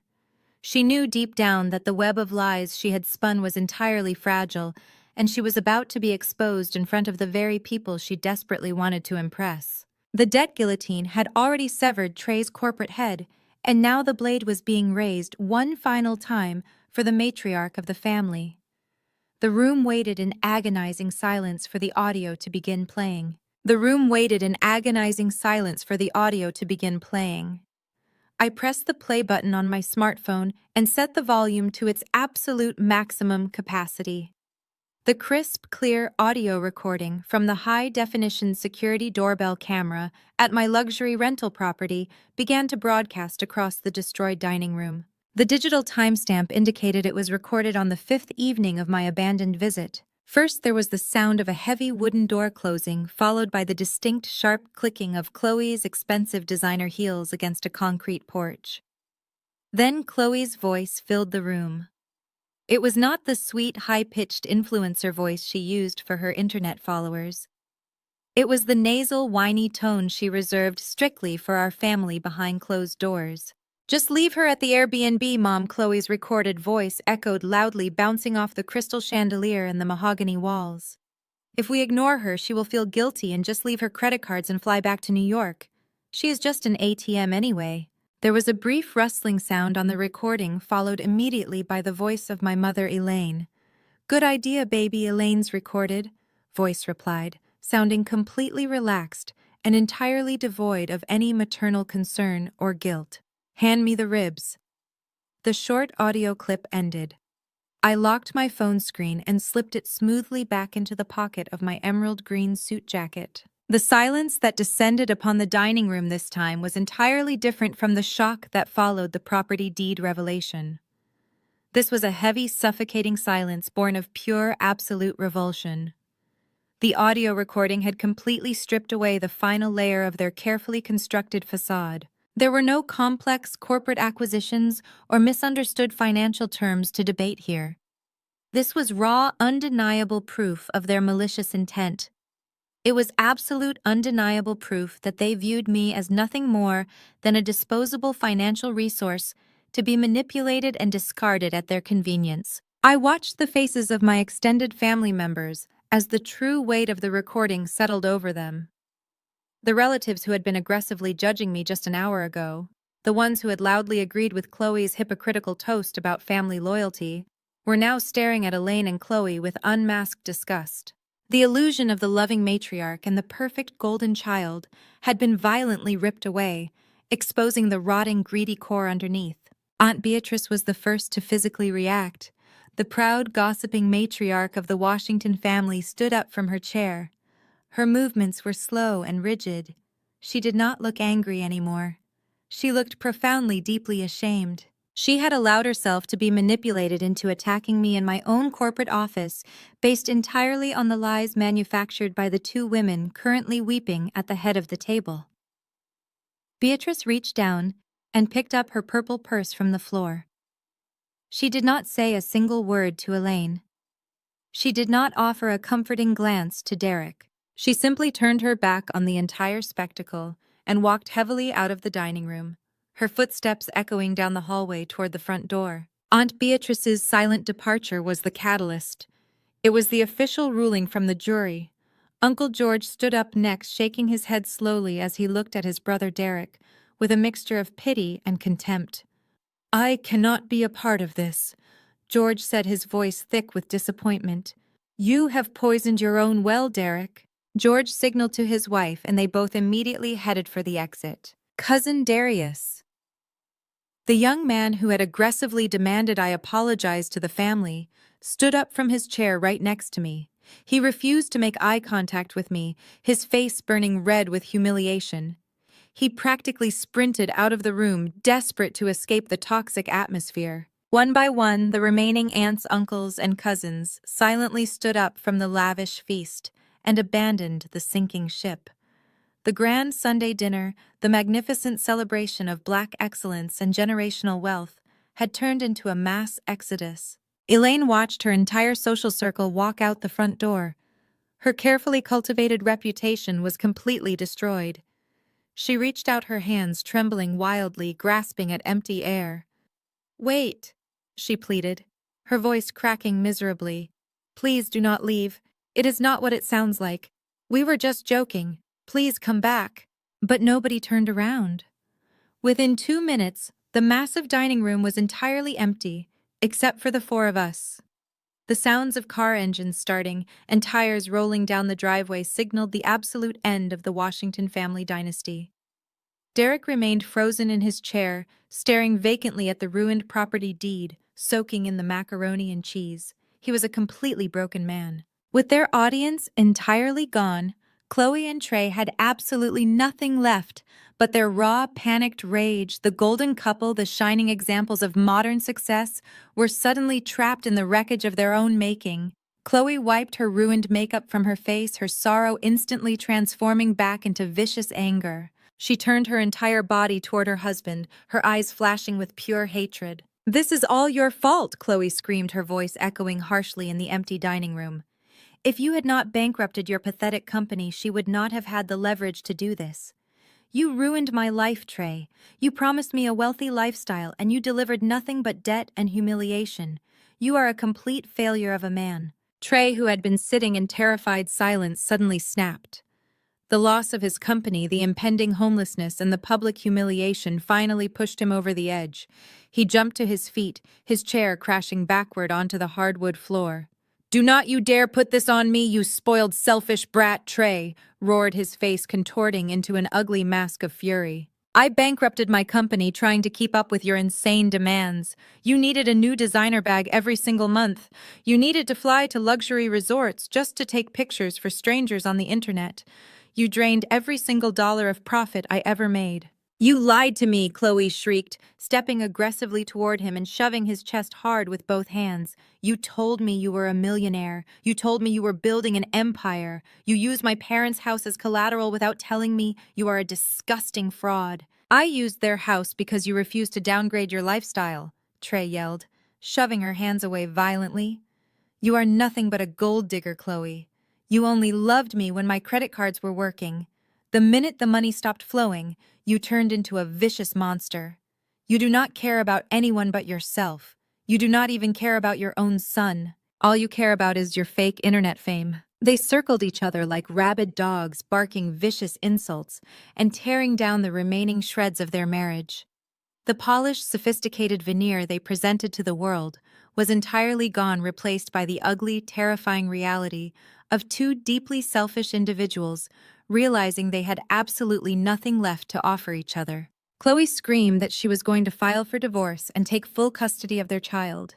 She knew deep down that the web of lies she had spun was entirely fragile, and she was about to be exposed in front of the very people she desperately wanted to impress. The debt guillotine had already severed Trey's corporate head, and now the blade was being raised one final time for the matriarch of the family. The room waited in agonizing silence for the audio to begin playing. The room waited in agonizing silence for the audio to begin playing. I pressed the play button on my smartphone and set the volume to its absolute maximum capacity. The crisp, clear audio recording from the high-definition security doorbell camera at my luxury rental property began to broadcast across the destroyed dining room. The digital timestamp indicated it was recorded on the 5th evening of my abandoned visit. First, there was the sound of a heavy wooden door closing, followed by the distinct, sharp clicking of Chloe's expensive designer heels against a concrete porch. Then Chloe's voice filled the room. It was not the sweet, high-pitched influencer voice she used for her internet followers. It was the nasal, whiny tone she reserved strictly for our family behind closed doors. "Just leave her at the Airbnb, Mom," Chloe's recorded voice echoed loudly, bouncing off the crystal chandelier and the mahogany walls. "If we ignore her, she will feel guilty and just leave her credit cards and fly back to New York. She is just an ATM anyway." There was a brief rustling sound on the recording, followed immediately by the voice of my mother, Elaine. "Good idea, baby," Elaine's recorded voice replied, sounding completely relaxed and entirely devoid of any maternal concern or guilt. "Hand me the ribs." The short audio clip ended. I locked my phone screen and slipped it smoothly back into the pocket of my emerald green suit jacket. The silence that descended upon the dining room this time was entirely different from the shock that followed the property deed revelation. This was a heavy, suffocating silence born of pure, absolute revulsion. The audio recording had completely stripped away the final layer of their carefully constructed facade. There were no complex corporate acquisitions or misunderstood financial terms to debate here. This was raw, undeniable proof of their malicious intent. It was absolute, undeniable proof that they viewed me as nothing more than a disposable financial resource to be manipulated and discarded at their convenience. I watched the faces of my extended family members as the true weight of the recording settled over them. The relatives who had been aggressively judging me just an hour ago, the ones who had loudly agreed with Chloe's hypocritical toast about family loyalty, were now staring at Elaine and Chloe with unmasked disgust. The illusion of the loving matriarch and the perfect golden child had been violently ripped away, exposing the rotting, greedy core underneath. Aunt Beatrice was the first to physically react. The proud, gossiping matriarch of the Washington family stood up from her chair. Her movements were slow and rigid. She did not look angry anymore. She looked profoundly, deeply ashamed. She had allowed herself to be manipulated into attacking me in my own corporate office, based entirely on the lies manufactured by the two women currently weeping at the head of the table. Beatrice reached down and picked up her purple purse from the floor. She did not say a single word to Elaine. She did not offer a comforting glance to Derek. She simply turned her back on the entire spectacle and walked heavily out of the dining room, her footsteps echoing down the hallway toward the front door. Aunt Beatrice's silent departure was the catalyst. It was the official ruling from the jury. Uncle George stood up next, shaking his head slowly as he looked at his brother Derek, with a mixture of pity and contempt. "I cannot be a part of this," George said, his voice thick with disappointment. "You have poisoned your own well, Derek." George signaled to his wife, and they both immediately headed for the exit. "Cousin Darius." The young man who had aggressively demanded I apologize to the family stood up from his chair right next to me. He refused to make eye contact with me, his face burning red with humiliation. He practically sprinted out of the room, desperate to escape the toxic atmosphere. One by one, the remaining aunts, uncles, and cousins silently stood up from the lavish feast and abandoned the sinking ship. The grand Sunday dinner, the magnificent celebration of Black excellence and generational wealth, had turned into a mass exodus. Elaine watched her entire social circle walk out the front door. Her carefully cultivated reputation was completely destroyed. She reached out her hands, trembling wildly, grasping at empty air. "Wait," she pleaded, her voice cracking miserably. "Please do not leave. It is not what it sounds like. We were just joking. Please come back." But nobody turned around. Within 2 minutes, the massive dining room was entirely empty, except for the four of us. The sounds of car engines starting and tires rolling down the driveway signaled the absolute end of the Washington family dynasty. Derek remained frozen in his chair, staring vacantly at the ruined property deed, soaking in the macaroni and cheese. He was a completely broken man. With their audience entirely gone, Chloe and Trey had absolutely nothing left but their raw, panicked rage. The golden couple, the shining examples of modern success, were suddenly trapped in the wreckage of their own making. Chloe wiped her ruined makeup from her face, her sorrow instantly transforming back into vicious anger. She turned her entire body toward her husband, her eyes flashing with pure hatred. "This is all your fault," Chloe screamed, her voice echoing harshly in the empty dining room. "If you had not bankrupted your pathetic company, she would not have had the leverage to do this. You ruined my life, Trey. You promised me a wealthy lifestyle, and you delivered nothing but debt and humiliation. You are a complete failure of a man." Trey, who had been sitting in terrified silence, suddenly snapped. The loss of his company, the impending homelessness, and the public humiliation finally pushed him over the edge. He jumped to his feet, his chair crashing backward onto the hardwood floor. "Do not you dare put this on me, you spoiled, selfish brat!" Trey roared, his face contorting into an ugly mask of fury. "I bankrupted my company trying to keep up with your insane demands. You needed a new designer bag every single month. You needed to fly to luxury resorts just to take pictures for strangers on the internet. You drained every single dollar of profit I ever made." "You lied to me," Chloe shrieked, stepping aggressively toward him and shoving his chest hard with both hands. "You told me you were a millionaire. You told me you were building an empire. You used my parents' house as collateral without telling me. You are a disgusting fraud." "I used their house because you refused to downgrade your lifestyle," Trey yelled, shoving her hands away violently. You are nothing but a gold digger, Chloe. You only loved me when my credit cards were working. The minute the money stopped flowing, you turned into a vicious monster. You do not care about anyone but yourself. You do not even care about your own son. All you care about is your fake internet fame. They circled each other like rabid dogs, barking vicious insults and tearing down the remaining shreds of their marriage. The polished, sophisticated veneer they presented to the world was entirely gone, replaced by the ugly, terrifying reality of two deeply selfish individuals realizing they had absolutely nothing left to offer each other. Chloe screamed that she was going to file for divorce and take full custody of their child.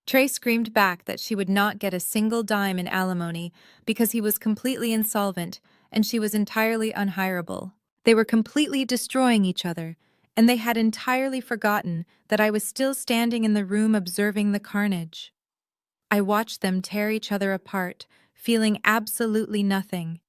Trey screamed back that she would not get a single dime in alimony because he was completely insolvent and she was entirely unhireable. They were completely destroying each other, and they had entirely forgotten that I was still standing in the room observing the carnage. I watched them tear each other apart, feeling absolutely nothing.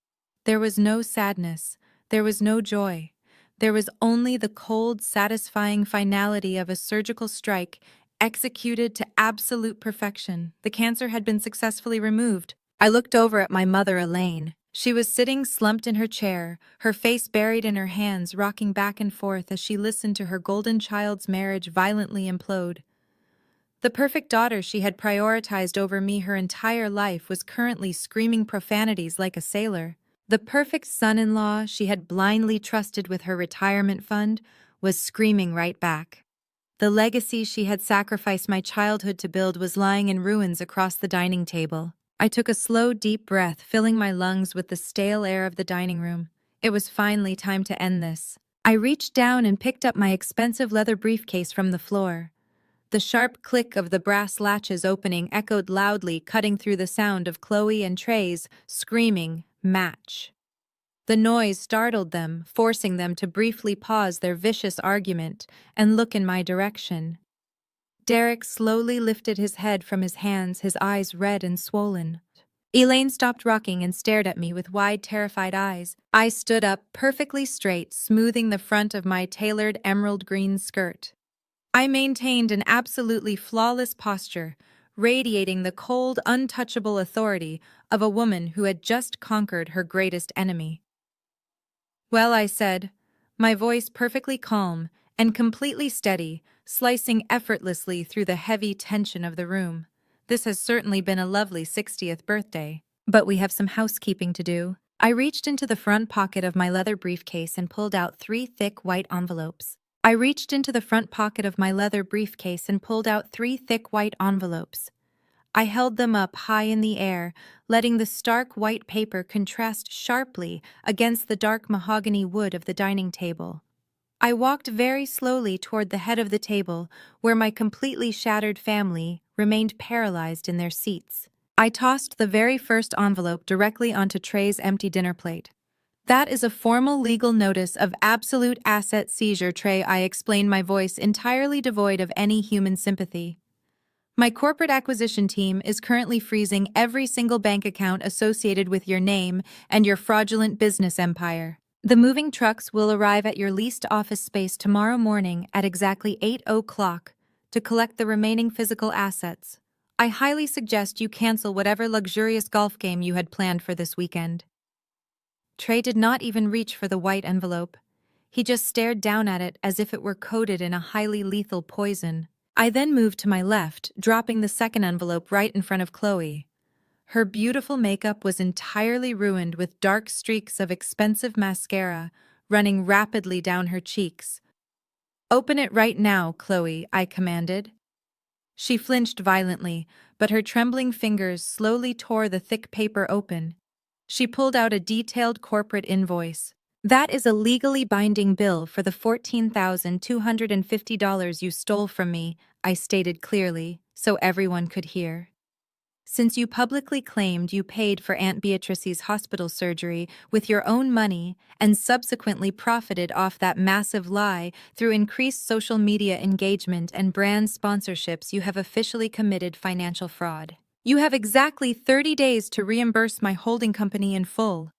There was no sadness, there was no joy. There was only the cold, satisfying finality of a surgical strike executed to absolute perfection. The cancer had been successfully removed. I looked over at my mother, Elaine. She was sitting slumped in her chair, her face buried in her hands, rocking back and forth as she listened to her golden child's marriage violently implode. The perfect daughter she had prioritized over me her entire life was currently screaming profanities like a sailor. The perfect son-in-law she had blindly trusted with her retirement fund was screaming right back. The legacy she had sacrificed my childhood to build was lying in ruins across the dining table. I took a slow, deep breath, filling my lungs with the stale air of the dining room. It was finally time to end this. I reached down and picked up my expensive leather briefcase from the floor. The sharp click of the brass latches opening echoed loudly, cutting through the sound of Chloe and Trey's screaming match. The noise startled them, forcing them to briefly pause their vicious argument and look in my direction. Derek slowly lifted his head from his hands, his eyes red and swollen. Elaine stopped rocking and stared at me with wide, terrified eyes. I stood up, perfectly straight, smoothing the front of my tailored emerald green skirt. I maintained an absolutely flawless posture, radiating the cold, untouchable authority of a woman who had just conquered her greatest enemy. "Well," I said, my voice perfectly calm and completely steady, slicing effortlessly through the heavy tension of the room. "This has certainly been a lovely 60th birthday, but we have some housekeeping to do." I reached into the front pocket of my leather briefcase and pulled out 3 thick white envelopes. I held them up high in the air, letting the stark white paper contrast sharply against the dark mahogany wood of the dining table. I walked very slowly toward the head of the table, where my completely shattered family remained paralyzed in their seats. I tossed the very first envelope directly onto Trey's empty dinner plate. "That is a formal legal notice of absolute asset seizure, Trey," I explained, my voice entirely devoid of any human sympathy. "My corporate acquisition team is currently freezing every single bank account associated with your name and your fraudulent business empire. The moving trucks will arrive at your leased office space tomorrow morning at exactly 8 o'clock to collect the remaining physical assets. I highly suggest you cancel whatever luxurious golf game you had planned for this weekend." Trey did not even reach for the white envelope. He just stared down at it as if it were coated in a highly lethal poison. I then moved to my left, dropping the second envelope right in front of Chloe. Her beautiful makeup was entirely ruined, with dark streaks of expensive mascara running rapidly down her cheeks. "Open it right now, Chloe," I commanded. She flinched violently, but her trembling fingers slowly tore the thick paper open. She pulled out a detailed corporate invoice. "That is a legally binding bill for the $14,250 you stole from me," I stated clearly, so everyone could hear. "Since you publicly claimed you paid for Aunt Beatrice's hospital surgery with your own money and subsequently profited off that massive lie through increased social media engagement and brand sponsorships, you have officially committed financial fraud. You have exactly 30 days to reimburse my holding company in full.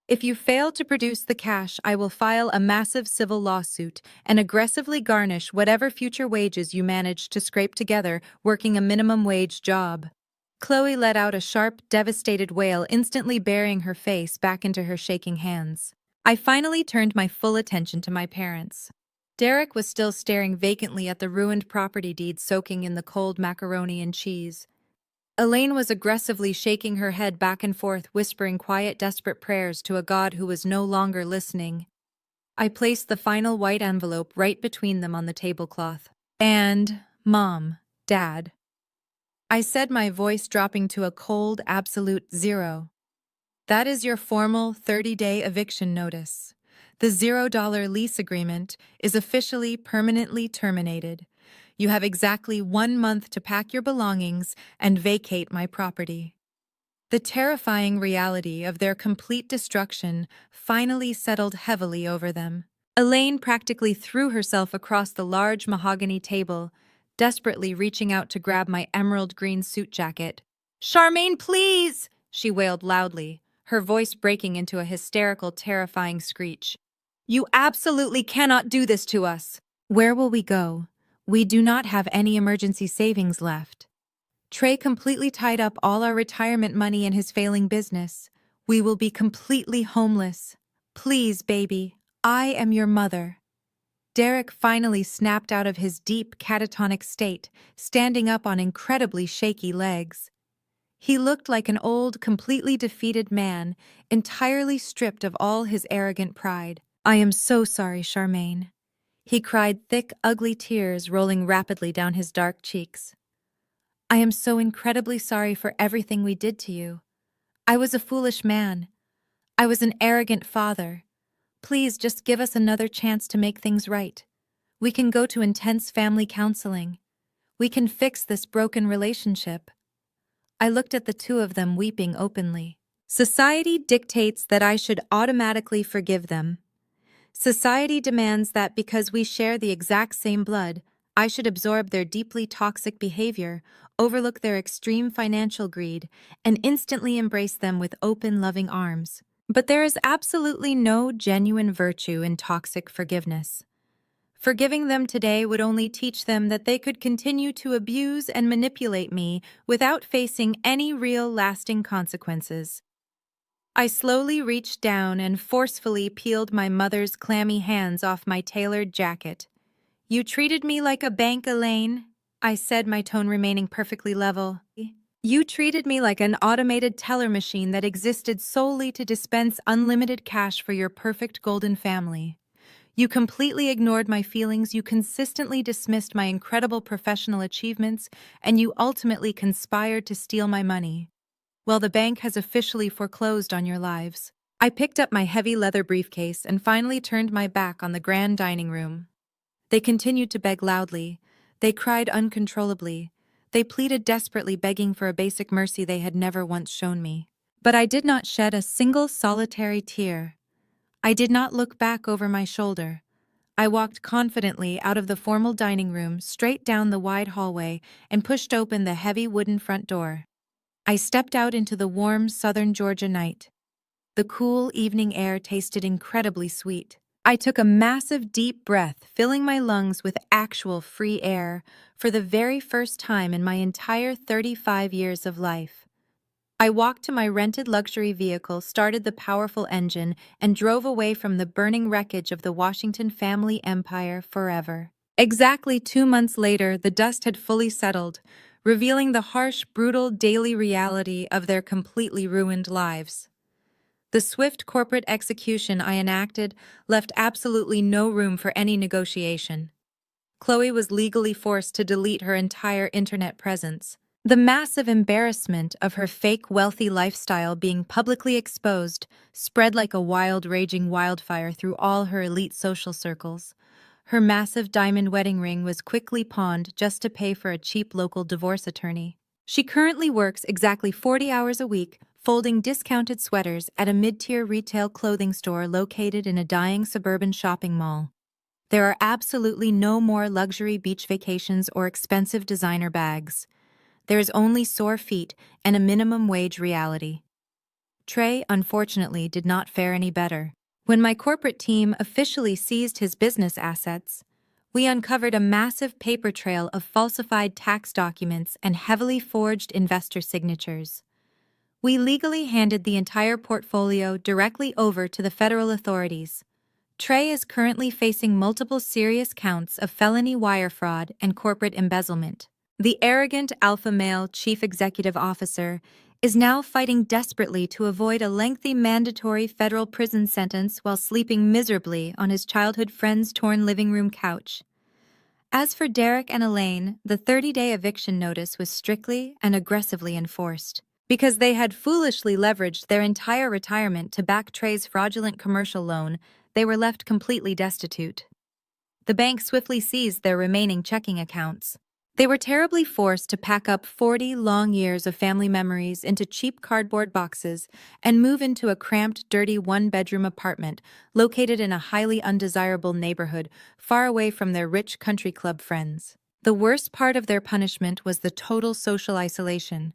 If you fail to produce the cash, I will file a massive civil lawsuit and aggressively garnish whatever future wages you manage to scrape together working a minimum wage job." Chloe let out a sharp, devastated wail, instantly burying her face back into her shaking hands. I finally turned my full attention to my parents. Derek was still staring vacantly at the ruined property deed soaking in the cold macaroni and cheese. Elaine was aggressively shaking her head back and forth, whispering quiet, desperate prayers to a god who was no longer listening. I placed the final white envelope right between them on the tablecloth. "And, Mom, Dad," I said, my voice dropping to a cold, absolute 0. "That is your formal 30-day eviction notice. The $0 lease agreement is officially permanently terminated. You have exactly 1 month to pack your belongings and vacate my property." The terrifying reality of their complete destruction finally settled heavily over them. Elaine practically threw herself across the large mahogany table, desperately reaching out to grab my emerald green suit jacket. "Charmaine, please!" she wailed loudly, her voice breaking into a hysterical, terrifying screech. "You absolutely cannot do this to us!" "Where will we go? We do not have any emergency savings left. Trey completely tied up all our retirement money in his failing business. We will be completely homeless. Please, baby, I am your mother." Derek finally snapped out of his deep catatonic state, standing up on incredibly shaky legs. He looked like an old, completely defeated man, entirely stripped of all his arrogant pride. "I am so sorry, Charmaine," he cried, thick, ugly tears rolling rapidly down his dark cheeks. "I am so incredibly sorry for everything we did to you. I was a foolish man. I was an arrogant father. Please just give us another chance to make things right. We can go to intense family counseling. We can fix this broken relationship." I looked at the two of them weeping openly. Society dictates that I should automatically forgive them. Society demands that because we share the exact same blood, I should absorb their deeply toxic behavior, overlook their extreme financial greed, and instantly embrace them with open, loving arms. But there is absolutely no genuine virtue in toxic forgiveness. Forgiving them today would only teach them that they could continue to abuse and manipulate me without facing any real lasting consequences. I slowly reached down and forcefully peeled my mother's clammy hands off my tailored jacket. "You treated me like a bank, Elaine," I said, my tone remaining perfectly level. "You treated me like an automated teller machine that existed solely to dispense unlimited cash for your perfect golden family. You completely ignored my feelings, you consistently dismissed my incredible professional achievements, and you ultimately conspired to steal my money. Well, the bank has officially foreclosed on your lives." I picked up my heavy leather briefcase and finally turned my back on the grand dining room. They continued to beg loudly. They cried uncontrollably. They pleaded desperately, begging for a basic mercy they had never once shown me. But I did not shed a single solitary tear. I did not look back over my shoulder. I walked confidently out of the formal dining room, straight down the wide hallway, and pushed open the heavy wooden front door. I stepped out into the warm southern Georgia night. The cool evening air tasted incredibly sweet. I took a massive deep breath, filling my lungs with actual free air for the very first time in my entire 35 years of life. I walked to my rented luxury vehicle, started the powerful engine, and drove away from the burning wreckage of the Washington family empire forever. Exactly 2 months later, the dust had fully settled, revealing the harsh, brutal daily reality of their completely ruined lives. The swift corporate execution I enacted left absolutely no room for any negotiation. Chloe was legally forced to delete her entire internet presence. The massive embarrassment of her fake wealthy lifestyle being publicly exposed spread like a wild, raging wildfire through all her elite social circles. Her massive diamond wedding ring was quickly pawned just to pay for a cheap local divorce attorney. She currently works exactly 40 hours a week, folding discounted sweaters at a mid-tier retail clothing store located in a dying suburban shopping mall. There are absolutely no more luxury beach vacations or expensive designer bags. There is only sore feet and a minimum wage reality. Trey, unfortunately, did not fare any better. When my corporate team officially seized his business assets, We uncovered a massive paper trail of falsified tax documents and heavily forged investor signatures. We legally handed the entire portfolio directly over to the federal authorities. Trey is currently facing multiple serious counts of felony wire fraud and corporate embezzlement. The arrogant alpha male chief executive officer is now fighting desperately to avoid a lengthy mandatory federal prison sentence while sleeping miserably on his childhood friend's torn living room couch. As for Derek and Elaine, the 30-day eviction notice was strictly and aggressively enforced. Because they had foolishly leveraged their entire retirement to back Trey's fraudulent commercial loan, they were left completely destitute. The bank swiftly seized their remaining checking accounts. They were terribly forced to pack up 40 long years of family memories into cheap cardboard boxes and move into a cramped, dirty one-bedroom apartment located in a highly undesirable neighborhood far away from their rich country club friends. The worst part of their punishment was the total social isolation.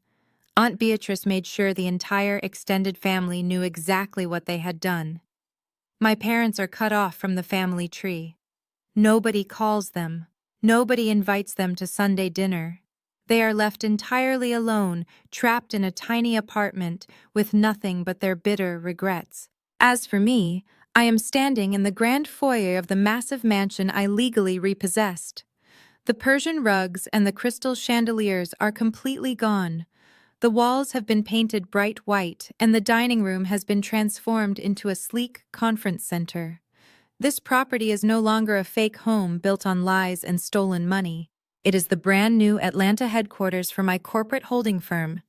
Aunt Beatrice made sure the entire extended family knew exactly what they had done. My parents are cut off from the family tree. Nobody calls them. Nobody invites them to Sunday dinner. They are left entirely alone, trapped in a tiny apartment with nothing but their bitter regrets. As for me, I am standing in the grand foyer of the massive mansion I legally repossessed. The Persian rugs and the crystal chandeliers are completely gone. The walls have been painted bright white, and the dining room has been transformed into a sleek conference center. This property is no longer a fake home built on lies and stolen money. It is the brand new Atlanta headquarters for my corporate holding firm.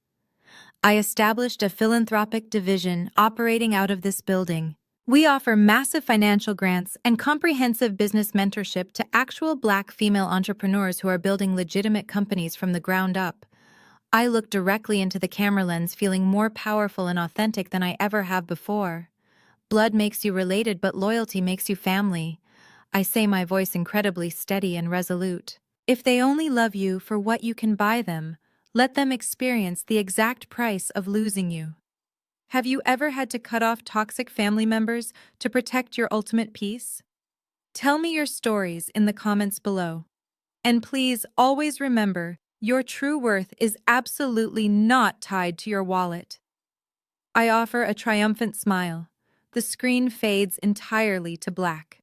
I established a philanthropic division operating out of this building. We offer massive financial grants and comprehensive business mentorship to actual Black female entrepreneurs who are building legitimate companies from the ground up. I look directly into the camera lens feeling more powerful and authentic than I ever have before. Blood makes you related, but loyalty makes you family. I say, my voice incredibly steady and resolute. If they only love you for what you can buy them, let them experience the exact price of losing you. Have you ever had to cut off toxic family members to protect your ultimate peace? Tell me your stories in the comments below. And please always remember, your true worth is absolutely not tied to your wallet. I offer a triumphant smile. The screen fades entirely to black.